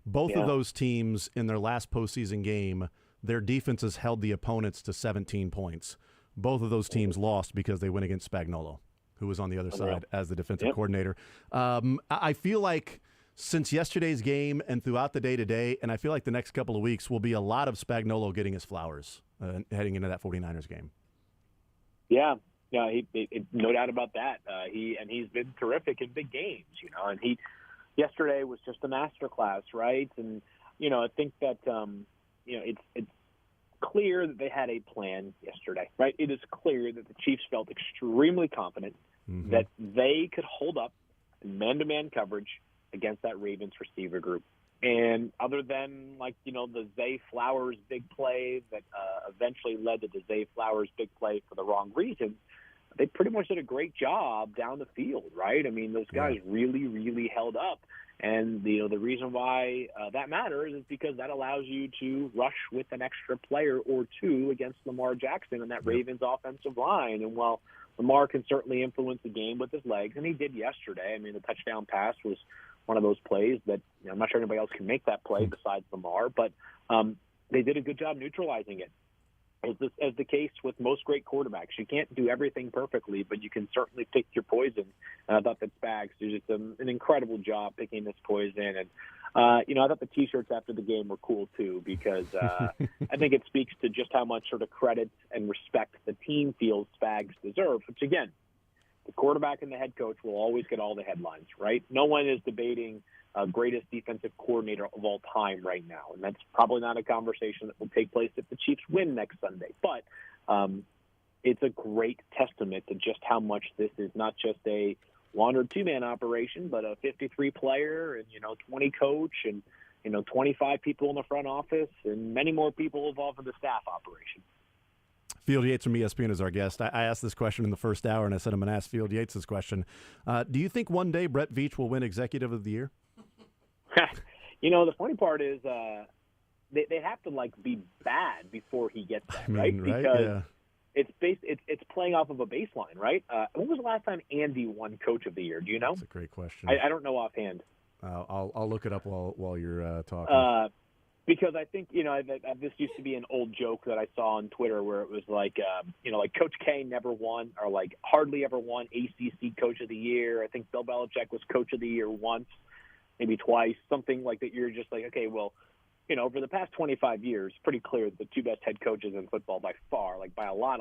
Both of those teams in their last postseason game, their defenses held the opponents to 17 points. Both of those teams lost because they went against Spagnuolo, who was on the other side as the defensive coordinator. I feel like since yesterday's game and throughout the day today, and I feel like the next couple of weeks will be a lot of Spagnuolo getting his flowers heading into that 49ers game. Yeah, no doubt about that. He's been terrific in big games, and yesterday was just a masterclass, right? And, I think that, it's clear that they had a plan yesterday, right? It is clear that the Chiefs felt extremely confident that they could hold up in man-to-man coverage against that Ravens receiver group. And other than, the Zay Flowers big play that eventually led to the Zay Flowers big play for the wrong reason, they pretty much did a great job down the field, right? I mean, those guys really, really held up. And, the reason why that matters is because that allows you to rush with an extra player or 2 against Lamar Jackson and that Ravens offensive line. And while Lamar can certainly influence the game with his legs, and he did yesterday, I mean, the touchdown pass was one of those plays that I'm not sure anybody else can make that play besides Lamar, but they did a good job neutralizing it. As the case with most great quarterbacks, you can't do everything perfectly, but you can certainly pick your poison. And I thought that Spags did just an incredible job picking this poison. And, I thought the T-shirts after the game were cool, too, because I think it speaks to just how much sort of credit and respect the team feels Spags deserves, which, again, the quarterback and the head coach will always get all the headlines, right? No one is debating greatest defensive coordinator of all time right now. And that's probably not a conversation that will take place if the Chiefs win next Sunday. But it's a great testament to just how much this is not just a 1 or 2 man operation, but a 53 player and, 20 coach and, 25 people in the front office and many more people involved in the staff operation. Field Yates from ESPN is our guest. I asked this question in the first hour, and I said I'm going to ask Field Yates this question. Do you think one day Brett Veach will win Executive of the Year? The funny part is they have to be bad before he gets that, right? Because it's playing off of a baseline, right? When was the last time Andy won Coach of the Year? Do you know? That's a great question. I don't know offhand. I'll look it up while you're talking. Because I think, this used to be an old joke that I saw on Twitter where it was like Coach K never won or hardly ever won ACC Coach of the Year. I think Bill Belichick was Coach of the Year once, maybe twice, something like that. You're just like, okay, well, over the past 25 years, pretty clear that the two best head coaches in football by far, like by a lot,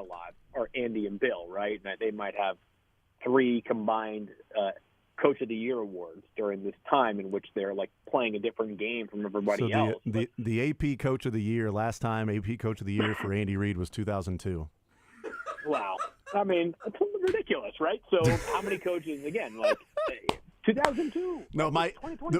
are Andy and Bill, right? And they might have 3 combined Coach of the Year awards during this time in which they're like playing a different game from everybody else. The AP Coach of the Year, last time AP Coach of the Year for Andy Reid was 2002. Wow. I mean, it's ridiculous, right? So how many coaches, again, like 2002? No,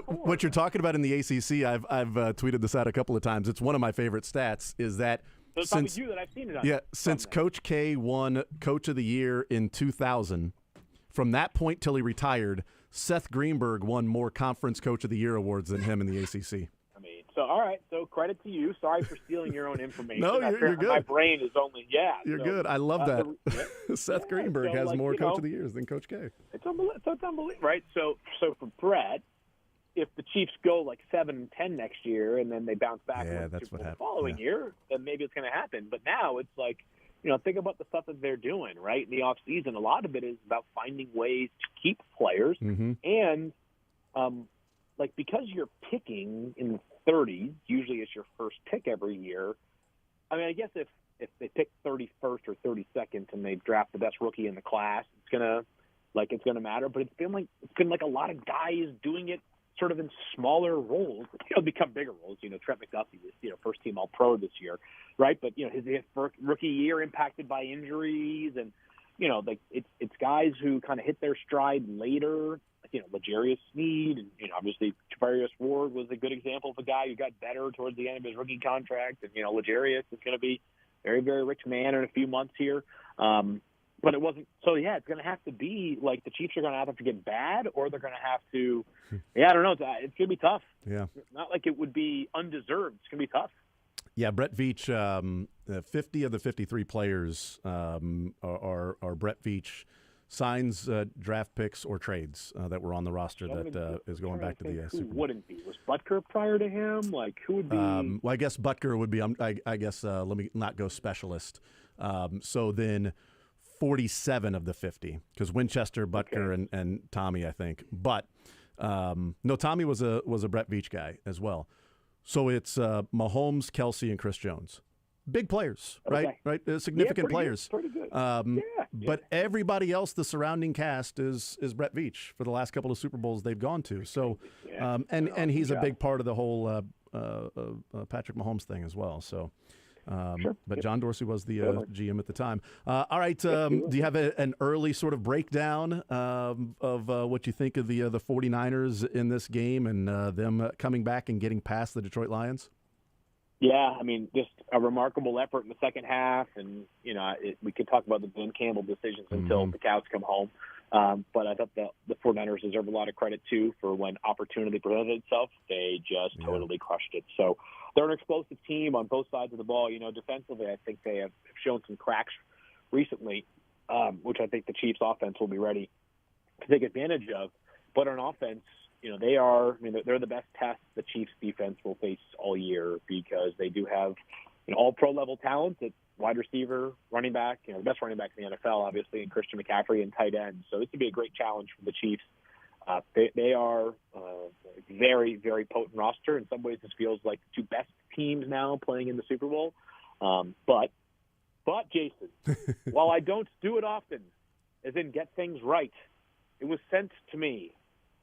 what you're talking about in the ACC, I've tweeted this out a couple of times. It's one of my favorite stats is that so it's probably you that I've seen it on. Since Coach K won Coach of the Year in 2000, from that point till he retired, Seth Greenberg won more Conference Coach of the Year awards than him in the ACC. So, all right. So, credit to you. Sorry for stealing your own information. No, you're good. My brain is only, You're good. I love that. Seth Greenberg has more Coach of the Years than Coach K. It's unbelievable, right? So for Brett, if the Chiefs go like 7-10 next year and then they bounce back the following year, then maybe it's going to happen. But now it's like, think about the stuff that they're doing, right? In the off season, a lot of it is about finding ways to keep players and, because you're picking in the 30s, usually it's your first pick every year. I mean, I guess if they pick 31st or 32nd and they draft the best rookie in the class, it's gonna matter. But it's been like a lot of guys doing it sort of in smaller roles. Become bigger roles. Trent McDuffie is first team All Pro this year, right? But his first rookie year impacted by injuries, and it's guys who kind of hit their stride later. L'Jarius Sneed, and obviously Tavarius Ward was a good example of a guy who got better towards the end of his rookie contract, and L'Jarius is going to be a very, very rich man in a few months here. But it wasn't. So it's going to have to be like the Chiefs are going to have to get bad, or they're going to have to. I don't know. It's going to be tough. Yeah, not like it would be undeserved. It's going to be tough. Yeah, Brett Veach. 50 of the 53 players are Brett Veach. Signs, draft picks, or trades that were on the roster that is going back to the Super Bowl. Who wouldn't be? Was Butker prior to him? Like, who would be? Well, I guess Butker would be. I guess let me not go specialist. So then 47 of the 50, because Winchester, Butker, and Tommy, I think. But no, Tommy was a Brett Veach guy as well. So it's Mahomes, Kelsey, and Chris Jones. Big players, right? Significant players. Pretty good. But everybody else, the surrounding cast is Brett Veach for the last couple of Super Bowls they've gone to. So, and he's a big part of the whole Patrick Mahomes thing as well. So, but John Dorsey was the GM at the time. All right, do you have an early sort of breakdown of what you think of the 49ers in this game and them coming back and getting past the Detroit Lions? Yeah, I mean, just a remarkable effort in the second half, and we could talk about the Ben Campbell decisions until the cows come home. But I thought the 49ers deserve a lot of credit too for when opportunity presented itself, they just totally crushed it. So they're an explosive team on both sides of the ball. Defensively, I think they have shown some cracks recently, which I think the Chiefs' offense will be ready to take advantage of. But on offense, they're the best test the Chiefs defense will face all year, because they do have all pro level talent at wide receiver, running back, the best running back in the NFL, obviously, and Christian McCaffrey and tight end. So this would be a great challenge for the Chiefs. They are a very, very potent roster. In some ways, this feels like the two best teams now playing in the Super Bowl. But Jason, while I don't do it often, as in get things right, it was sent to me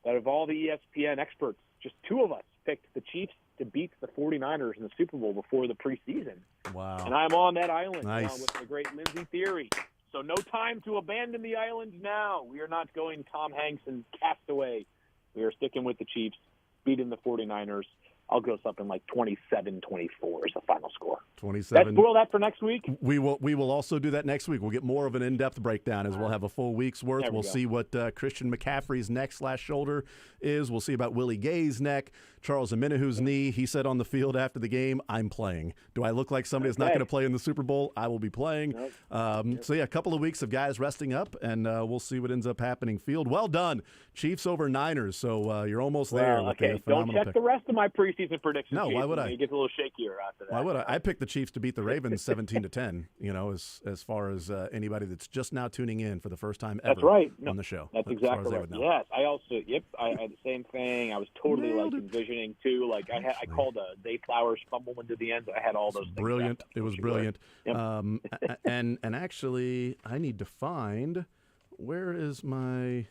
that of all the ESPN experts, just 2 of us picked the Chiefs to beat the 49ers in the Super Bowl before the preseason. Wow. And I'm on that island nice. along with the great Lindsay Theory. So no time to abandon the island now. We are not going Tom Hanks and Castaway. We are sticking with the Chiefs, beating the 49ers. I'll go something like 27-24 is the final score. 27. Spoil that for next week. We will also do that next week. We'll get more of an in-depth breakdown as we'll have a full week's worth. We'll see what Christian McCaffrey's neck/shoulder is. We'll see about Willie Gay's neck, Charles Omenihu's knee. He said on the field after the game, "I'm playing." Do I look like somebody that's not going to play in the Super Bowl? I will be playing. So a couple of weeks of guys resting up, and we'll see what ends up happening. Field well done, Chiefs over Niners. So you're almost there. Okay, don't check the rest of my preseason preseason predictions. No, why would I? It gets a little shakier after that. Why would I? I picked the Chiefs to beat the Ravens 17-10. You know, as far as anybody that's just now tuning in for the first time ever That's right. on the show. That's as far as exactly they right. would know. Yes, I also. Yep, I had the same thing. I was totally envisioning too. Like I called a Zay Flowers fumble into the end. I had all those things. Brilliant. It was brilliant. Yep. And actually, I need to find where is my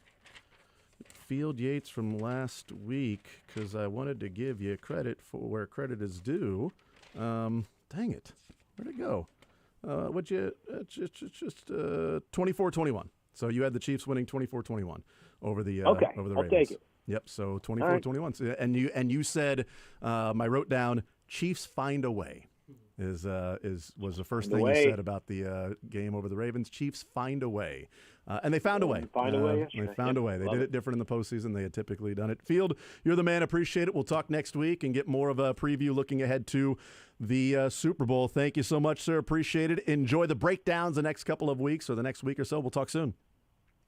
Field Yates from last week, because I wanted to give you credit for where credit is due. Dang it. Where'd it go? What'd you just 24-21. So you had the Chiefs winning 24-21 over the okay. over the I'll Ravens. take it. Yep, so 24-21. So, and you said I wrote down Chiefs find a way. Was the first thing you said about the game over the Ravens. Chiefs find a way. And they found a way. They found a way. They did it different in the postseason. They had typically done it. Field, you're the man. Appreciate it. We'll talk next week and get more of a preview looking ahead to the Super Bowl. Thank you so much, sir. Appreciate it. Enjoy the breakdowns the next couple of weeks or the next week or so. We'll talk soon.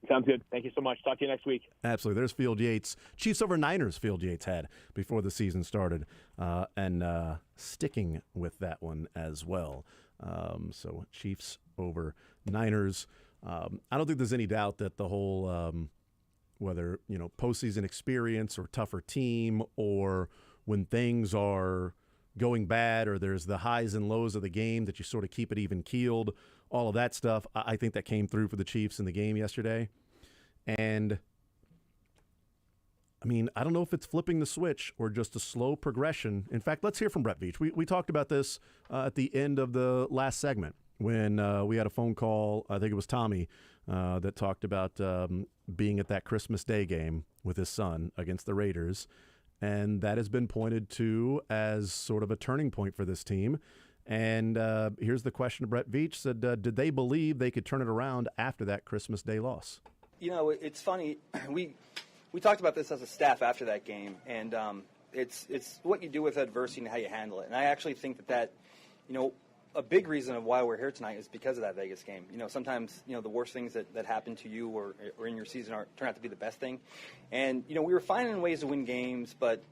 Sounds good. Thank you so much. Talk to you next week. Absolutely. There's Field Yates. Chiefs over Niners Field Yates had before the season started. And sticking with that one as well. So Chiefs over Niners. I don't think there's any doubt that the whole whether, postseason experience or tougher team or when things are going bad or there's the highs and lows of the game that you sort of keep it even keeled, all of that stuff, I think that came through for the Chiefs in the game yesterday. And, I don't know if it's flipping the switch or just a slow progression. In fact, let's hear from Brett Veach. We talked about this at the end of the last segment when we had a phone call. I think it was Tommy that talked about being at that Christmas Day game with his son against the Raiders. And that has been pointed to as sort of a turning point for this team. And here's the question to Brett Veach. Said, did they believe they could turn it around after that Christmas Day loss? It's funny. We talked about this as a staff after that game, and it's what you do with adversity and how you handle it. And I actually think that a big reason of why we're here tonight is because of that Vegas game. Sometimes, the worst things that happen to you or in your season turn out to be the best thing. And, we were finding ways to win games, but,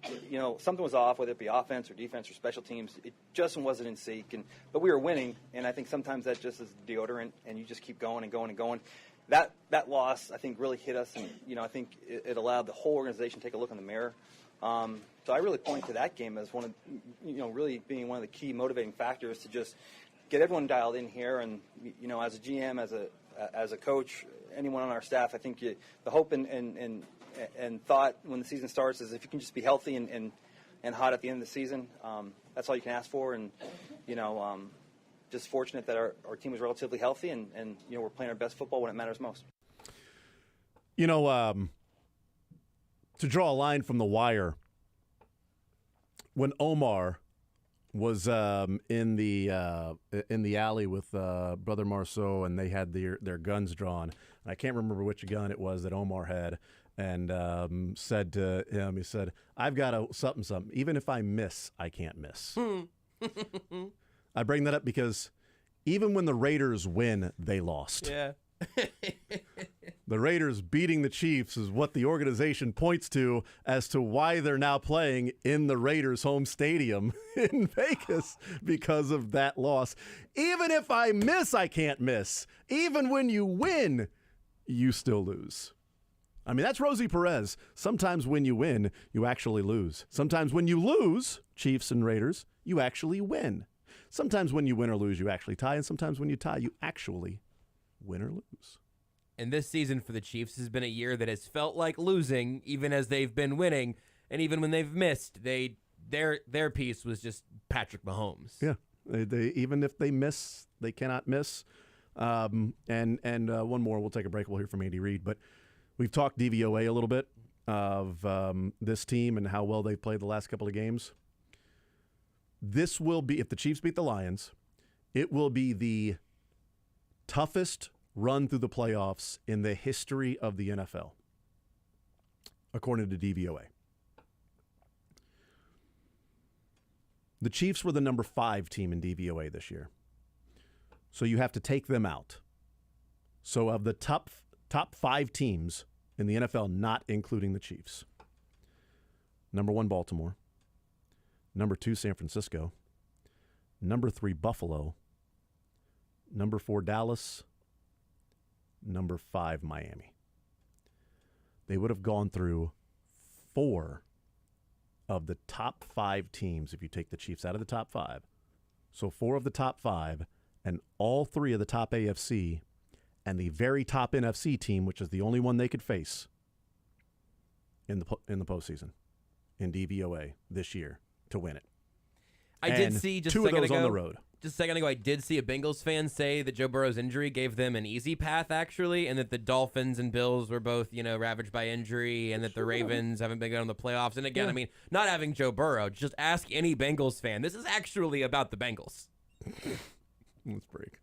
something was off, whether it be offense or defense or special teams. It just wasn't in sync. But we were winning, and I think sometimes that just is deodorant, and you just keep going and going and going. That loss, I think, really hit us, and, I think it allowed the whole organization to take a look in the mirror. So I really point to that game as one of, really being one of the key motivating factors to just get everyone dialed in here. And, as a GM, as a coach, anyone on our staff, I think the hope and thought when the season starts is if you can just be healthy and hot at the end of the season, that's all you can ask for. And, just fortunate that our team was relatively healthy and we're playing our best football when it matters most. To draw a line from the wire, when Omar was in the alley with Brother Marceau and they had their guns drawn, and I can't remember which gun it was that Omar had, and said to him, he said, "I've got a something. Even if I miss, I can't miss." I bring that up because even when the Raiders win, they lost. Yeah. The Raiders beating the Chiefs is what the organization points to as to why they're now playing in the Raiders' home stadium in Vegas because of that loss. Even if I miss, I can't miss. Even when you win, you still lose. That's Rosie Perez. Sometimes when you win, you actually lose. Sometimes when you lose, Chiefs and Raiders, you actually win. Sometimes when you win or lose, you actually tie. And sometimes when you tie, you actually win or lose. And this season for the Chiefs has been a year that has felt like losing, even as they've been winning, and even when they've missed, their piece was just Patrick Mahomes. Yeah, they even if they miss, they cannot miss. And one more, we'll take a break. We'll hear from Andy Reid, but we've talked DVOA a little bit of this team and how well they've played the last couple of games. This will be, if the Chiefs beat the Lions, it will be the toughest run through the playoffs in the history of the NFL, according to DVOA. The Chiefs were the number 5 team in DVOA this year. So you have to take them out. So of the top 5 teams in the NFL, not including the Chiefs, number 1, Baltimore. Number 2, San Francisco. Number 3, Buffalo. Number 4, Dallas. Number 5, Miami. They would have gone through 4 of the top 5 teams if you take the Chiefs out of the top 5. So 4 of the top 5 and all 3 of the top AFC and the very top NFC team, which is the only one they could face in the postseason in DVOA this year to win it. I did see just 2 a of second those ago, on the road. Just a second ago, I did see a Bengals fan say that Joe Burrow's injury gave them an easy path, actually, and that the Dolphins and Bills were both, ravaged by injury, and that the Ravens haven't been good in the playoffs. And again, I mean, not having Joe Burrow, just ask any Bengals fan. This is actually about the Bengals. Let's break.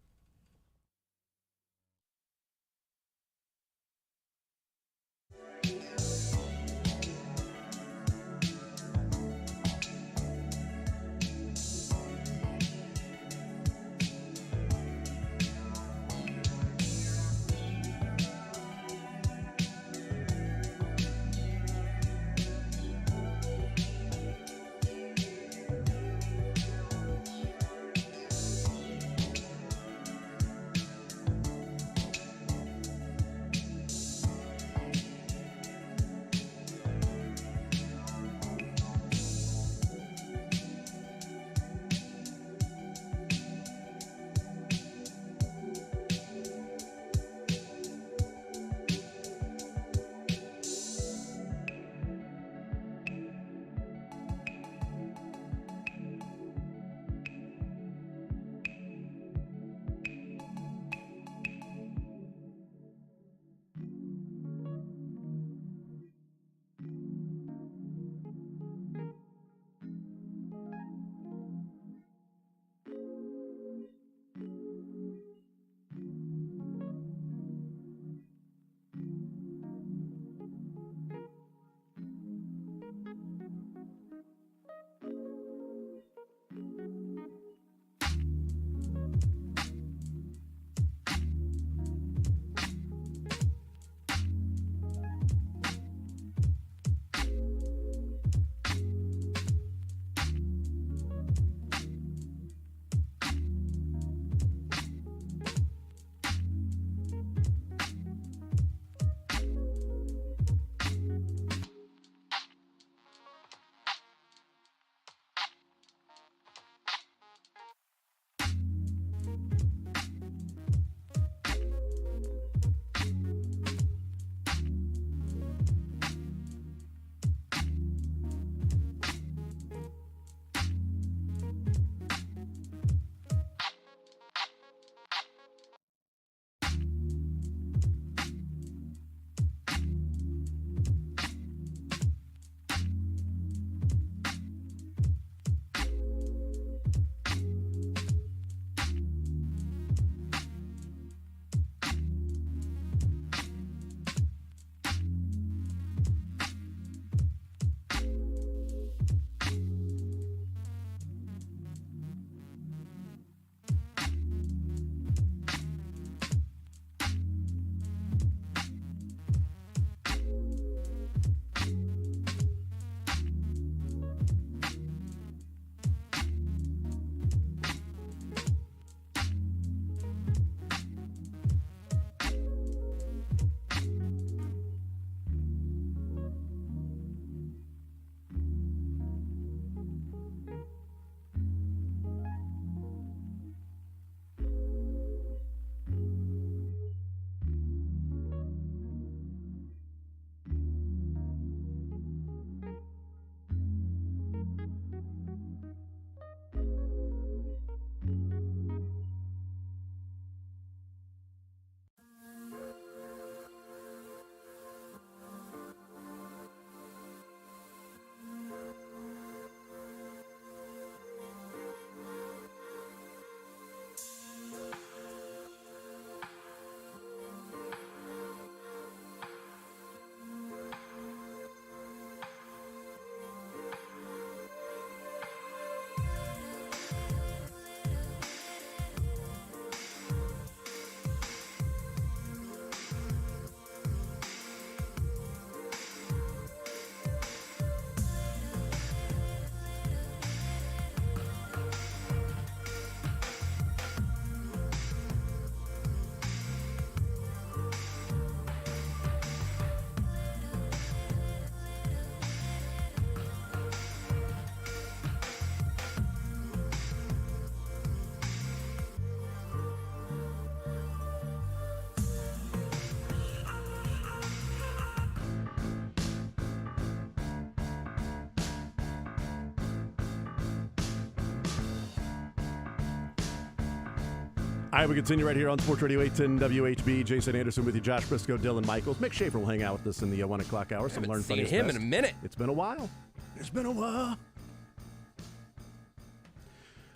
All right, we continue right here on Sports Radio 810 WHB. Jason Anderson with you, Josh Brisco, Dylan Michaels. Mick Schaefer will hang out with us in the 1 o'clock hour. Some learn funny him in a minute. It's been a while. It's been a while.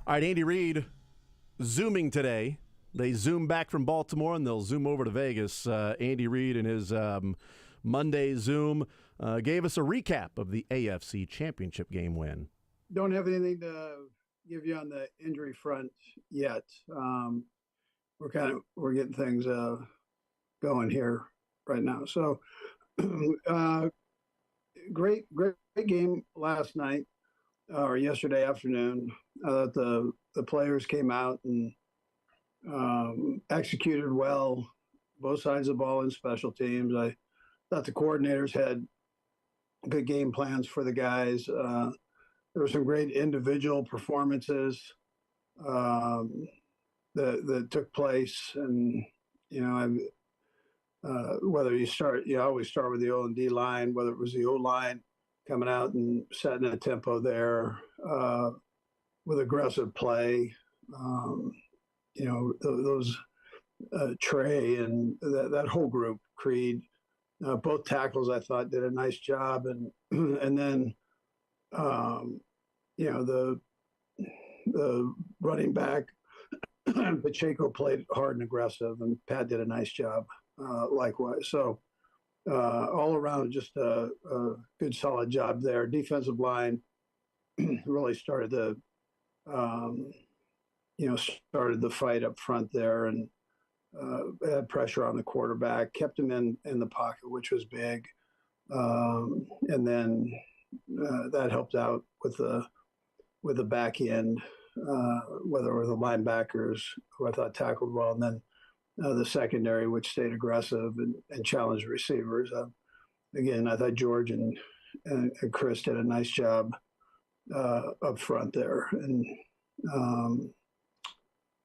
All right, Andy Reid Zooming today. They zoom back from Baltimore, and they'll zoom over to Vegas. Andy Reid in his Monday Zoom gave us a recap of the AFC Championship game win. Don't have anything to give you on the injury front yet. We're getting things going here right now. So great game last night or yesterday afternoon. I thought the players came out and executed well, both sides of the ball in special teams. I thought the coordinators had good game plans for the guys. There were some great individual performances that took place, and whether you always start with the O and D line, whether it was the O line coming out and setting a tempo there with aggressive play. Those Trey and that whole group, Creed, both tackles I thought did a nice job, and then the running back Pacheco played hard and aggressive, and Pat did a nice job likewise. So all around, just a good solid job there. Defensive line really started the fight up front there, and had pressure on the quarterback, kept him in the pocket, which was big, and then that helped out with the back end, whether it were the linebackers who I thought tackled well, and then the secondary, which stayed aggressive and challenged receivers. Again, I thought George and Chris did a nice job up front there, and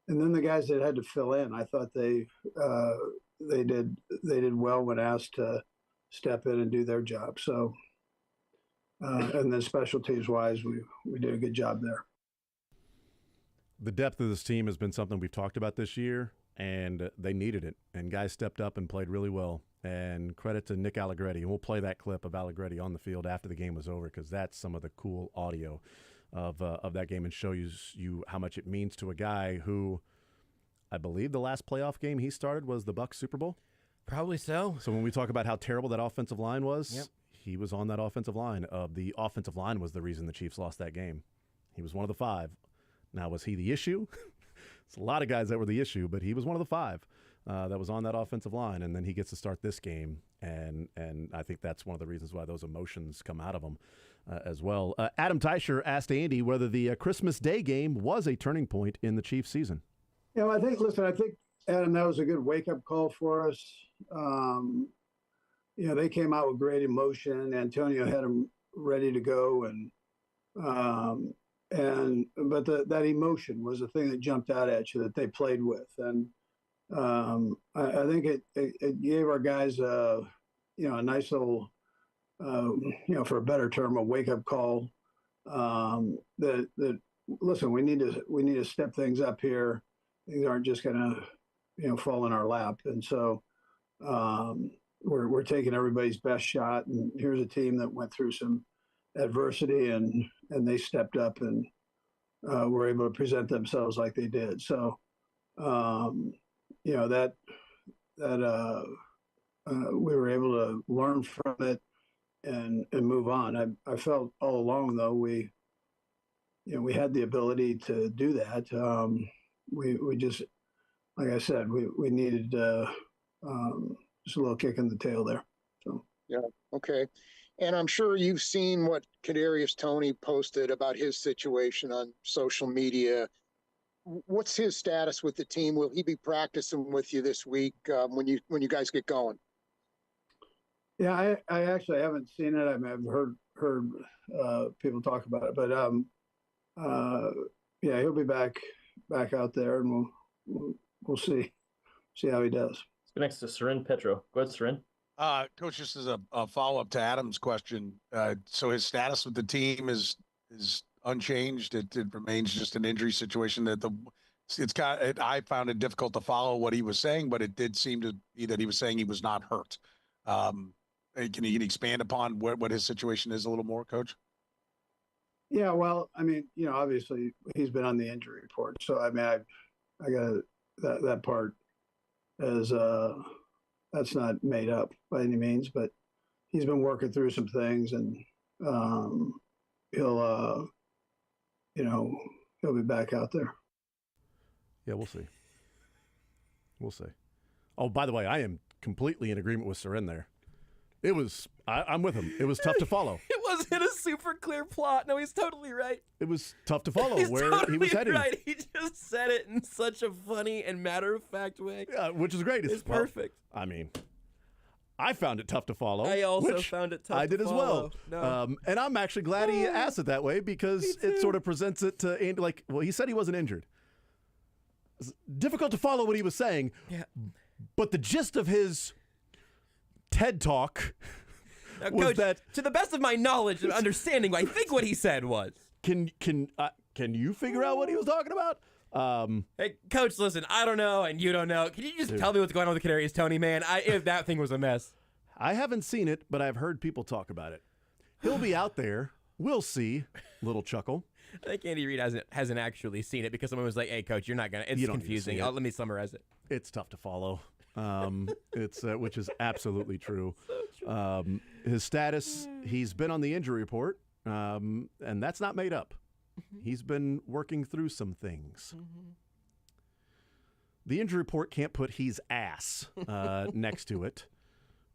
then the guys that had to fill in, I thought they did well when asked to step in and do their job. So, and then special teams wise, we did a good job there. The depth of this team has been something we've talked about this year, and they needed it. And guys stepped up and played really well. And credit to Nick Allegretti. And we'll play that clip of Allegretti on the field after the game was over, because that's some of the cool audio of that game, and shows you how much it means to a guy who, I believe the last playoff game he started was the Bucs Super Bowl. Probably so. So when we talk about how terrible that offensive line was, yep, he was on that offensive line. The offensive line was the reason the Chiefs lost that game. He was one of the 5. Now, was he the issue? It's a lot of guys that were the issue, but he was one of the 5 that was on that offensive line, and then he gets to start this game, and I think that's one of the reasons why those emotions come out of him as well. Adam Teicher asked Andy whether the Christmas Day game was a turning point in the Chiefs' season. I think, Adam, that was a good wake-up call for us. They came out with great emotion. Antonio had them ready to go, but that emotion was the thing that jumped out at you that they played with, and I think it gave our guys a nice little for a better term, a wake-up call. That listen, we need to step things up here. Things aren't just going to fall in our lap, and so we're taking everybody's best shot. And here's a team that went through some adversity, and they stepped up and were able to present themselves like they did. So we were able to learn from it and move on. I felt all along, though, we had the ability to do that. We just, like I said, we needed just a little kick in the tail there. So yeah, okay. And I'm sure you've seen what Kadarius Toney posted about his situation on social media. What's his status with the team? Will he be practicing with you this week when you guys get going? Yeah, I actually haven't seen it. I've heard people talk about it, but yeah, he'll be back out there, and we'll see how he does. Let's go next to Seren Petro. Go ahead, Seren. Coach, just as a follow-up to Adam's question, so his status with the team is unchanged. It remains just an injury situation that it's kind of, I found it difficult to follow what he was saying, but it did seem to be that he was saying he was not hurt. Can you expand upon what his situation is a little more, Coach? Yeah, well, I mean, obviously he's been on the injury report, so I mean, I got that part as that's not made up by any means, but he's been working through some things, and he'll be back out there. Yeah, we'll see. We'll see. Oh, by the way, I am completely in agreement with Seren there. It was, I'm with him. It was tough to follow. It wasn't a super clear plot. No, he's totally right. It was tough to follow He's where totally he was heading. Right. He just said it in such a funny and matter-of-fact way. Yeah, which is great. It's perfect. I mean, I found it tough to follow. I also found it tough I to did follow. as well. No. And I'm actually glad he asked it that way because it sort of presents it to Andy like, well, he said he wasn't injured. It's difficult to follow what he was saying. Yeah. But the gist of his TED Talk was Coach, that, to the best of my knowledge and understanding, I think what he said was, can you figure out what he was talking about? hey, Coach, listen, I don't know and you don't know. Can you just tell me what's going on with the Kadarius Toney, man? If that thing was a mess. I haven't seen it, but I've heard people talk about it. He'll be out there. We'll see. Little chuckle. I think Andy Reid hasn't actually seen it because someone was like, hey, Coach, you're not going to. It's confusing. Let me summarize it. It's tough to follow. It's which is absolutely true. So true. His status, he's been on the injury report, and that's not made up. Mm-hmm. He's been working through some things. Mm-hmm. The injury report can't put he's ass next to it,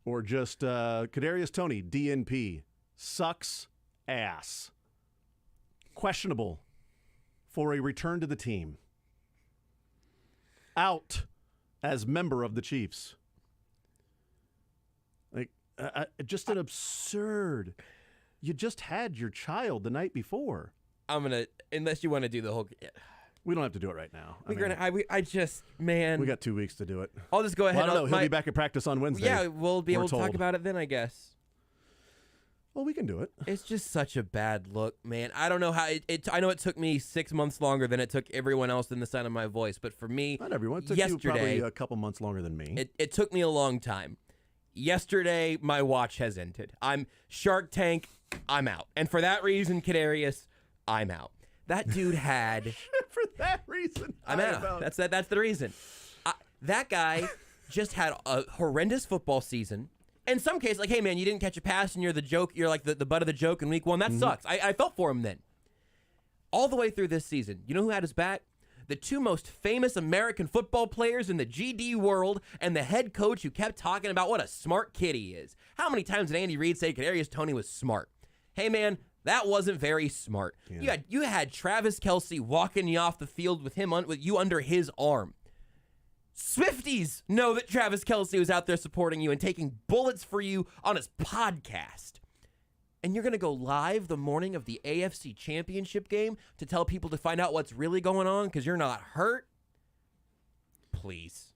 or just Kadarius Toney, DNP, sucks ass. Questionable for a return to the team. Out as member of the Chiefs. Like, just an absurd. You just had your child the night before. I'm going to, unless you want to do the whole. We don't have to do it right now. Man. We got 2 weeks to do it. I'll just go ahead. Well, I don't know. He'll be back at practice on Wednesday. Yeah, we'll be able to talk about it then, I guess. Well, we can do it. It's just such a bad look, man. I don't know how I know it took me 6 months longer than it took everyone else in the sound of my voice, but for me, not everyone. It took yesterday, you probably a couple months longer than me. It took me a long time. Yesterday, my watch has ended. I'm Shark Tank. I'm out, and for that reason, Kadarius, I'm out. That dude had. For that reason, I'm out. That's the reason. That guy just had a horrendous football season. In some cases, like, hey, man, you didn't catch a pass and you're the joke. You're like the butt of the joke in week one. That sucks. I felt for him then. All the way through this season, you know who had his back? The two most famous American football players in the GD world and the head coach who kept talking about what a smart kid he is. How many times did Andy Reid say Kadarius Toney was smart? Hey, man, that wasn't very smart. Yeah. You had Travis Kelce walking you off the field with you under his arm. Swifties know that Travis Kelce was out there supporting you and taking bullets for you on his podcast. And you're going to go live the morning of the AFC Championship game to tell people to find out what's really going on because you're not hurt? Please.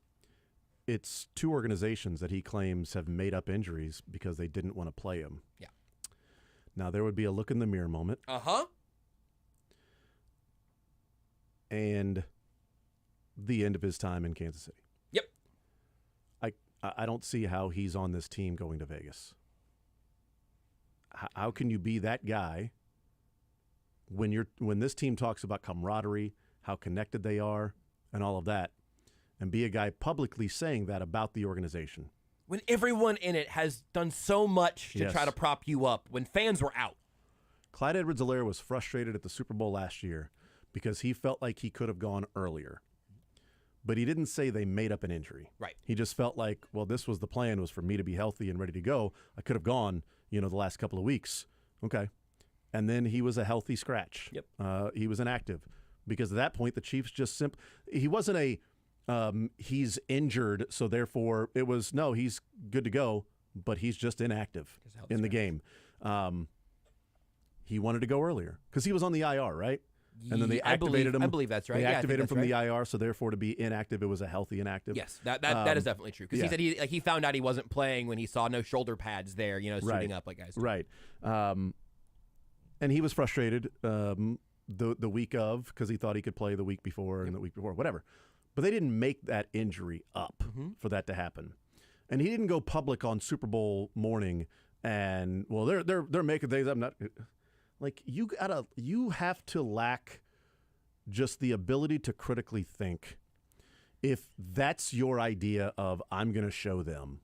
It's two organizations that he claims have made up injuries because they didn't want to play him. Yeah. Now, there would be a look in the mirror moment. Uh-huh. And the end of his time in Kansas City. Yep. I don't see how he's on this team going to Vegas. How can you be that guy when this team talks about camaraderie, how connected they are, and all of that, and be a guy publicly saying that about the organization? When everyone in it has done so much to try to prop you up, when fans were out. Clyde Edwards-Helaire was frustrated at the Super Bowl last year because he felt like he could have gone earlier. But he didn't say they made up an injury. Right. He just felt like, well, this was the plan, was for me to be healthy and ready to go. I could have gone, the last couple of weeks. Okay. And then he was a healthy scratch. Yep. He was inactive. Because at that point, the Chiefs just he wasn't he's injured, so therefore it was, no, he's good to go, but he's just inactive in the game. He wanted to go earlier because he was on the IR, right? And then they activated him. I believe that's right. They activated him from the IR, so therefore to be inactive, it was a healthy inactive. Yes, that is definitely true. Because he said he found out he wasn't playing when he saw no shoulder pads there, suiting up like guys do. Right. And he was frustrated the week of because he thought he could play the week before and the week before, whatever. But they didn't make that injury up for that to happen. And he didn't go public on Super Bowl morning and, well, they're making things up. Not like you have to lack just the ability to critically think if that's your idea of I'm going to show them.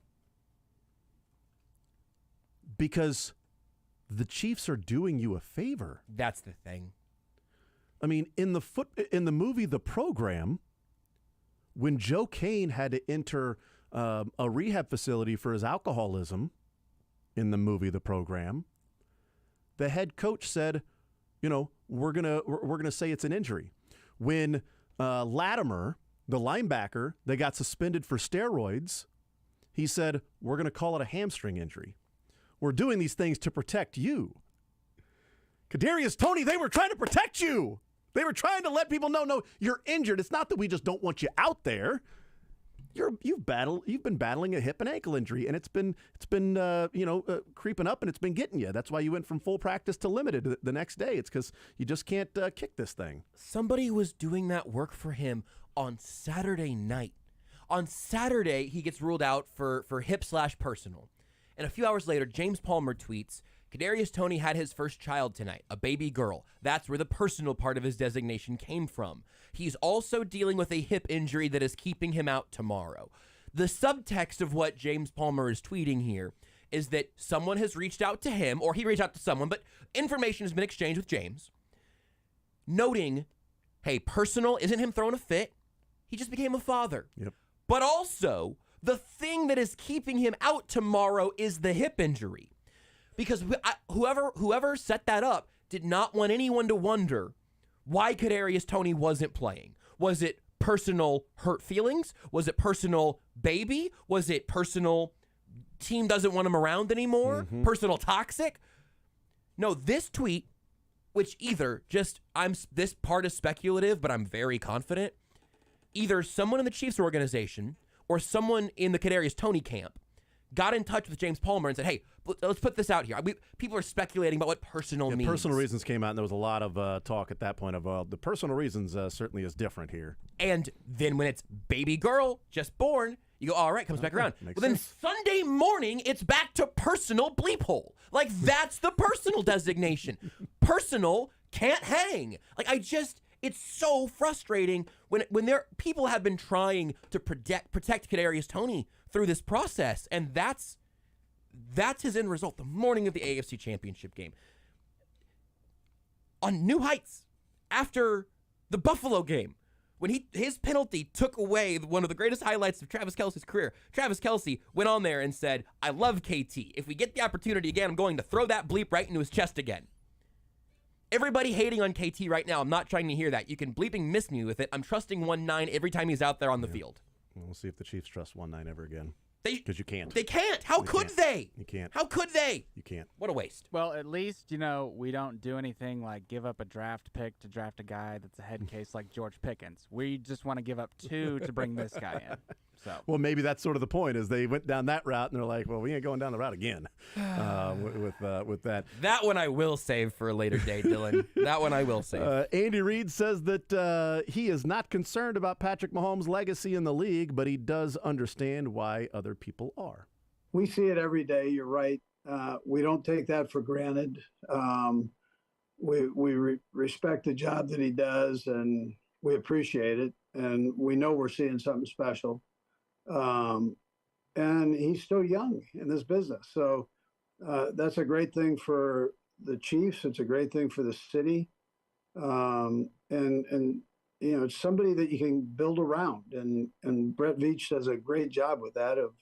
Because the Chiefs are doing you a favor. That's the thing. I mean, in the movie The Program, when Joe Kane had to enter a rehab facility for his alcoholism in the movie The Program, the head coach said, we're gonna say it's an injury. When Latimer, the linebacker that got suspended for steroids, he said, we're gonna call it a hamstring injury. We're doing these things to protect you. Kadarius Toney, they were trying to protect you. They were trying to let people know, no, you're injured. It's not that we just don't want you out there. You've been battling a hip and ankle injury, and it's been creeping up, and it's been getting you. That's why you went from full practice to limited the next day. It's because you just can't kick this thing. Somebody was doing that work for him on Saturday night. On Saturday, he gets ruled out for hip/personal. And a few hours later, James Palmer tweets, Kadarius Toney had his first child tonight, a baby girl. That's where the personal part of his designation came from. He's also dealing with a hip injury that is keeping him out tomorrow. The subtext of what James Palmer is tweeting here is that someone has reached out to him, or he reached out to someone, but information has been exchanged with James, noting, hey, personal isn't him throwing a fit. He just became a father. Yep. But also, the thing that is keeping him out tomorrow is the hip injury. Because whoever set that up did not want anyone to wonder why Kadarius Toney wasn't playing. Was it personal hurt feelings? Was it personal baby? Was it personal team doesn't want him around anymore? Personal toxic? No, this tweet, which either this part is speculative, but I'm very confident, either someone in the Chiefs organization or someone in the Kadarius Toney camp got in touch with James Palmer and said, hey, let's put this out here. People are speculating about what personal means. Personal reasons came out, and there was a lot of talk at that point of the personal reasons certainly is different here. And then when it's baby girl, just born, you go, all right, comes back around. Then Sunday morning, it's back to personal bleep hole. Like, that's the personal designation. Personal can't hang. Like, it's so frustrating when people have been trying to protect Kadarius Toney through this process, and that's his end result. The morning of the AFC Championship game, on new heights, after the Buffalo game, when his penalty took away one of the greatest highlights of Travis Kelce's career. Travis Kelce went on there and said, "I love KT. If we get the opportunity again, I'm going to throw that bleep right into his chest again." Everybody hating on KT right now, I'm not trying to hear that. You can bleeping miss me with it. I'm trusting 1-9 every time he's out there on the field. We'll see if the Chiefs trust 1-9 ever again. Because you can't. They can't. How could they? You can't. How could they? You can't. What a waste. Well, at least, we don't do anything like give up a draft pick to draft a guy that's a head case like George Pickens. We just want to give up 2 to bring this guy in. So. Well, maybe that's sort of the point, is they went down that route, and they're like, well, we ain't going down the route again with that. That one I will save for a later date, Dylan. That one I will save. Andy Reid says that he is not concerned about Patrick Mahomes' legacy in the league, but he does understand why other people are. We see it every day. You're right. We don't take that for granted. We respect the job that he does, and we appreciate it. And we know we're seeing something special. And he's still young in this business. So that's a great thing for the Chiefs. It's a great thing for the city. And it's somebody that you can build around. And Brett Veach does a great job with that, of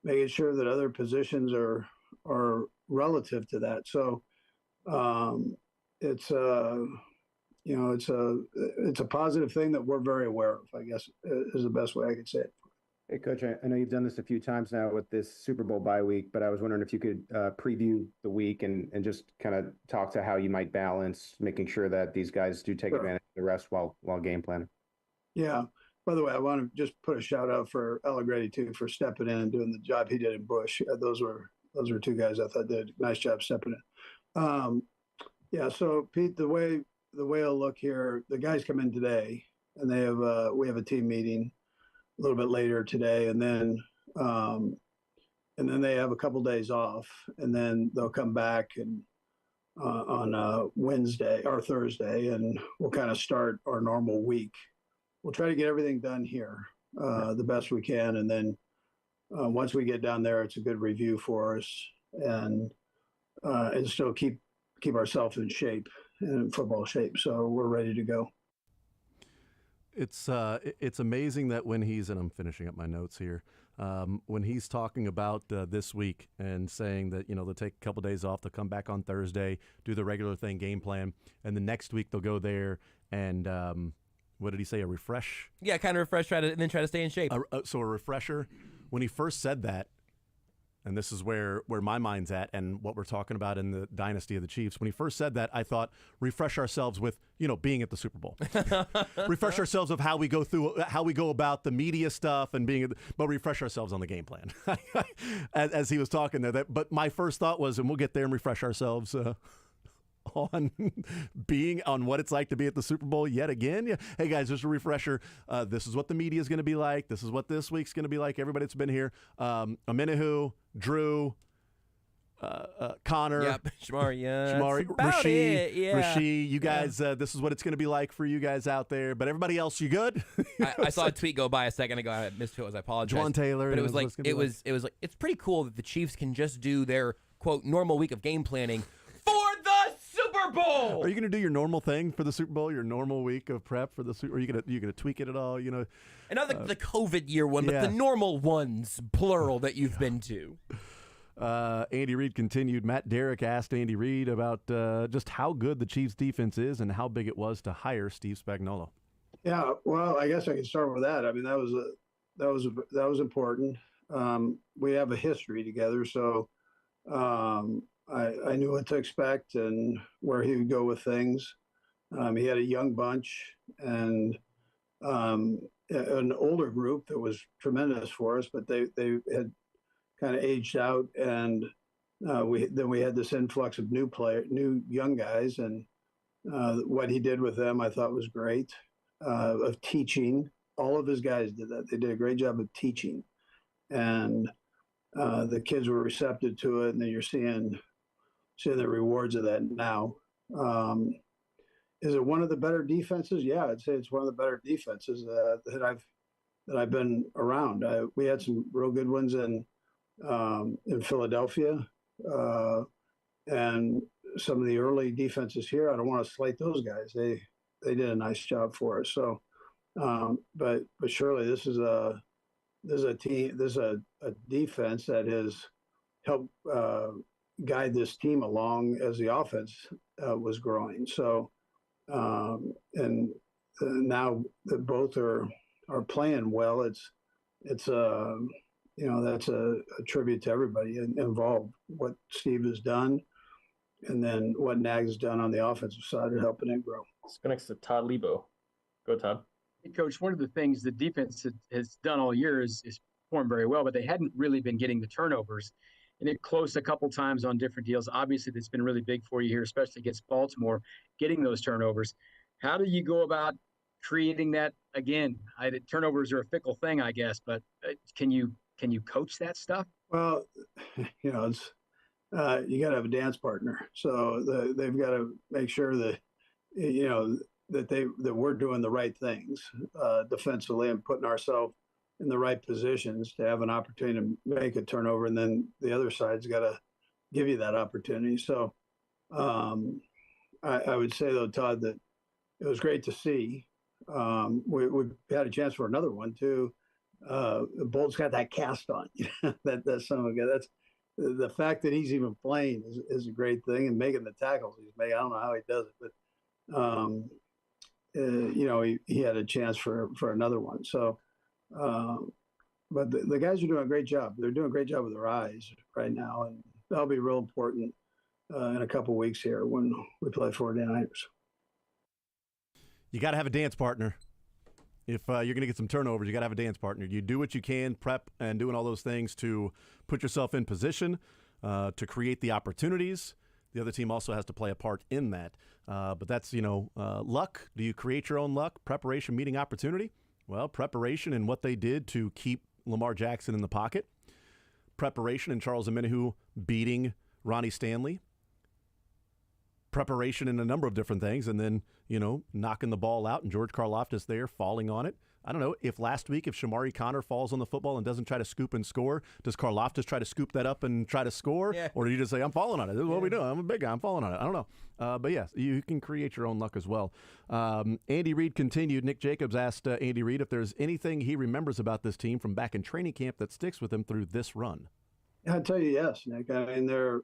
making sure that other positions are relative to that. So it's a positive thing that we're very aware of, I guess, is the best way I could say it. Hey, Coach, I know you've done this a few times now with this Super Bowl bye week, but I was wondering if you could preview the week and just kind of talk to how you might balance making sure that these guys do take advantage of the rest while game planning. Yeah. By the way, I want to just put a shout out for Allegretti, too, for stepping in and doing the job he did in Bush. Those were 2 guys I thought did a nice job stepping in. So, Pete, the way the way it'll look here, the guys come in today, and we have a team meeting a little bit later today, and then they have a couple days off, and then they'll come back and on Wednesday or Thursday, and we'll kind of start our normal week. We'll try to get everything done here the best we can, and then once we get down there, it's a good review for us, and still keep ourselves in shape, in football shape. So we're ready to go. It's amazing that when he's, and I'm finishing up my notes here, when he's talking about this week and saying that, they'll take a couple days off, they'll come back on Thursday, do the regular thing, game plan, and the next week they'll go there and what did he say, a refresh? Yeah, kind of refresh, and then try to stay in shape. So a refresher. When he first said that, and this is where my mind's at and what we're talking about in the dynasty of the Chiefs. When he first said that, I thought, refresh ourselves with, being at the Super Bowl. Refresh ourselves of how we go about the media stuff and but refresh ourselves on the game plan. as he was talking there. But my first thought was, and we'll get there and refresh ourselves on being on what it's like to be at the Super Bowl yet again. Yeah. Hey guys, just a refresher. This is what the media is going to be like. This is what this week's going to be like. Everybody that's been here. Aminihu, Drew, Connor, Shamari, Rasheed, you guys, this is what it's going to be like for you guys out there. But everybody else, you good? I saw a tweet go by a second ago. I missed who it was. I apologize. Juwan Taylor. But it was like it's pretty cool that the Chiefs can just do their quote normal week of game planning for the Super Bowl. Are you going to do your normal thing for the Super Bowl? Your normal week of prep for the Super? Or are you going to tweak it at all? And not the COVID year one, but the normal ones, plural, that you've been to. Andy Reid continued. Matt Derrick asked Andy Reid about just how good the Chiefs' defense is and how big it was to hire Steve Spagnuolo. Yeah, well, I guess I can start with that. I mean, that was important. We have a history together, so. I knew what to expect and where he would go with things. He had a young bunch and an older group that was tremendous for us, but they had kind of aged out, and we had this influx of new young guys, and what he did with them I thought was great, of teaching. All of his guys did that. They did a great job of teaching, and the kids were receptive to it, and then you're seeing the rewards of that now. Is it one of the better defenses? Yeah, I'd say it's one of the better defenses that I've been around. We had some real good ones in Philadelphia, and some of the early defenses here. I don't want to slight those guys. They did a nice job for us. So, but surely this is a team. This is a defense that has helped guide this team along as the offense was growing. So, and now that both are playing well, it's that's a tribute to everybody involved. What Steve has done, and then what Nag's done on the offensive side of helping it grow. Let's go next to Todd Lebo. Go, Todd. Hey, Coach, one of the things the defense has done all year is performed very well, but they hadn't really been getting the turnovers. And it closed a couple times on different deals. Obviously, that's been really big for you here, especially against Baltimore, getting those turnovers. How do you go about creating that again? Turnovers are a fickle thing, I guess, but can you coach that stuff? Well, it's you got to have a dance partner. So they've got to make sure that that we're doing the right things defensively and putting ourselves in the right positions to have an opportunity to make a turnover, and then the other side's got to give you that opportunity. So I would say, though, Todd, that it was great to see. We had a chance for another one too. Bolt's got that cast on. That's some of it. That's the fact that he's even playing is a great thing, and making the tackles he's making. I don't know how he does it, but he had a chance for another one. So. But the guys are doing a great job. They're doing a great job with their eyes right now, and that'll be real important in a couple of weeks here when we play 49ers. You got to have a dance partner. If you're going to get some turnovers, you got to have a dance partner. You do what you can, prep and doing all those things to put yourself in position to create the opportunities. the other team also has to play a part in that. But that's, luck. Do you create your own luck? Preparation meeting opportunity? Well, preparation and what they did to keep Lamar Jackson in the pocket. Preparation and Charles Omenihu beating Ronnie Stanley. Preparation in a number of different things, and then, knocking the ball out and George Karlaftis there falling on it. I don't know, if last week, if Shamari Connor falls on the football and doesn't try to scoop and score, does Karlaftis try to scoop that up and try to score? Yeah. Or do you just say, I'm falling on it? This is what we do. I'm a big guy. I'm falling on it. I don't know. But yes, you can create your own luck as well. Andy Reid continued. Nick Jacobs asked Andy Reid if there's anything he remembers about this team from back in training camp that sticks with him through this run. I'd tell you yes, Nick. I mean,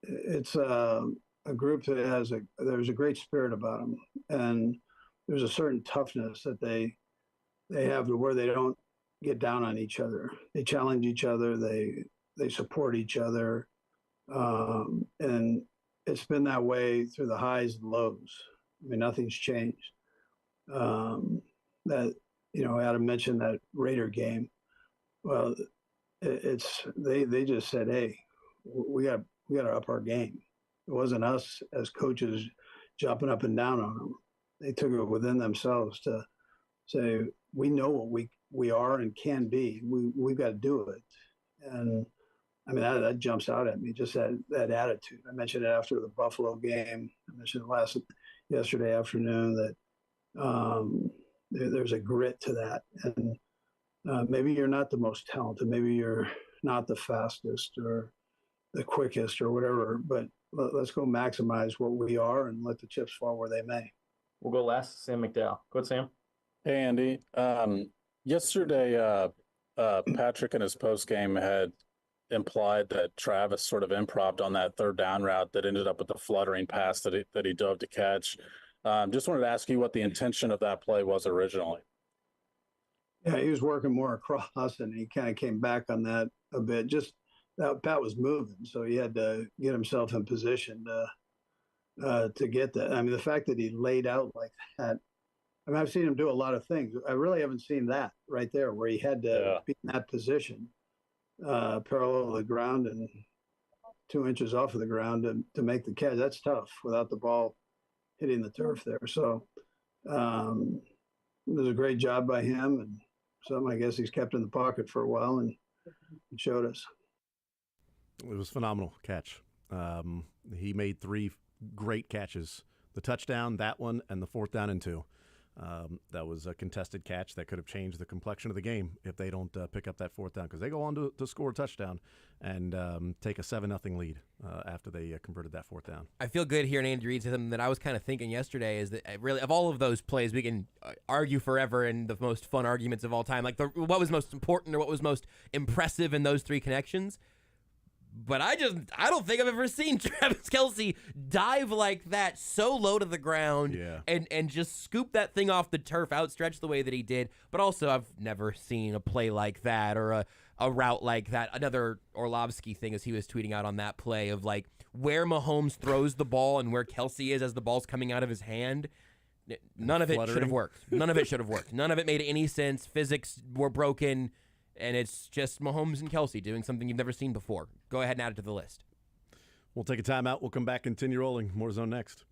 it's a group that there's a great spirit about them, and there's a certain toughness that they have to where they don't get down on each other. They challenge each other. They support each other, and it's been that way through the highs and lows. I mean, nothing's changed. Adam mentioned that Raider game. Well, they just said, hey, we got to up our game. It wasn't us as coaches jumping up and down on them. They took it within themselves to say, we know what we are and can be. We've got to do it. And I mean, that jumps out at me, just that attitude. I mentioned it after the Buffalo game. I mentioned it yesterday afternoon that there's a grit to that. And maybe you're not the most talented. Maybe you're not the fastest or the quickest or whatever, but let's go maximize what we are and let the chips fall where they may. We'll go last, Sam McDowell. Go ahead, Sam. Hey, Andy. Yesterday, Patrick in his postgame had implied that Travis sort of improv'd on that third down route that ended up with the fluttering pass that he dove to catch. Just wanted to ask you what the intention of that play was originally. Yeah, he was working more across, and he kind of came back on that a bit. Just that Pat was moving, so he had to get himself in position to get that. I mean, the fact that he laid out like that. I mean, I've seen him do a lot of things. I really haven't seen that right there where he had to be in that position, parallel to the ground and 2 inches off of the ground to make the catch. That's tough without the ball hitting the turf there. So it was a great job by him, and something I guess he's kept in the pocket for a while, and it showed us. It was a phenomenal catch. He made 3 great catches: the touchdown, that one, and the 4th down and 2. That was a contested catch that could have changed the complexion of the game if they don't pick up that 4th down, because they go on to score a touchdown and take a 7-0 lead after they converted that 4th down. I feel good hearing Andy Reid say something that I was kind of thinking yesterday, is that really, of all of those plays, we can argue forever in the most fun arguments of all time, like what was most important or what was most impressive in those 3 connections. But I don't think I've ever seen Travis Kelce dive like that, so low to the ground, and just scoop that thing off the turf, outstretched the way that he did. But also, I've never seen a play like that or a route like that. Another Orlovsky thing, as he was tweeting out on that play, of like where Mahomes throws the ball and where Kelce is as the ball's coming out of his hand. None of it should have worked. None of it should have worked. None of it made any sense. Physics were broken. And it's just Mahomes and Kelce doing something you've never seen before. Go ahead and add it to the list. We'll take a timeout. We'll come back, continue rolling. More Zone next.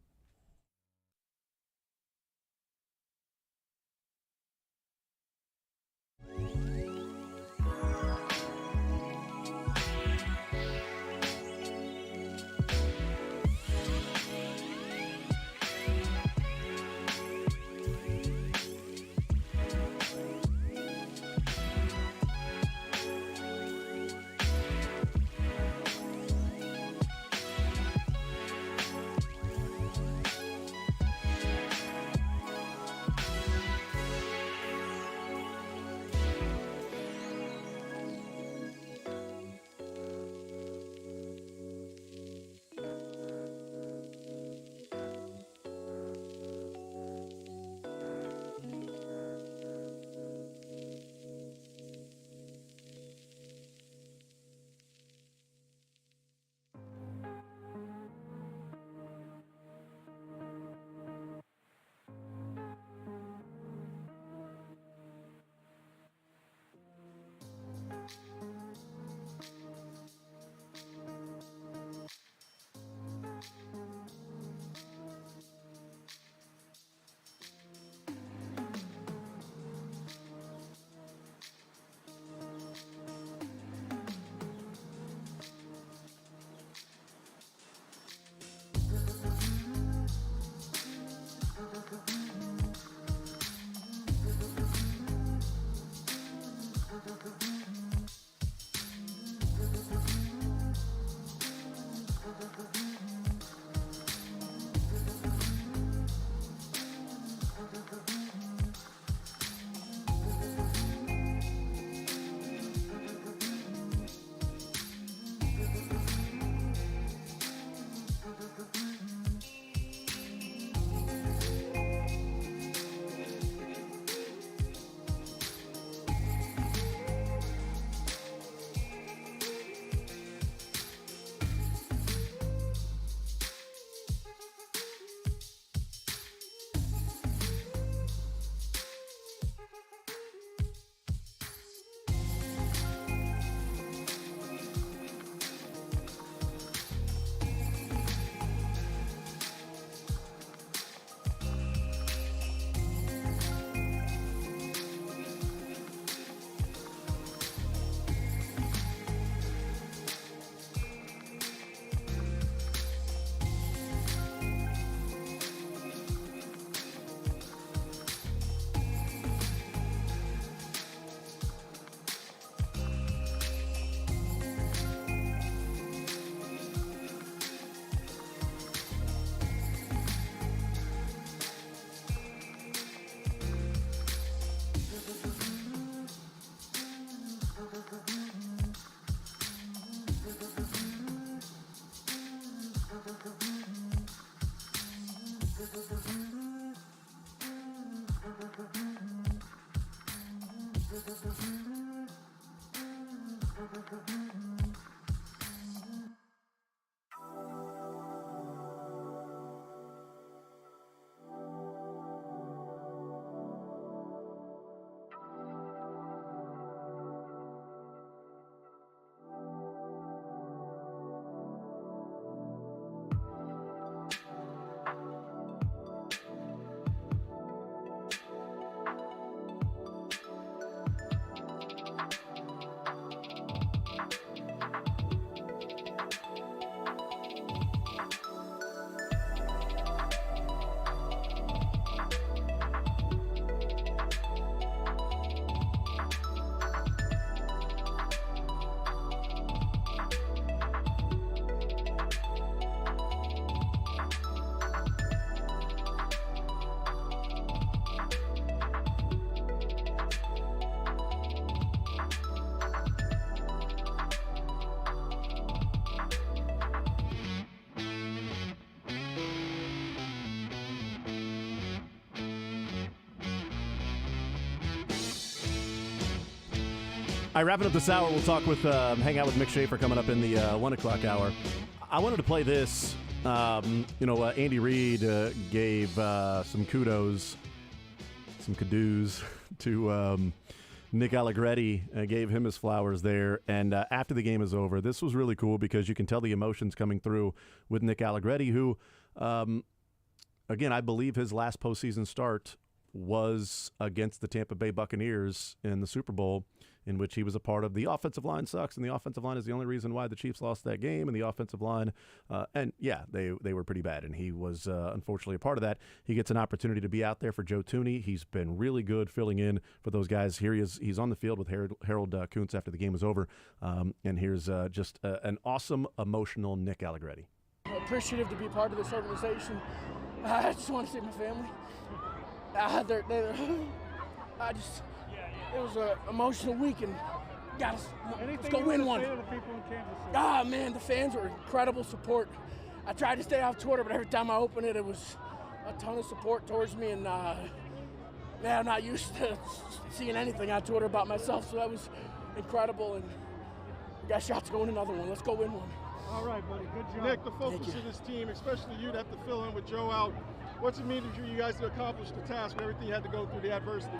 All right, wrapping up this hour, we'll talk with, hang out with Mick Schaefer coming up in the 1 o'clock hour. I wanted to play this. Andy Reid gave some kudos, some kadoos to Nick Allegretti, gave him his flowers there. And after the game is over, this was really cool because you can tell the emotions coming through with Nick Allegretti, who, again, I believe his last postseason start was against the Tampa Bay Buccaneers in the Super Bowl, in which he was a part of. The offensive line sucks, and the offensive line is the only reason why the Chiefs lost that game. And the offensive line, they were pretty bad, and he was unfortunately a part of that. He gets an opportunity to be out there for Joe Thuney. He's been really good filling in for those guys. Here he is. He's on the field with Harold Kuntz after the game was over. And here's just an awesome, emotional Nick Allegretti. Appreciative to be part of this organization. I just want to see my family. It was an emotional week, and let's go win one. Man, the fans were incredible support. I tried to stay off Twitter, but every time I opened it, it was a ton of support towards me, and I'm not used to seeing anything on Twitter about myself, so that was incredible, and we got shots to go win another one. Let's go win one. All right, buddy, good job. Nick, the focus of this team, especially you'd have to fill in with Joe out. What's it mean to you guys to accomplish the task with everything you had to go through, the adversity?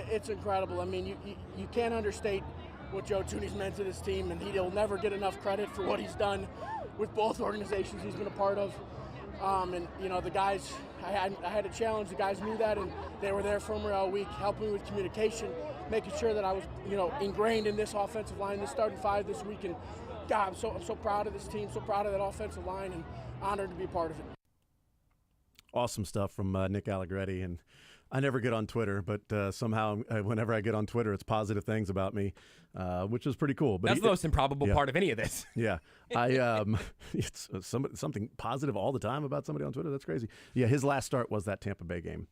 It's incredible. I mean, you can't understate what Joe Thuney's meant to this team, and he'll never get enough credit for what he's done with both organizations he's been a part of. The guys, I had to challenge. The guys knew that, and they were there for me all week, helping me with communication, making sure that I was, ingrained in this offensive line, this starting five this week. And God, I'm so proud of this team, so proud of that offensive line, and honored to be a part of it. Awesome stuff from Nick Allegretti. And I never get on Twitter, but somehow whenever I get on Twitter, it's positive things about me, which is pretty cool. But that's the most improbable part of any of this. Yeah, it's something positive all the time about somebody on Twitter. That's crazy. Yeah, his last start was that Tampa Bay game.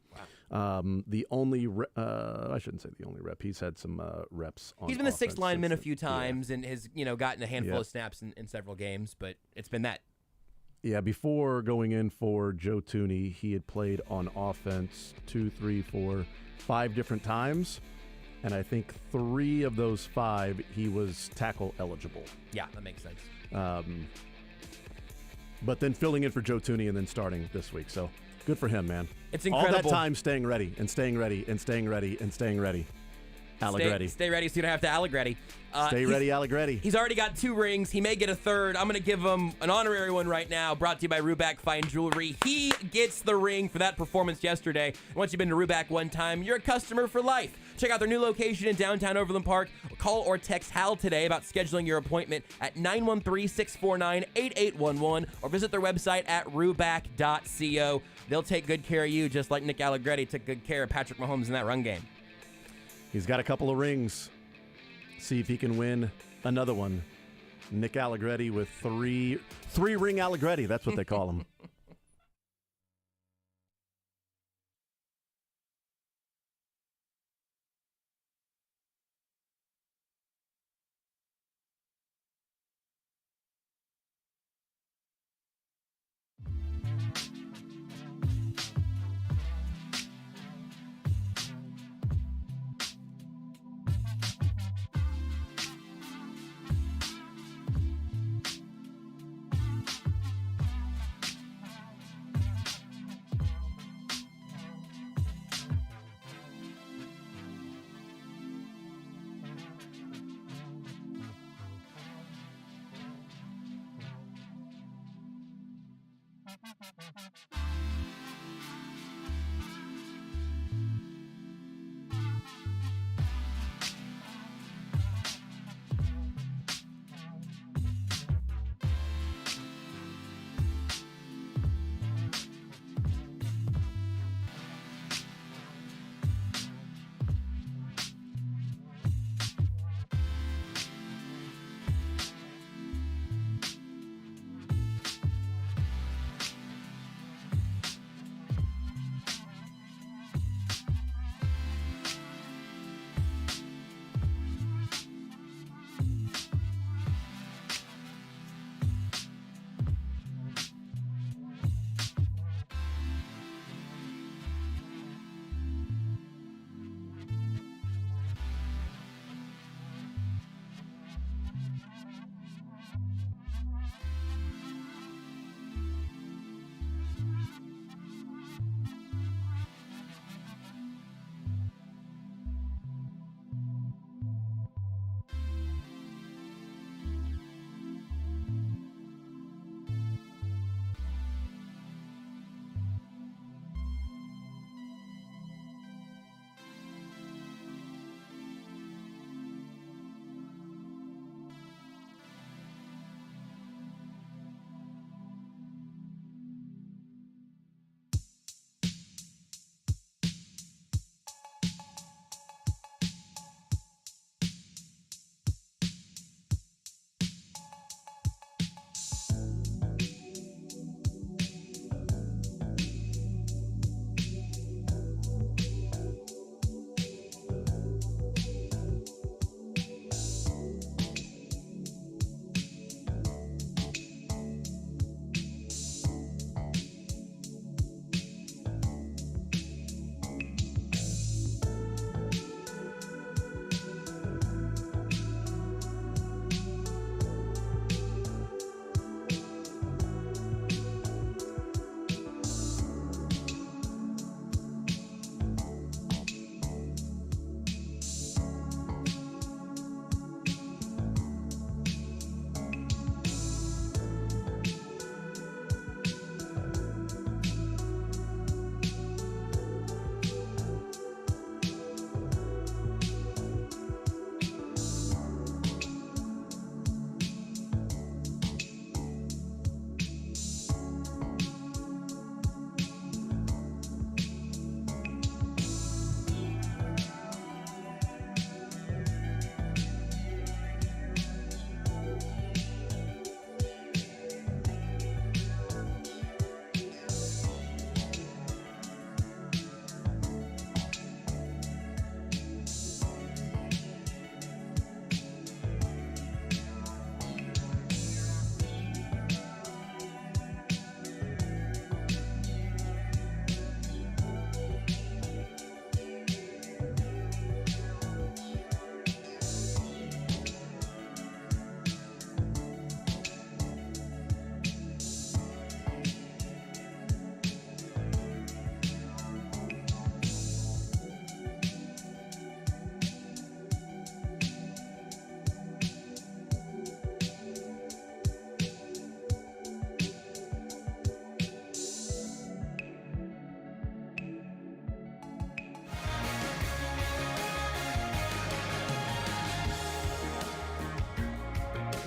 Wow. The only I shouldn't say the only rep. He's had some reps. He's been the sixth lineman a few times and has gotten a handful of snaps in several games, but it's been that. Yeah, before going in for Joe Thuney, he had played on offense 2, 3, 4, 5 different times. And I think 3 of those 5, he was tackle eligible. Yeah, that makes sense. But then filling in for Joe Thuney and then starting this week. So good for him, man. It's incredible. All that time staying ready and staying ready and staying ready and staying ready. Allegretti. Stay ready so you don't have to Allegretti. Stay ready, Allegretti. He's already got 2 rings. He may get a third. I'm going to give him an honorary one right now, brought to you by Ruback Fine Jewelry. He gets the ring for that performance yesterday. Once you've been to Ruback one time, you're a customer for life. Check out their new location in downtown Overland Park. Call or text Hal today about scheduling your appointment at 913-649-8811 or visit their website at ruback.co. They'll take good care of you just like Nick Allegretti took good care of Patrick Mahomes in that run game. He's got a couple of rings. See if he can win another one. Nick Allegretti with three-ring Allegretti. That's what they call him.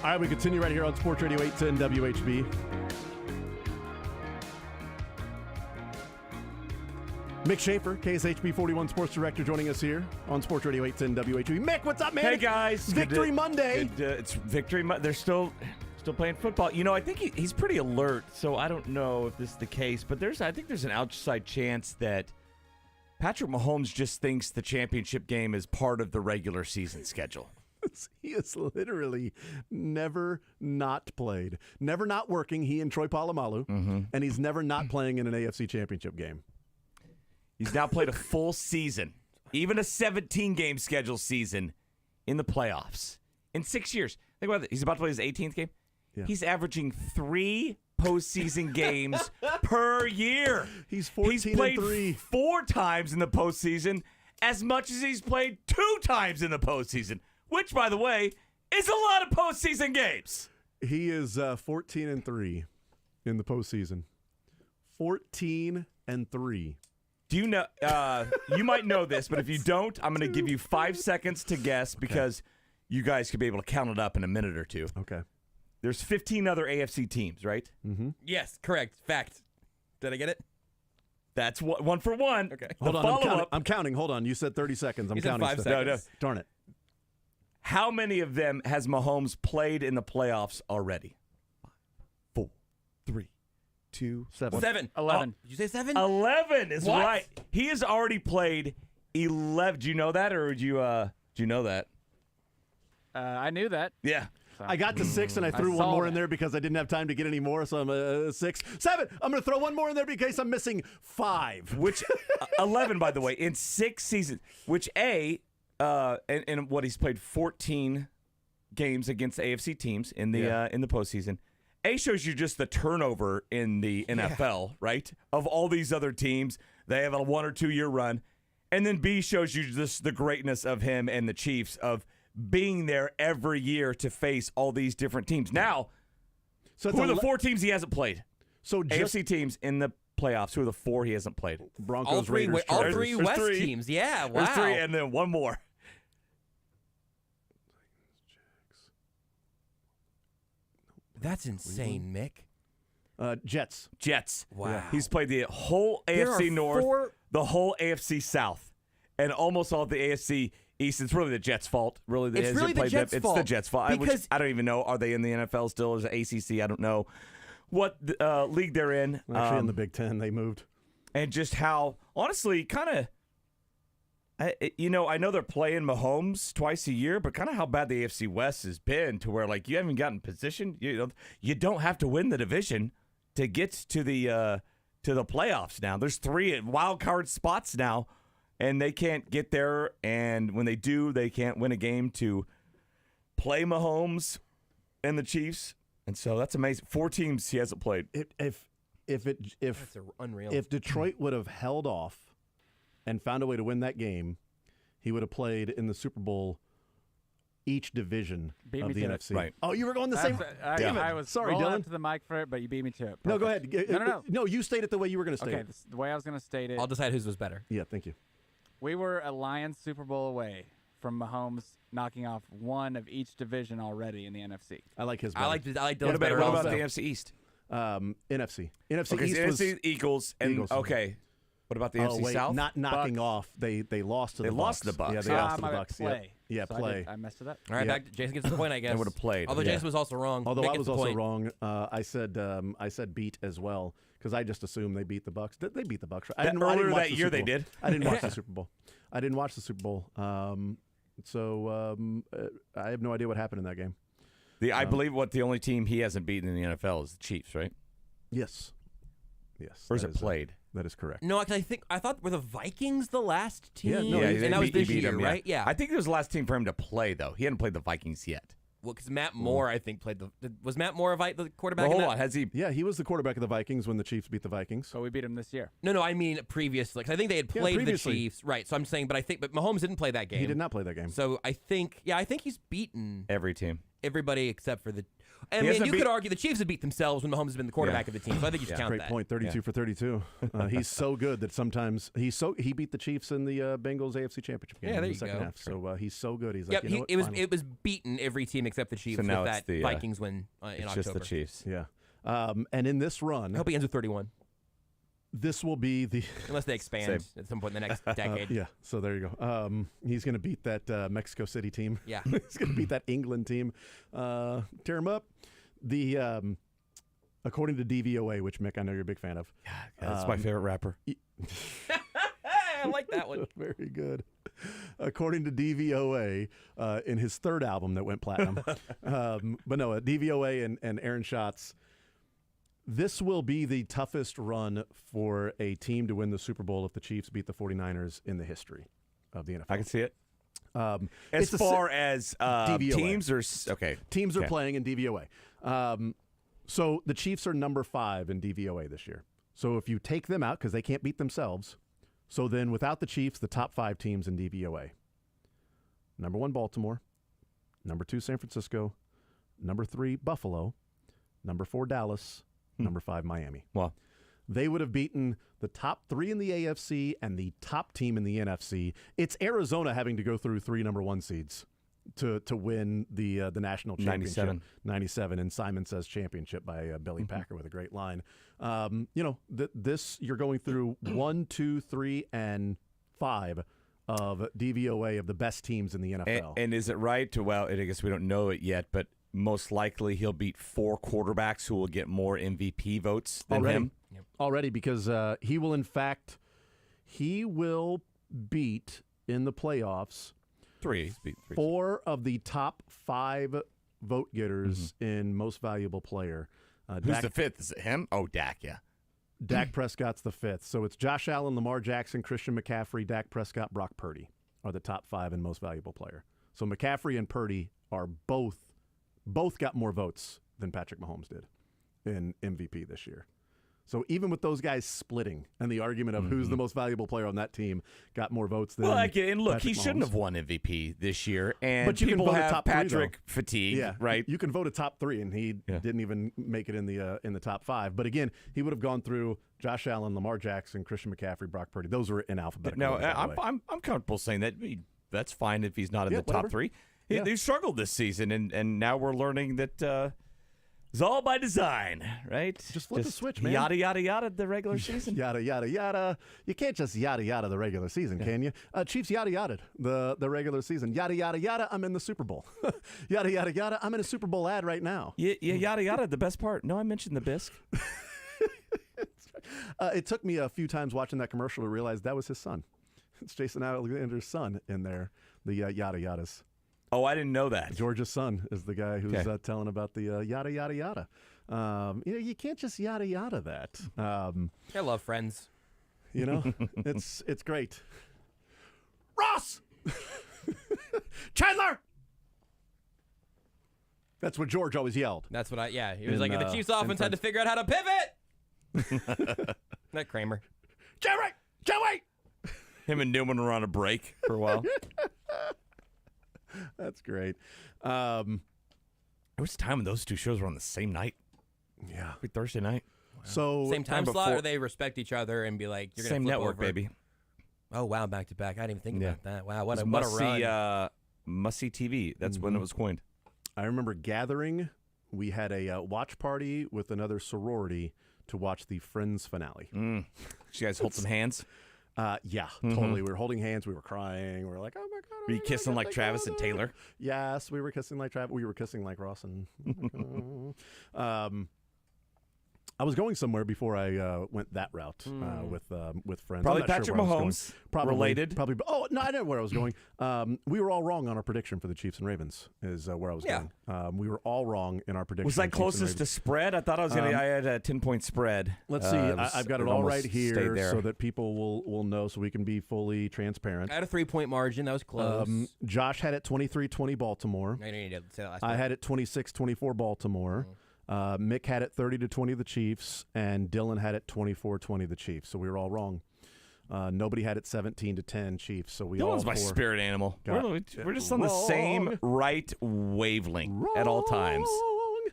All right, we continue right here on Sports Radio 810 WHB. Mick Schaefer, KSHB 41 Sports Director, joining us here on Sports Radio 810 WHB. Mick, what's up, man? Hey, guys. Victory Monday. It's Victory Monday. They're still playing football. You know, I think he's pretty alert, so I don't know if this is the case, but I think there's an outside chance that Patrick Mahomes just thinks the championship game is part of the regular season schedule. He has literally never not played, never not working, he and Troy Polamalu, and he's never not playing in an AFC championship game. He's now played a full season, even a 17-game schedule season in the playoffs in 6 years. Think about it. He's about to play his 18th game. Yeah. He's averaging 3 postseason games per year. He's 14 played and 3. 4 times in the postseason, as much as he's played 2 times in the postseason, which, by the way, is a lot of postseason games. He is 14 and 3 in the postseason. 14 and 3. Do you know? You might know this, but if you don't, I'm going to give you 5 seconds to guess because you guys could be able to count it up in a minute or two. Okay. There's 15 other AFC teams, right? Mm-hmm. Yes, correct. Fact. Did I get it? That's one for one. Okay. Hold on, I'm counting. Hold on. You said 30 seconds. I'm You said counting. 5 stuff. seconds. No. Darn it. How many of them has Mahomes played in the playoffs already? 5, 4, 3, 2, 7. 7. 11. Did you say 7? 11 is What? right. He has already played 11. Do you know that, or do you know that? I knew that. Yeah. I got to 6 and I threw one saw more that. in there because I didn't have time to get any more. So I'm 6, 7. I'm going to throw one more in there because I'm missing 5. Which 11, by the way, in 6 seasons. Which and what he's played 14 games against AFC teams in the postseason. A shows you just the turnover in the NFL, right? Of all these other teams, they have a 1 or 2 year run, and then B shows you just the greatness of him and the Chiefs of being there every year to face all these different teams. Now, So who are the 4 teams he hasn't played? So just AFC teams in the playoffs. Who are the 4 he hasn't played? Broncos, All three, Raiders, all Chargers. 3 There's West 3. teams. Yeah, wow. There's 3, and then one more. That's insane, Mick. Jets. Wow. Yeah. He's played the whole There AFC are North, 4 the whole AFC South, and almost all of the AFC East. It's really the Jets' fault. Really, It's really the Jets' It's fault. the Jets' fault. Because- I don't even know. Are they in the NFL still? Is it ACC? I don't know what league they're in. Actually, in the Big Ten, they moved. And just how, honestly, kind of, I know they're playing Mahomes twice a year, but kind of how bad the AFC West has been to where, like, you haven't gotten position. You don't have to win the division to get to the playoffs now. There's 3 wild card spots now, and they can't get there. And when they do, they can't win a game to play Mahomes and the Chiefs. And so that's amazing. 4 teams he hasn't played. If That's unreal. If Detroit would have held off and found a way to win that game, he would have played in the Super Bowl each division Beat of me the to it. NFC. Right. Oh, you were going the same. I was Sorry, rolling Dylan. up to the mic for it, but you beat me to it. No, go Perfect. ahead. No. No, you state it the way you were going to state Okay, it. the way I was going to state it. I'll decide whose was better. Yeah, thank you. We were a Lions Super Bowl away from Mahomes knocking off one of each division already in the NFC. I like his. I like What Dylan's better. about also. the NFC East? NFC. NFC Okay, East so was NFC Eagles. And, Eagles. okay. What about the Oh, NFC wait, South? not knocking Bucks. off. They lost to They the lost Bucks. to the Bucks. Yeah, they Ah, lost to the my bad. Bucks. Play. Yeah, So play. I messed it up. All right, Yeah. back. Jason gets the point, I guess. They would have played. Although Yeah. Jason was also wrong. Although Mick I gets was the also point. wrong. I said beat as well because I just assumed they beat the Bucks. They beat the Bucks. I That didn't, I didn't earlier watch that the year Super they Bowl. did. I didn't watch the Super Bowl. I have no idea what happened in that game. I believe the only team he hasn't beaten in the NFL is the Chiefs, right? Yes. Or is that it played? That is correct. No, I thought were the Vikings the last team? Yeah, no, and that was this beat year, them, right? Yeah. I think it was the last team for him to play, though. He hadn't played the Vikings yet. Well, because Matt Moore, I think, played was Matt Moore the quarterback? Well, in hold that? on. Has he? Yeah, he was the quarterback of the Vikings when the Chiefs beat the Vikings. So we beat him this year. No, I mean previously. 'Cause I think they had played the previously. Chiefs, right? So I'm saying, but Mahomes didn't play that game. He did not play that game. So I think he's beaten Every team. everybody except for the. I mean, you could argue the Chiefs have beat themselves when Mahomes has been the quarterback of the team. So I think you should count Great that. point. 32 for 32. He's so good that sometimes he beat the Chiefs in the Bengals AFC Championship game in the second half. So he's so good. He's like, you know what? It was beaten every team except the Chiefs So now with it's that the, Vikings win in it's October. just the Chiefs. Yeah. And in this run, I hope he ends with 31. This will be the unless they expand at some point in the next decade. Yeah. So there you go. He's going to beat that Mexico City team. Yeah. He's going to beat that England team. Tear him up. The according to DVOA, which Mick, I know you're a big fan of. Yeah, that's my favorite rapper. I like that one. Very good. According to DVOA, in his third album that went platinum, but no, DVOA and Aaron Schatz, this will be the toughest run for a team to win the Super Bowl if the Chiefs beat the 49ers in the history of the NFL. I can see it. As far as teams are teams are playing in DVOA. So the Chiefs are number 5 in DVOA this year. So if you take them out because they can't beat themselves, so then without the Chiefs, the top 5 teams in DVOA: number 1 Baltimore, number 2 San Francisco, number 3 Buffalo, number 4 Dallas, number 5 Miami. Wow. They would have beaten the top 3 in the AFC and the top team in the NFC. It's Arizona having to go through 3 number 1 seeds to win the national championship. 97 and Simon Says championship by Billy Packer with a great line. This you're going through 1, 2, 3, and 5 of DVOA of the best teams in the NFL. And is it right I guess we don't know it yet, but most likely he'll beat 4 quarterbacks who will get more MVP votes than him? Already, because he will beat in the playoffs 4 of the top 5 vote getters in most valuable player. Who's the 5th? Is it him? Oh, Dak, yeah. Dak Prescott's the 5th. So it's Josh Allen, Lamar Jackson, Christian McCaffrey, Dak Prescott, Brock Purdy are the top 5 in most valuable player. So McCaffrey and Purdy are both got more votes than Patrick Mahomes did in MVP this year. So even with those guys splitting and the argument of who's the most valuable player on that team got more votes than and look, Patrick he Mahomes. shouldn't have won MVP this year. And but you people can vote have a top Patrick 3, fatigue, yeah, right? You can vote a top 3, and he didn't even make it in the top 5. But again, he would have gone through Josh Allen, Lamar Jackson, Christian McCaffrey, Brock Purdy. Those are in alphabetical No, order, by the way. I'm comfortable saying that. That's fine if he's not in the whatever. top 3. He struggled this season, and now we're learning that it's all by design, right? Just flip the switch, man. Yada, yada, yada, the regular season. Yada, yada, yada. You can't just yada, yada the regular season, can you? Chiefs yada, yada the regular season. Yada, yada, yada, I'm in the Super Bowl. Yada, yada, yada, I'm in a Super Bowl ad right now. Yeah, yada, yada, the best part. No, I mentioned the bisque. It took me a few times watching that commercial to realize that was his son. It's Jason Alexander's son in there, the yada, yadas. Oh, I didn't know that. George's son is the guy who's telling about the yada, yada, yada. You can't just yada, yada that. I love Friends. It's great. Ross! Chandler! That's what George always yelled. That's what he was like, the Chiefs offense had to figure out how to pivot. Not Kramer. Joey! Him and Newman were on a break for a while. That's great. There was a time when those 2 shows were on the same night. Yeah. Every Thursday night. Wow. So same time slot, or they respect each other and be like, you're going to same flip network, over. baby. Oh, wow, back to back. I didn't even think about that. Wow, what a run. Must-see TV. That's when it was coined. I remember gathering. We had a watch party with another sorority to watch the Friends finale. Did you guys hold some hands? Yeah, totally. We were holding hands. We were crying. We were like, oh, my God. Were you kissing like Travis and Taylor? Yes, we were kissing like Travis. We were kissing like Ross and... I was going somewhere before I went that route with friends. Probably I'm not Patrick sure where I was Mahomes going. related. Probably. Oh no, I know where I was going. We were all wrong on our prediction for the Chiefs and Ravens. Is where I was going. We were all wrong in our prediction. Was that closest to spread? I thought I was going to. I had a 10-point spread. Let's see. I've got it all right here so that people will know, so we can be fully transparent. I had a 3-point margin. That was close. Josh had it 23-20 Baltimore. I didn't need to say that last I time. had it 26-24 Baltimore. Mick had it 30-20 the Chiefs, and Dylan had it 24-20 the Chiefs. So we were all wrong. Nobody had it 17-10 Chiefs. So we Dylan's all my four spirit animal. got We're just on the same right wavelength at all times.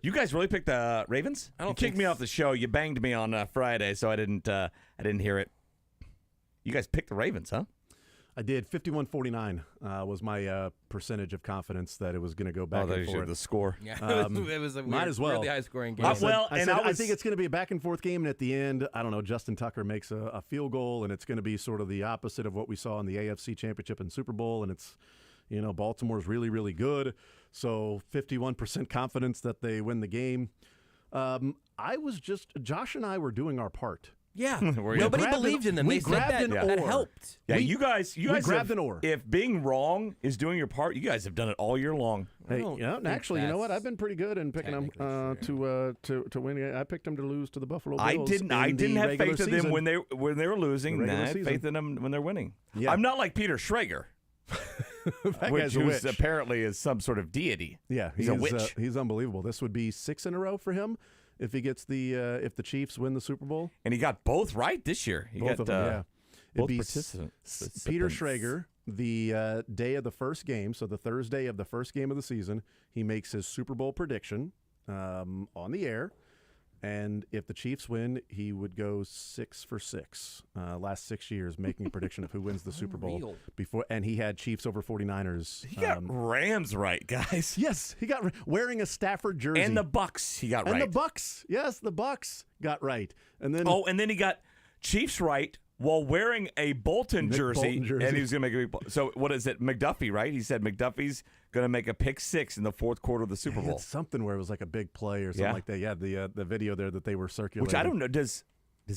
You guys really picked the Ravens? You kicked me off the show. You banged me on Friday, so I didn't hear it. You guys picked the Ravens, huh? I did. 51-49 was my percentage of confidence that it was going to go back and forth. The score. Yeah, it was a might as well. really high-scoring game. I think it's going to be a back-and-forth game, and at the end, I don't know, Justin Tucker makes a field goal, and it's going to be sort of the opposite of what we saw in the AFC Championship and Super Bowl, and it's, Baltimore's really, really good, so 51% confidence that they win the game. Josh and I were doing our part. Yeah, nobody believed in them. They said that helped. Yeah, you guys grabbed an oar. If being wrong is doing your part, you guys have done it all year long. Hey, actually, you know what? I've been pretty good in picking them to win. I picked them to lose to the Buffalo Bills. I didn't have faith in them when they were losing. I had faith in them when they're winning. Yeah. I'm not like Peter Schrager. Who's apparently is some sort of deity. Yeah, he's a witch. He's unbelievable. This would be 6 in a row for him if he gets if the Chiefs win the Super Bowl. And he got both right this year. Both of them, yeah. Both It'd be participants. Peter Schrager, the day of the first game, so the Thursday of the first game of the season, he makes his Super Bowl prediction on the air. And if the Chiefs win, he would go 6 for 6 last 6 years, making a prediction of who wins the Super Bowl. And he had Chiefs over 49ers. He got Rams right, guys. Yes, he got wearing a Stafford jersey. And the Bucks he got right. And the Bucks. Yes, the Bucks got right. And then and then he got Chiefs right while wearing a Bolton jersey. And he was going to make a so what is it? McDuffie, right? He said McDuffie's going to make a pick 6 in the fourth quarter of the Super Bowl. It's something where it was like a big play or something like that. Yeah, the video there that they were circulating. Which I don't know. Does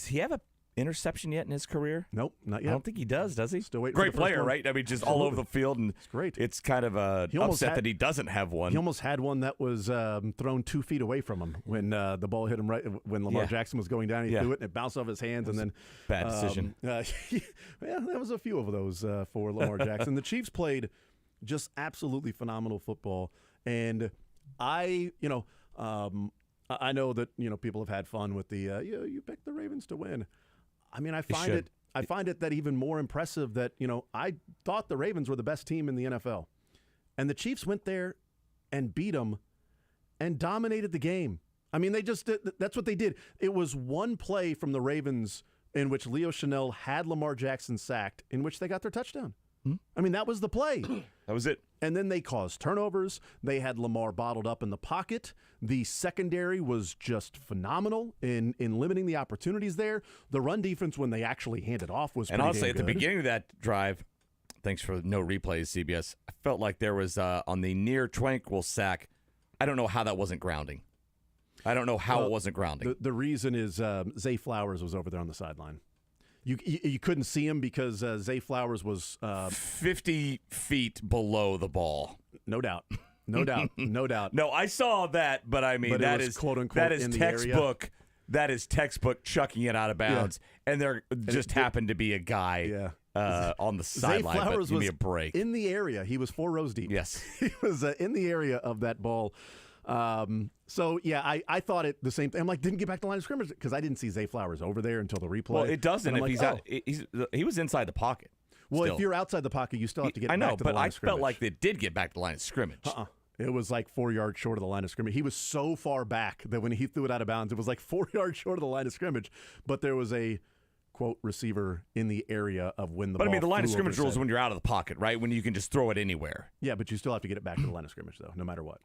he have a interception yet in his career? Nope, not yet. I don't think he does he? Still waiting. Great for the first player, one. right? I mean, just all over the field, and it's great. It's kind of upset that he doesn't have one. He almost had one that was thrown 2 feet away from him when the ball hit him right when Lamar Jackson was going down. He threw it and it bounced off his hands, and then bad decision. Yeah, there was a few of those for Lamar Jackson. The Chiefs played just absolutely phenomenal football, and I know that people have had fun with the you picked the Ravens to win. I mean, I find it that even more impressive that I thought the Ravens were the best team in the NFL, and the Chiefs went there and beat them and dominated the game. I mean, that's what they did. It was one play from the Ravens in which Leo Chanel had Lamar Jackson sacked, in which they got their touchdown. I mean, that was the play. That was it. And then they caused turnovers. They had Lamar bottled up in the pocket. The secondary was just phenomenal in limiting the opportunities there. The run defense, when they actually handed off, was and pretty honestly, damn at the good. beginning of that drive, thanks for no replays, CBS, I felt like there was on the near tranquil sack, I don't know how that wasn't grounding. I don't know how it wasn't grounding. The reason is Zay Flowers was over there on the sideline. You couldn't see him because Zay Flowers was 50 feet below the ball. No doubt. No doubt. No doubt. No, I saw that, but I mean, that is quote unquote that is in the textbook. That is textbook chucking it out of bounds, and there just happened to be a guy on the sideline. Zay Flowers give me was a break. In the area. He was 4 rows deep. Yes. He was in the area of that ball. So, yeah, I thought it the same thing. I'm like, didn't get back to the line of scrimmage because I didn't see Zay Flowers over there until the replay. Well, it doesn't if like, he was inside the pocket. Well, still. if you're outside the pocket, you still have to get I know, back to the line of scrimmage. I felt like they did get back to the line of scrimmage. It was like 4 yards short of the line of scrimmage. He was so far back that when he threw it out of bounds, it was like 4 yards short of the line of scrimmage. But there was a, quote, receiver in the area of when the ball But I mean, the line of flew scrimmage over rule his is head. when you're out of the pocket, right? When you can just throw it anywhere. Yeah, but you still have to get it back to the line of scrimmage, though, no matter what.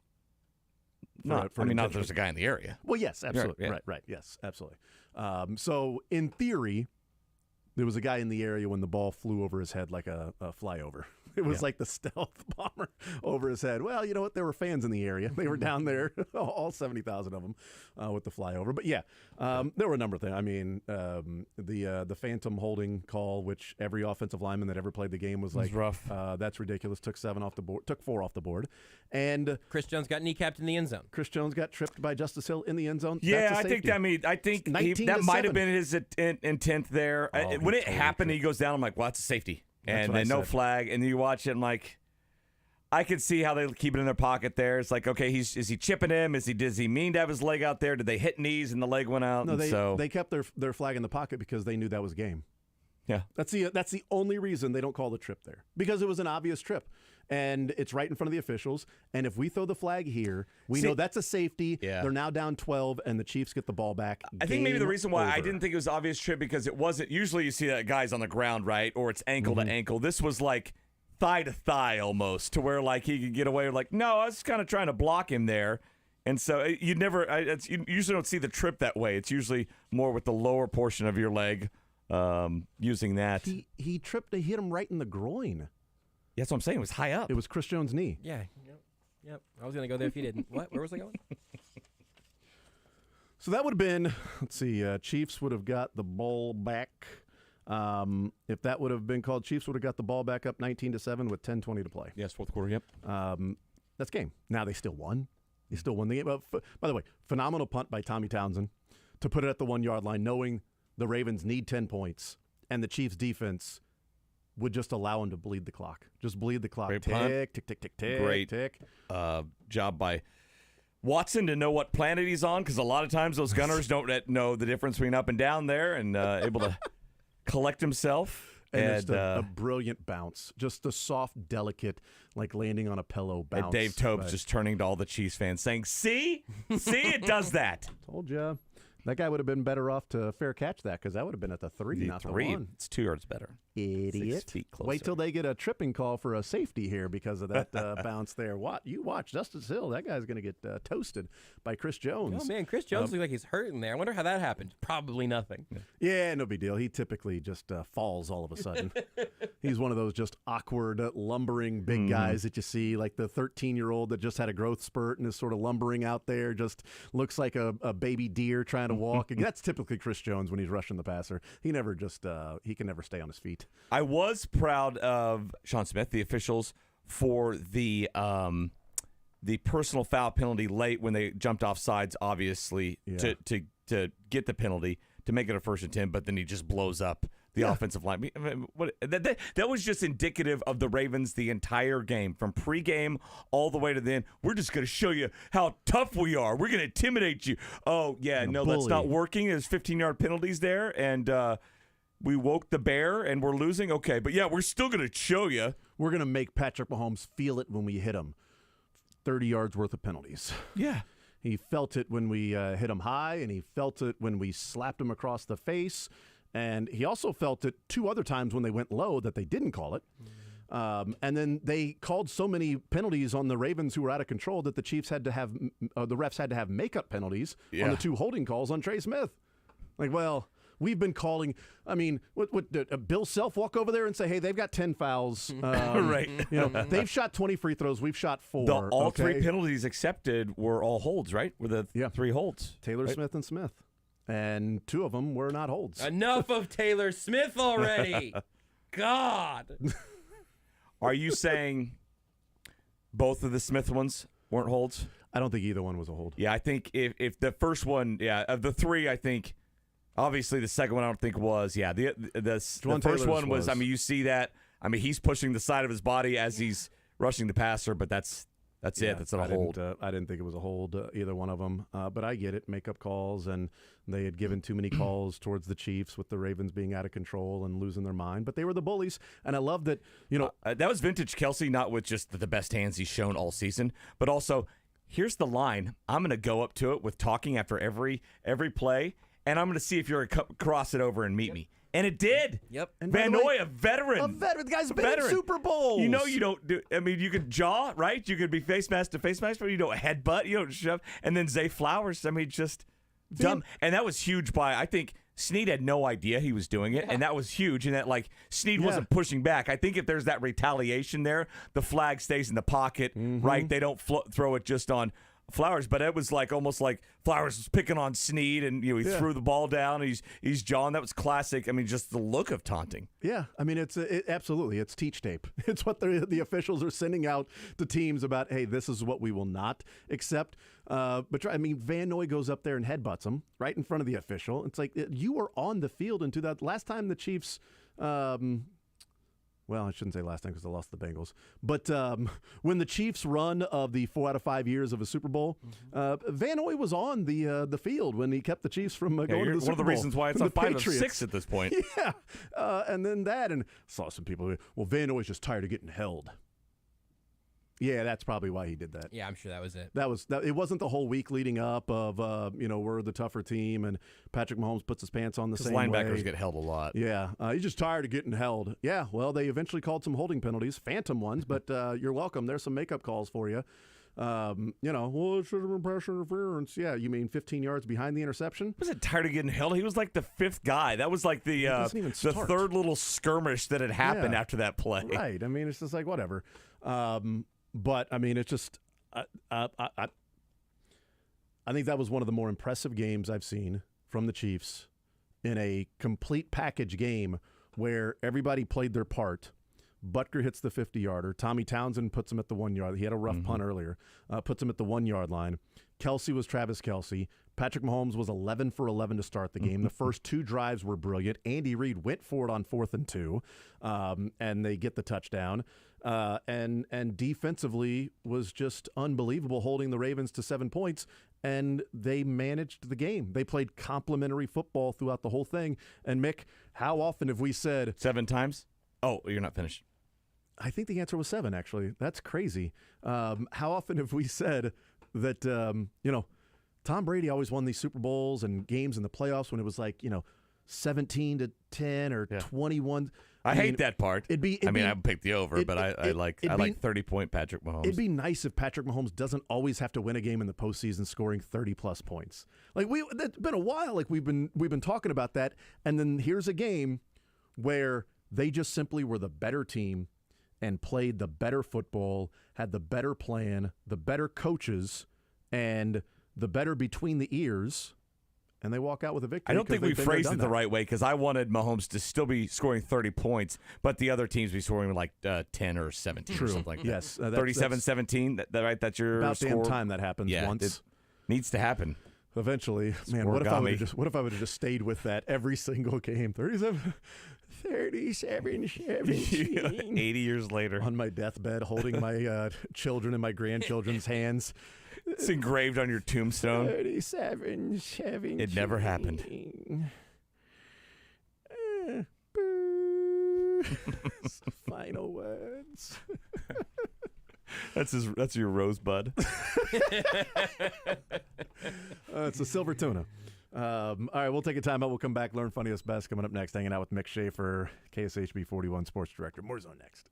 Not if there's a guy in the area. Well, yes, absolutely. Yeah. Right. Yes, absolutely. So, in theory, there was a guy in the area when the ball flew over his head like a flyover. It was like the stealth bomber over his head. Well, you know what? There were fans in the area. They were down there, all 70,000 of them, with the flyover. But yeah, there were a number of things. I mean, the phantom holding call, which every offensive lineman that ever played the game was like, rough. That's ridiculous. Took 7 off the board. Took 4 off the board. And Chris Jones got kneecapped in the end zone. Chris Jones got tripped by Justice Hill in the end zone. Yeah, That's a safety. I think that might have been his intent there. Oh, when it happened, he goes down. I'm like, well, that's a safety. And then no flag, and then you watch it, and like, I could see how they keep it in their pocket there. It's like, okay, is he chipping him? Does he mean to have his leg out there? Did they hit knees and the leg went out? No, they kept their flag in the pocket because they knew that was game. Yeah. That's the only reason they don't call the trip there, because it was an obvious trip. And it's right in front of the officials. And if we throw the flag here, we know that's a safety. Yeah. They're now down 12, and the Chiefs get the ball back. I think maybe the Game reason why I over. didn't think it was obvious trip because it wasn't. Usually you see that guy's on the ground, right? Or it's ankle to ankle. This was like thigh to thigh almost, to where like he could get away with like, no, I was kind of trying to block him there. And so you usually don't see the trip that way. It's usually more with the lower portion of your leg using that. He tripped. He hit him right in the groin. Yeah, that's what I'm saying. It was high up. It was Chris Jones' knee. Yeah. Yep. I was going to go there if you didn't. What? Where was I going? So that would have been, let's see, Chiefs would have got the ball back. If that would have been called, Chiefs would have got the ball back up 19-7 with 10:20 to play. Yes, fourth quarter, yep. That's game. Now they still won. They still won the game. By the way, phenomenal punt by Tommy Townsend to put it at the 1-yard line, knowing the Ravens need 10 points, and the Chiefs defense would just allow him to bleed the clock. Just bleed the clock. Great tick, punt. tick, tick, tick, tick, Great tick. Job by Watson to know what planet he's on, because a lot of times those gunners don't know the difference between up and down there, and able to collect himself. And just a brilliant bounce. Just a soft, delicate, like landing on a pillow bounce. And Dave Tope's just turning to all the Chiefs fans saying, see, it does that. Told ya. That guy would have been better off to fair catch that, because that would have been at the 3, not the 1. It's 2 yards better. Idiot. 6 feet closer. Wait till they get a tripping call for a safety here because of that bounce there. You watch Justice Hill. That guy's going to get toasted by Chris Jones. Oh, man, Chris Jones looks like he's hurting there. I wonder how that happened. Probably nothing. Yeah, no big deal. He typically just falls all of a sudden. He's one of those just awkward, lumbering big guys that you see, like the 13-year-old that just had a growth spurt and is sort of lumbering out there, just looks like a baby deer trying to walk. That's typically Chris Jones when he's rushing the passer. He never he can never stay on his feet. I was proud of Sean Smith, the officials, for the personal foul penalty late when they jumped off sides, obviously, to get the penalty, to make it a 1st and 10, but then he just blows up the offensive line. That was just indicative of the Ravens the entire game, from pregame all the way to the end. We're just going to show you how tough we are. We're going to intimidate you. Oh, yeah, no, that's not working. There's 15-yard penalties there, and we woke the bear, and we're losing. Okay, but yeah, we're still going to show you. We're going to make Patrick Mahomes feel it when we hit him. 30 yards worth of penalties. Yeah. He felt it when we hit him high, and he felt it when we slapped him across the face. And he also felt it 2 other times when they went low that they didn't call it. And then they called so many penalties on the Ravens who were out of control that the Chiefs had to have, the refs had to have makeup penalties on the 2 holding calls on Trey Smith. Like, well, we've been calling. I mean, what did Bill Self walk over there and say, hey, they've got 10 fouls. Right. They've shot 20 free throws. We've shot 4. All 3 penalties accepted were all holds, right? Were the 3 holds. Taylor, right? Smith, and Smith. And 2 of them were not holds. Enough of Taylor Smith already. God. Are you saying both of the Smith ones weren't holds? I don't think either one was a hold. Yeah, I think if the first one, of the 3, I think obviously the second one I don't think was. Yeah, the first one was. I mean, you see that. I mean, he's pushing the side of his body as he's rushing the passer, but that's it. That's not a hold. I didn't think it was a hold, either one of them. But I get it. Makeup calls, and they had given too many calls towards the Chiefs with the Ravens being out of control and losing their mind. But they were the bullies, and I love that. That was vintage Kelsey, not with just the best hands he's shown all season, but also here's the line. I'm going to go up to it with talking after every play, and I'm going to see if you're going to cross it over and meet me. And it did. Yep. And Van Noy, a veteran. The guy's been in Super Bowls. You know you don't do. I mean, you could jaw, right? You could be face mask to face mask, but you don't headbutt. You don't shove. And then Zay Flowers. I mean, just dumb. And that was huge. I think Snead had no idea he was doing it, and that was huge. And that Snead wasn't pushing back. I think if there's that retaliation there, the flag stays in the pocket, right? They don't throw it just on Flowers, but it was almost like Flowers was picking on Snead, and he threw the ball down. And he's jawing. That was classic. I mean, just the look of taunting. Yeah, I mean, absolutely. It's teach tape. It's what the officials are sending out to teams about. Hey, this is what we will not accept. But I mean, Van Noy goes up there and headbutts him right in front of the official. It's like you were on the field into that last time the Chiefs. Well, I shouldn't say last time because they lost the Bengals. But when the Chiefs' run of the 4 out of 5 years of a Super Bowl, Van Noy was on the field when he kept the Chiefs from going to the Super Bowl. One of the reasons why it's a 5 of 6 6 at this point. Yeah, and then that, and saw some people. Well, Van Noy's just tired of getting held. Yeah, that's probably why he did that. Yeah, I'm sure that was it. It wasn't the whole week leading up of we're the tougher team and Patrick Mahomes puts his pants on the same way. Linebackers get held a lot. Yeah, he's just tired of getting held. Yeah, well, they eventually called some holding penalties, phantom ones, but you're welcome. There's some makeup calls for you. Well, it should have been pass interference. Yeah, you mean 15 yards behind the interception? Was it tired of getting held? He was like the 5th guy. That was like the third little skirmish that had happened after that play. Right. I mean, it's just like whatever. But I mean, it's just I think that was one of the more impressive games I've seen from the Chiefs in a complete package game where everybody played their part. Butker hits the 50-yarder. Tommy Townsend puts him at the 1 yard. He had a rough punt earlier. Puts him at the 1 yard line. Kelsey was Travis Kelsey. Patrick Mahomes was 11 for 11 to start the game. The first 2 drives were brilliant. Andy Reid went for it on 4th and 2, and they get the touchdown. And defensively was just unbelievable, holding the Ravens to 7 points, and they managed the game. They played complimentary football throughout the whole thing. And Mick, how often have we said 7 times? Oh, you're not finished. I think the answer was 7, actually. That's crazy. How often have we said that, Tom Brady always won these Super Bowls and games in the playoffs when it was like, 17-10 or 21. I hate that part. I would pick the over, but I like 30-point Patrick Mahomes. It'd be nice if Patrick Mahomes doesn't always have to win a game in the postseason scoring 30-plus points. That's been a while. Like we've been talking about that, and then here's a game where they just simply were the better team and played the better football, had the better plan, the better coaches, and the better between the ears, and they walk out with a victory. I don't think we phrased it the right way because I wanted Mahomes to still be scoring 30 points, but the other teams be scoring like 10 or 17 or something like that. Yes. 37-17, right? That's your about score? Damn time that happens once. It needs to happen. Eventually. Man, what if I would have just stayed with that every single game? 37, 17. 80 years later. On my deathbed, holding my children and my grandchildren's hands. It's engraved on your tombstone. 37, 17. It never happened. Final words. That's your rosebud. It's a silver tuna. All right, we'll take a time out. We'll come back. Learn Funniest Best coming up next. Hanging out with Mick Schaefer, KSHB 41 Sports Director. More Zone next.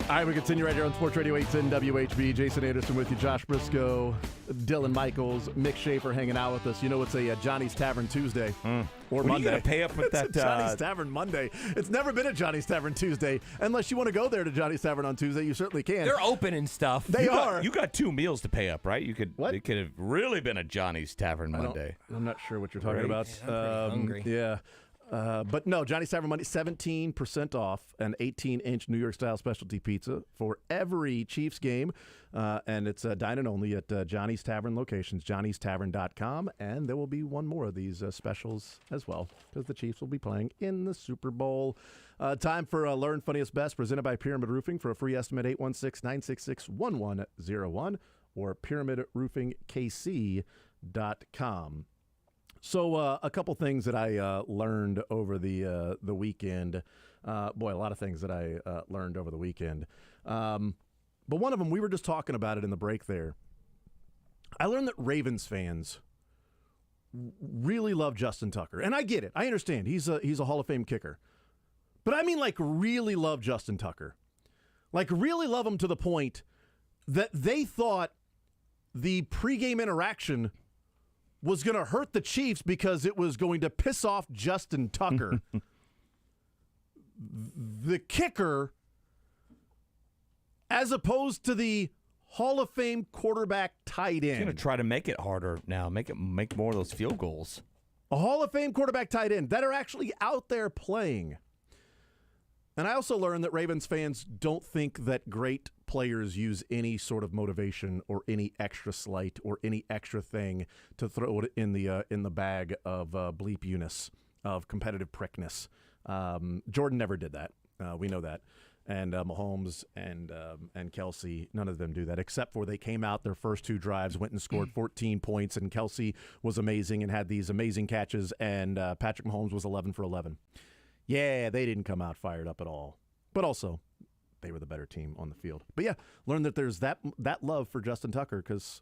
All right, we continue right here on Sports Radio 810 WHB. Jason Anderson with you, Josh Brisco, Dylan Michaels, Mick Schaefer hanging out with us. You know, it's a Johnny's Tavern Tuesday or What Monday. are you gonna pay up with that? It's a Johnny's Tavern Monday. It's never been a Johnny's Tavern Tuesday. Unless you want to go there to Johnny's Tavern on Tuesday, you certainly can. They're open and stuff. They are. You got 2 meals to pay up, right? You could. It could have really been a Johnny's Tavern Monday. I'm not sure what you're talking Right? about. Yeah, I'm pretty hungry. Yeah. But no, Johnny's Tavern Monday, 17% off an 18-inch New York-style specialty pizza for every Chiefs game. And it's dine-in only at Johnny's Tavern locations, johnnystavern.com. And there will be one more of these specials as well because the Chiefs will be playing in the Super Bowl. Time for Learn Funniest Best, presented by Pyramid Roofing. For a free estimate, 816-966-1101 or pyramidroofingkc.com. So a couple things that I learned over the weekend. Boy, a lot of things that I learned over the weekend. But one of them, we were just talking about it in the break there. I learned that Ravens fans really love Justin Tucker. And I get it. I understand. He's a Hall of Fame kicker. But I mean, like, really love Justin Tucker. Like, really love him to the point that they thought the pregame interaction was going to hurt the Chiefs because it was going to piss off Justin Tucker. The kicker, as opposed to the Hall of Fame quarterback tight end. He's going to try to make it harder now. Make more of those field goals. A Hall of Fame quarterback tight end that are actually out there playing. And I also learned that Ravens fans don't think that great players use any sort of motivation or any extra slight or any extra thing to throw it in the bag of bleep Eunice, of competitive prickness. Jordan never did that. We know that. And Mahomes and Kelsey, none of them do that, except for they came out their first 2 drives, went and scored 14 points, and Kelsey was amazing and had these amazing catches, and Patrick Mahomes was 11 for 11. Yeah, they didn't come out fired up at all. But also, they were the better team on the field. But yeah, learn that there's that love for Justin Tucker because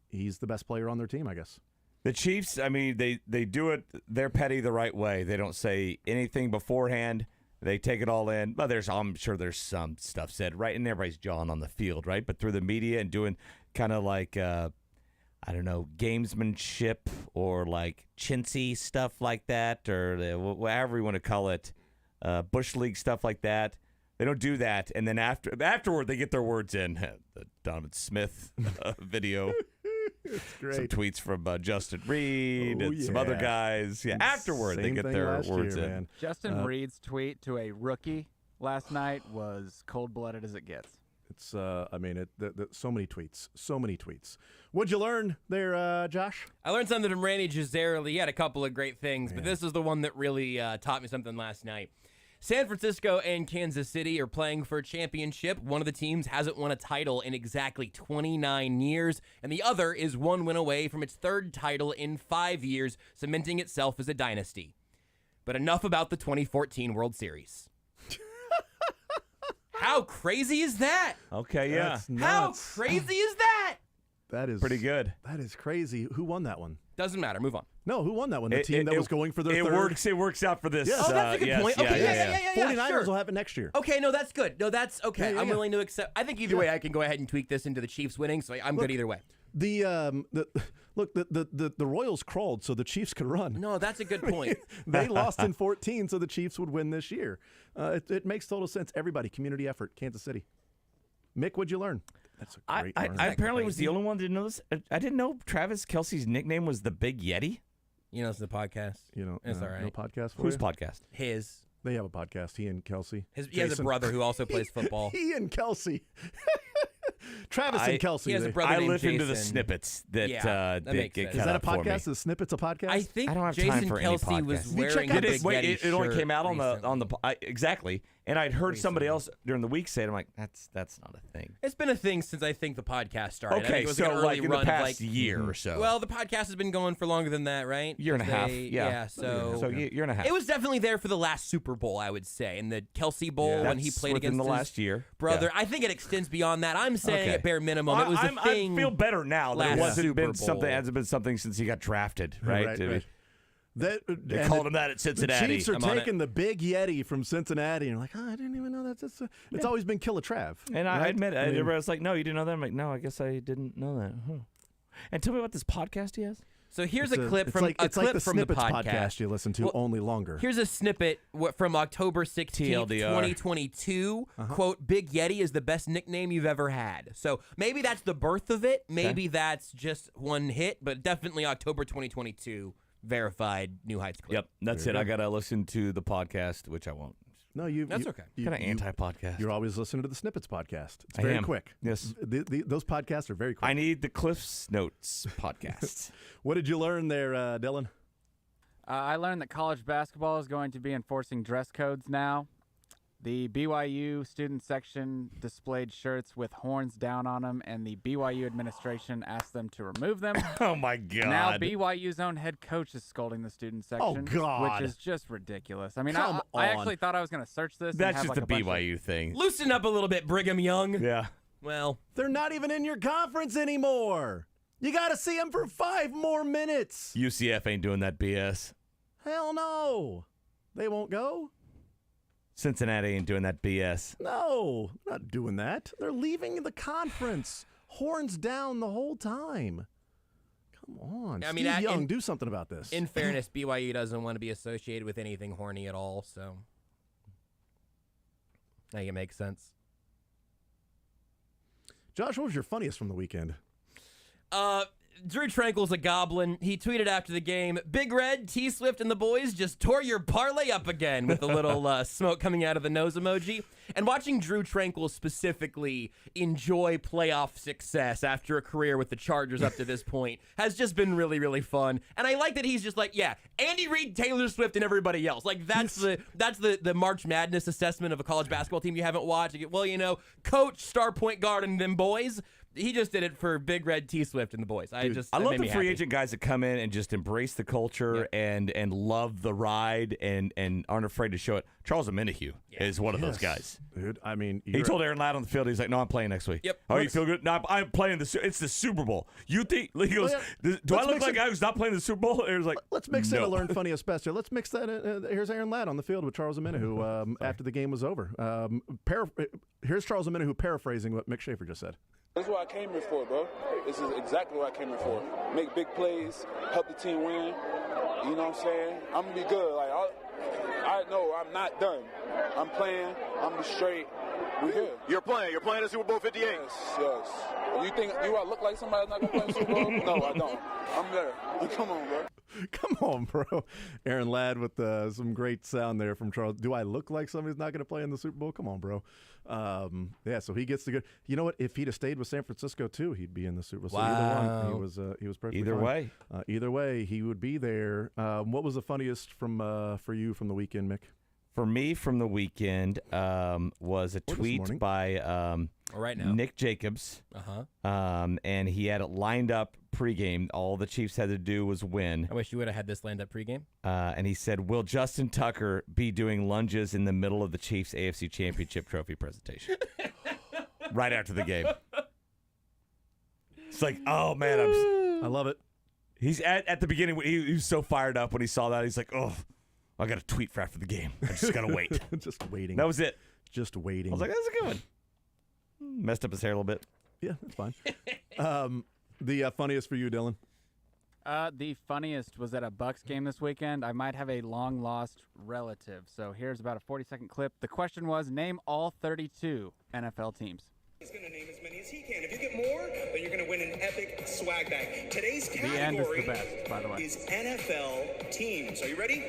he's the best player on their team, I guess. The Chiefs, I mean, they do it. They're petty the right way. They don't say anything beforehand. They take it all in. Well, I'm sure there's some stuff said right in everybody's jawing on the field, right? But through the media and doing kind of like I don't know, gamesmanship or like chintzy stuff like that, or whatever you want to call it, Bush League stuff like that. They don't do that, and then afterward they get their words in. The Donovan Smith video, it's great. Some tweets from Justin Reed and some other guys. Yeah, afterward they get their words in. Man. Justin Reed's tweet to a rookie last night was cold-blooded as it gets. It's, so many tweets. What'd you learn there, Josh? I learned something from Randy Gisarelli. He had a couple of great things, but this is the one that really taught me something last night. San Francisco and Kansas City are playing for a championship. One of the teams hasn't won a title in exactly 29 years, and the other is 1 win away from its 3rd title in 5 years, cementing itself as a dynasty. But enough about the 2014 World Series. How crazy is that? Okay, yeah. That's How nuts. crazy is that? That is pretty good. That is crazy. Who won that one? Doesn't matter. Move on. No, who won that one? The team that was going for their third? It works out for this. Yes. Oh, that's a good point. Okay, yeah. 49ers sure. will have it next year. Okay, no, that's good. No, that's okay. Yeah, I'm yeah. willing to accept. I think either way, I can go ahead and tweak this into the Chiefs winning, so I'm good either way. The Royals crawled so the Chiefs could run. No, that's a good point. They lost in 14, so the Chiefs would win this year. It makes total sense. Everybody, community effort, Kansas City. Mick, what'd you learn? That's a great learn. I apparently was the only one that didn't know this. I didn't know Travis Kelce's nickname was the Big Yeti. You know, it's the podcast. You know, it's all right. No podcast for Whose you? podcast? His. They have a podcast. He and Kelsey. He has a brother who also plays football. He and Kelsey. Travis and Kelsey. He has a brother I named listen to the Jason. snippets that that makes get sense. Is cut that a up for me. podcast? Is Snippets a podcast? I think I don't have Jason time for Kelsey any was podcast. wearing a Big Yeti It only shirt came out on recently. exactly. And I'd heard somebody else during the week say it. I'm like, that's not a thing. It's been a thing since I think the podcast started. I think Okay, it was so an early like in the run of, past year or so. Well, the podcast has been going for longer than that, right? Year and a half. Yeah, so year and a half. it was definitely there for the last Super Bowl, I would say, in the Kelsey Bowl when he That's played within against the his last year. brother. Yeah. I think it extends beyond that. I'm saying Okay. at bare minimum, it was a thing. I feel better now that it last hasn't Super been Bowl. something. Hasn't been something since he got drafted, right? Right. They called him that at Cincinnati. The Chiefs are taking the big Yeti from Cincinnati, and you're like, oh, I didn't even know that. It's always been Killer Trav. And I right? admit, everybody was like, no, you didn't know that? I'm like, no, I guess I didn't know that. Huh. And tell me about this podcast he has. So here's a clip from the the Snippets podcast you listen to, only longer. Here's a snippet from October 16th, 2022. Quote, Big Yeti is the best nickname you've ever had. So maybe that's the birth of it. Maybe that's just one hit, but definitely October 2022. Verified New Heights clip. Yep, that's it. I got to listen to the podcast, which I won't. No, That's okay. Kind of anti-podcast. You're always listening to the Snippets podcast. It's very quick. Yes. Those podcasts are very quick. I need the Cliff's Notes podcast. What did you learn there, Dylan? I learned that college basketball is going to be enforcing dress codes now. The BYU student section displayed shirts with horns down on them, and the BYU administration asked them to remove them. Oh, my God. Now BYU's own head coach is scolding the student section. Oh, God. Which is just ridiculous. I mean, Come I on. actually thought I was going to search this. That's and just have the like a bunch BYU thing. Loosen up a little bit, Brigham Young. Yeah. Well, they're not even in your conference anymore. You got to see them for 5 more minutes. UCF ain't doing that BS. Hell no. They won't go. Cincinnati ain't doing that BS. No, not doing that. They're leaving the conference. Horns down the whole time. Come on. I mean, Steve Young, do something about this. In fairness, BYU doesn't want to be associated with anything horny at all, so I think it makes sense. Josh, what was your funniest from the weekend? Drew Tranquil's a goblin. He tweeted after the game, Big Red, T-Swift, and the boys just tore your parlay up again with a little smoke coming out of the nose emoji. And watching Drew Tranquil specifically enjoy playoff success after a career with the Chargers up to this point has just been really, really fun. And I like that he's just like, yeah, Andy Reid, Taylor Swift, and everybody else. Like, that's the March Madness assessment of a college basketball team you haven't watched. You get, well, you know, coach, star point guard, and them boys. He just did it for Big Red, T-Swift, and the boys. I love the free agent guys that come in and just embrace the culture and love the ride and aren't afraid to show it. Charles Omenihu is one of those guys. Dude, I mean, he told Aaron Ladd on the field, he's like, no, I'm playing next week. Yep. Oh, you feel good? No, I'm playing it's the Super Bowl. You think, he goes, do I look like a guy who's not playing the Super Bowl? Aaron's like, let's mix in a learn funniest best here. Let's mix that in. Here's Aaron Ladd on the field with Charles Omenihu after the game was over. Here's Charles Omenihu paraphrasing what Mick Schaefer just said. This is what I came here for, bro. This is exactly what I came here for. Make big plays, help the team win. You know what I'm saying? I'm going to be good. Like I know I'm not done. I'm playing. I'm straight. We're here. You're playing at Super Bowl 58. Yes. You think I look like somebody that's not going to play in Super Bowl? No, I don't. I'm there. Come on, bro. Come on, bro. Aaron Ladd with some great sound there from Charles. Do I look like somebody's not going to play in the Super Bowl? Come on, bro. Yeah, so he gets to go. You know what? If he'd have stayed with San Francisco too, he'd be in the Super Bowl. So either one, he was perfectly either fine. way. Either way, he would be there. What was the funniest for you from the weekend, Mick? For me, from the weekend, was a tweet by right now. Nick Jacobs. And he had it lined up pregame. All the Chiefs had to do was win. I wish you would have had this lined up pregame. And he said, will Justin Tucker be doing lunges in the middle of the Chiefs AFC Championship trophy presentation? Right after the game. It's like, oh, man. I love it. He's at the beginning, he was so fired up when he saw that. He's like, oh, I got a tweet for after the game. I just got to wait. Just waiting. That was it. Just waiting. I was like, that's a good one. Messed up his hair a little bit. Yeah, that's fine. The funniest for you, Dylan? The funniest was at a Bucks game this weekend. I might have a long-lost relative. So here's about a 40-second clip. The question was, name all 32 NFL teams. He's going to name as many as he can. If you get more, then you're going to win an epic swag bag. Today's category the end is the best, by the way. Is NFL teams. Are you ready?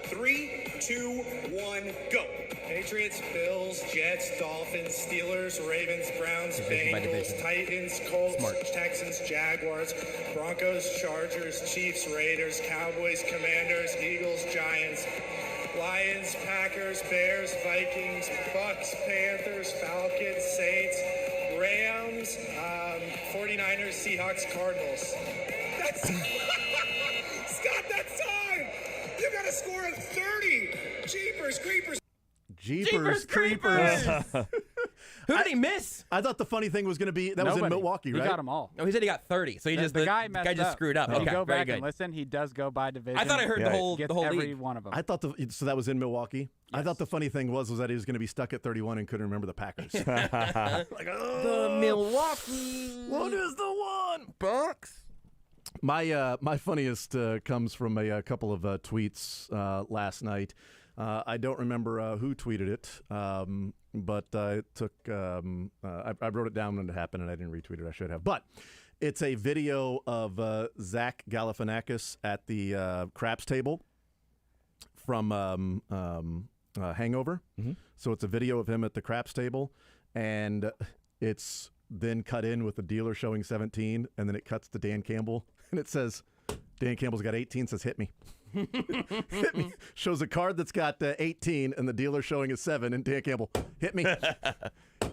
3, 2, 1, go. Patriots, Bills, Jets, Dolphins, Steelers, Ravens, Browns, Bengals, Titans, Colts, Texans, Jaguars, Broncos, Chargers, Chiefs, Raiders, Cowboys, Commanders, Eagles, Giants, Lions, Packers, Bears, Vikings, Bucks, Panthers, Falcons, Saints, Rams, 49ers, Seahawks, Cardinals. That's Scott, that's time! You got a score of 30! Jeepers Creepers! Jeepers Creepers! Who did he miss? I thought the funny thing was going to be that was in Milwaukee, right? He got them all. No, he said he got 30. So he the guy messed just up. screwed up. If Okay, you go very back good. and listen, he does go by division. I thought I heard the whole every league. one of them. I thought so that was in Milwaukee. Yes. I thought the funny thing was that he was going to be stuck at 31 and couldn't remember the Packers. The Milwaukee. What is the one? Bucks. My funniest comes from a couple of tweets last night. I don't remember who tweeted it, but it took. I wrote it down when it happened, and I didn't retweet it. I should have. But it's a video of Zach Galifianakis at the craps table from Hangover. Mm-hmm. So it's a video of him at the craps table, and it's then cut in with the dealer showing 17, and then it cuts to Dan Campbell, and it says, Dan Campbell's got 18, says, hit me. Hit me. Shows a card that's got 18, and the dealer showing a 7, and Dan Campbell, hit me.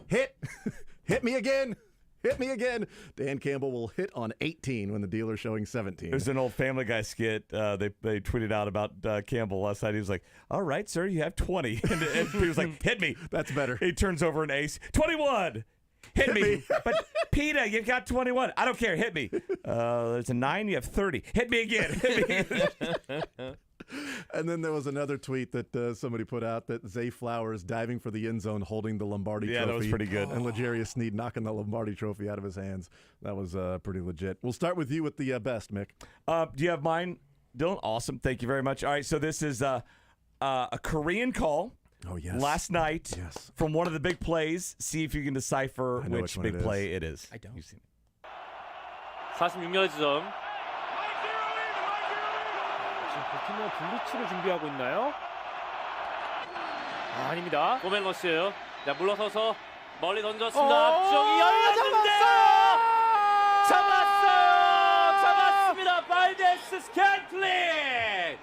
Hit me again. Hit me again. Dan Campbell will hit on 18 when the dealer's showing 17. There's an old Family Guy skit. They tweeted out about Campbell last night. He was like, all right, sir, you have 20. And he was like, hit me. That's better. He turns over an ace. 21. Hit me. But, Peter, you've got 21. I don't care. Hit me. There's a 9. You have 30. Hit me again. Hit me again. And then there was another tweet that somebody put out that Zay Flowers diving for the end zone holding the Lombardi trophy. Yeah, that was pretty good. And L'Jarius Sneed knocking the Lombardi trophy out of his hands. That was pretty legit. We'll start with you with the best, Mick. Do you have mine, Dylan? Awesome. Thank you very much. All right, so this is a Korean call. Oh, yes. Last night from one of the big plays. See if you can decipher which big play it is. I don't. You've seen it. 46야드 지점. 지금 볼티모어 블리츠를 준비하고 있나요? 아닙니다. 고멜러스예요. 자, 물러서서 멀리 던졌습니다. 앞쪽이 열렸는데요. 잡았습니다. 발데스 스캔틀링.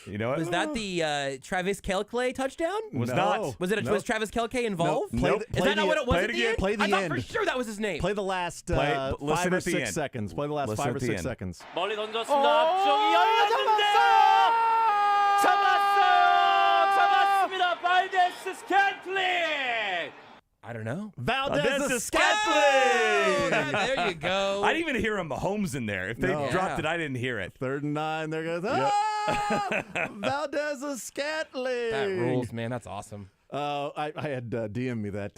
You know what? Was that the Travis Kelce touchdown? Was not. Was it? Was Travis Kelce involved? Nope. Is that not what it was at the end? Play the I end. thought for sure that was his name. Play the last 5 or 6 seconds. Play the last 5 or 6 seconds. 멀리 던졌습니다. 앞쪽이 열렸는데요. 잡았습니다. 발데스 스캔틀링. I don't know. Valdez Scantling. There you go. I didn't even hear a Mahomes in there. If they dropped it, I didn't hear it. 3rd and 9. There goes. Valdez Scantling. That rules, man. That's awesome. I had DM'd me that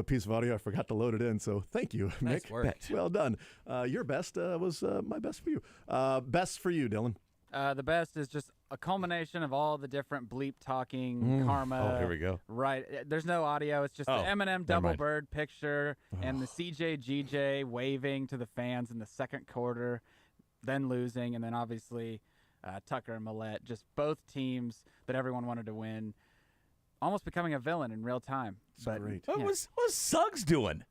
piece of audio. I forgot to load it in, so thank you, Nice Mick. work. Well done. Your best was my best for you. Best for you, Dylan. The best is just a culmination of all the different bleep talking, karma. Oh, here we go. Right. There's no audio. It's just the Eminem double bird picture and the CJ waving to the fans in the second quarter, then losing, and then obviously Tucker and Millette, just both teams that everyone wanted to win, almost becoming a villain in real time. But great. What's Suggs doing?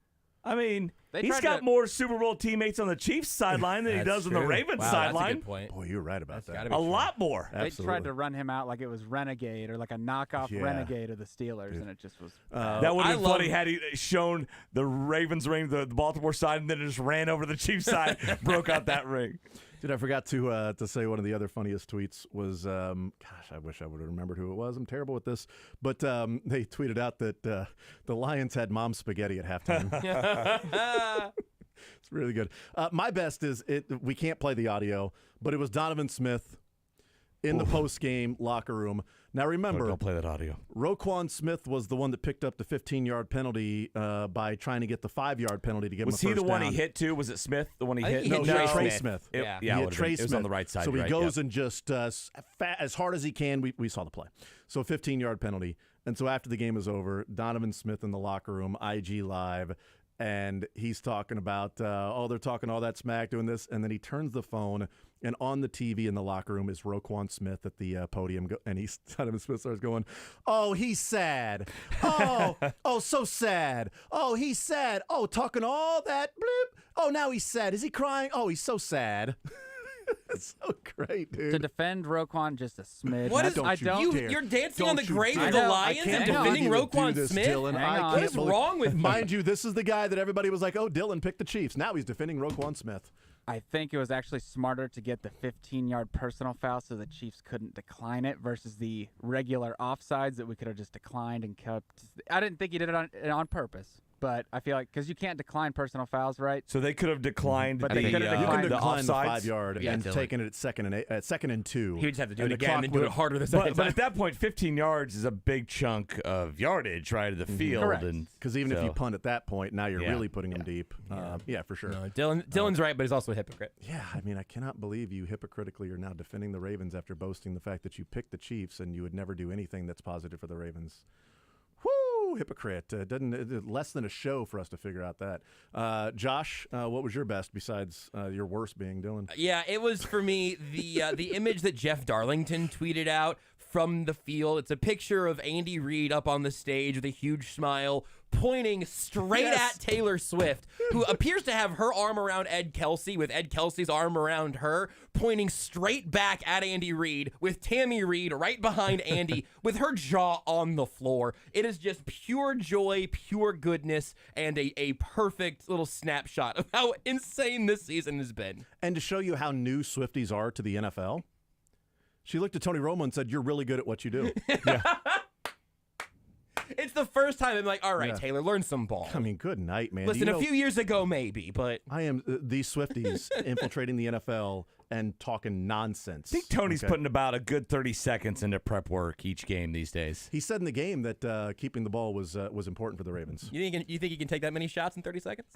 I mean, he's tried got to- more Super Bowl teammates on the Chiefs sideline than he does on the Ravens Wow, sideline. That's a good point. Boy, you're right about that. A lot more. They tried to run him out like it was Renegade or like a knockoff Renegade of the Steelers, and it just was. That would have been funny had he shown the Ravens ring, the Baltimore side, and then just ran over to the Chiefs side, broke out that ring. Dude, I forgot to say one of the other funniest tweets was, gosh, I wish I would have remembered who it was. I'm terrible at this. But they tweeted out that the Lions had mom spaghetti at halftime. It's really good. My best is, we can't play the audio, but it was Donovan Smith in the post-game locker room. Now, remember, Don't play that audio. Roquan Smith was the one that picked up the 15-yard penalty by trying to get the 5-yard penalty to give him a Was first he the one down. he hit too? Was it Smith the one he hit? No, Trey Smith. He hit hit Trey It was Smith. on the right side. So he right, goes and just as hard as he can. We saw the play. So 15-yard penalty. And so after the game is over, Donovan Smith in the locker room, IG Live, and he's talking about, they're talking all that smack, doing this. And then he turns the phone, and on the TV in the locker room is Roquan Smith at the podium. And Donovan Smith starts going, oh, he's sad. Oh, so sad. Oh, he's sad. Oh, talking all that bloop. Oh, now he's sad. Is he crying? Oh, he's so sad. It's so great, dude. To defend Roquan just a smidge. What is? You're dancing on the grave of the Lions and defending Roquan Smith? Dylan. What is wrong with you? Mind you, this is the guy that everybody was like, oh, Dylan picked the Chiefs. Now he's defending Roquan Smith. I think it was actually smarter to get the 15-yard personal foul so the Chiefs couldn't decline it versus the regular offsides that we could have just declined and kept. I didn't think he did it on purpose, but I feel like because you can't decline personal fouls, right? So they could have declined But the, they could have You can declined the decline the offsides. 5-yard and taken it at second and 2. He would just have to do And it the again clock and do would- it harder the second But time. at that point, 15 yards is a big chunk of yardage right of the field. Correct. Because even if so- you punt at that point, now you're Yeah. really putting them deep. Yeah, for sure. No, Dylan's right, but he's also a hypocrite. Yeah, I mean, I cannot believe you hypocritically are now defending the Ravens after boasting the fact that you picked the Chiefs and you would never do anything that's positive for the Ravens. Whoo, hypocrite. Less than a show for us to figure out that. Josh, what was your best besides your worst being Dylan? Yeah, it was for me the image that Jeff Darlington tweeted out from the field. It's a picture of Andy Reid up on the stage with a huge smile, pointing straight at Taylor Swift, who appears to have her arm around Ed Kelsey, with Ed Kelsey's arm around her, pointing straight back at Andy Reid, with Tammy Reid right behind Andy, with her jaw on the floor. It is just pure joy, pure goodness, and a perfect little snapshot of how insane this season has been. And to show you how new Swifties are to the NFL, she looked at Tony Romo and said, "You're really good at what you do." It's the first time I'm like, all right, Yeah. Taylor, learn some ball. I mean, good night, man. Listen, a few years ago, maybe, but I am these Swifties infiltrating the NFL and talking nonsense. I think Tony's putting about a good 30 seconds into prep work each game these days. He said in the game that keeping the ball was important for the Ravens. you think you can take that many shots in 30 seconds?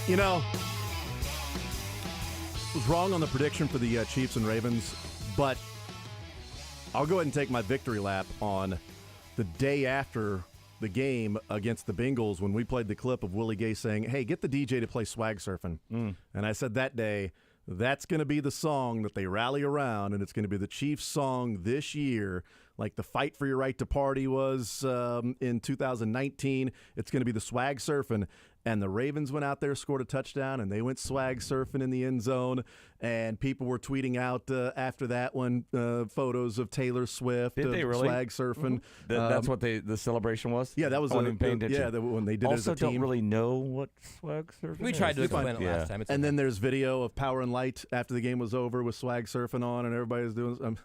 You know, was wrong on the prediction for the Chiefs and Ravens, but I'll go ahead and take my victory lap on the day after the game against the Bengals when we played the clip of Willie Gay saying, hey, get the DJ to play Swag Surfing. And I said that day, that's going to be the song that they rally around, and it's going to be the Chiefs song this year, like the Fight for Your Right to Party was in 2019. It's going to be the Swag Surfing. And the Ravens went out there, scored a touchdown, and they went swag surfing in the end zone. And people were tweeting out after that one photos of Taylor Swift. Did they really? Swag surfing. That's what the celebration was? Yeah, that was when when they did it as a team. Also don't really know what swag surfing We tried to explain it last time. And then there's video of Power and Light after the game was over with swag surfing on, and everybody's doing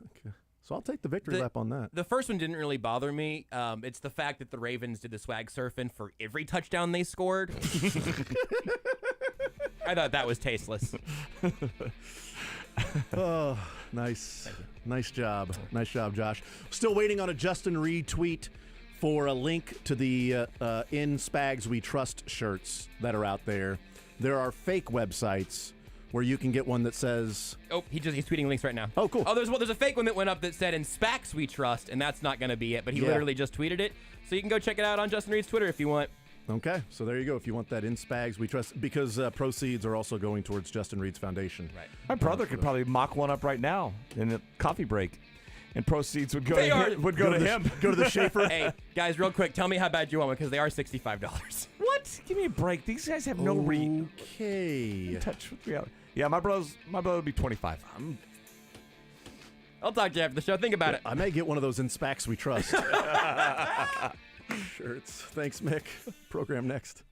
so I'll take the victory lap on that. The first one didn't really bother me. It's the fact that the Ravens did the swag surfing for every touchdown they scored. I thought that was tasteless. Oh, nice. Nice job. Nice job, Josh. Still waiting on a Justin Reed tweet for a link to the In Spags We Trust shirts that are out there. There are fake websites where you can get one that says... Oh, he's tweeting links right now. Oh, cool. Oh, there's a fake one that went up that said, in Spacs we trust, and that's not going to be it, but he literally just tweeted it. So you can go check it out on Justin Reed's Twitter if you want. Okay, so there you go. If you want that In Spags We Trust, because proceeds are also going towards Justin Reed's foundation. Right. My brother could probably mock one up right now in a coffee break, and proceeds would go to him. Go to the Schaefer. Hey, guys, real quick, tell me how bad you want one, because they are $65. What? Give me a break. These guys have no read. Okay. Touch with reality. Yeah, my brother would be 25. I'll talk to you after the show. Think about it. I may get one of those In Spags We Trust shirts. Thanks, Mick. Program next.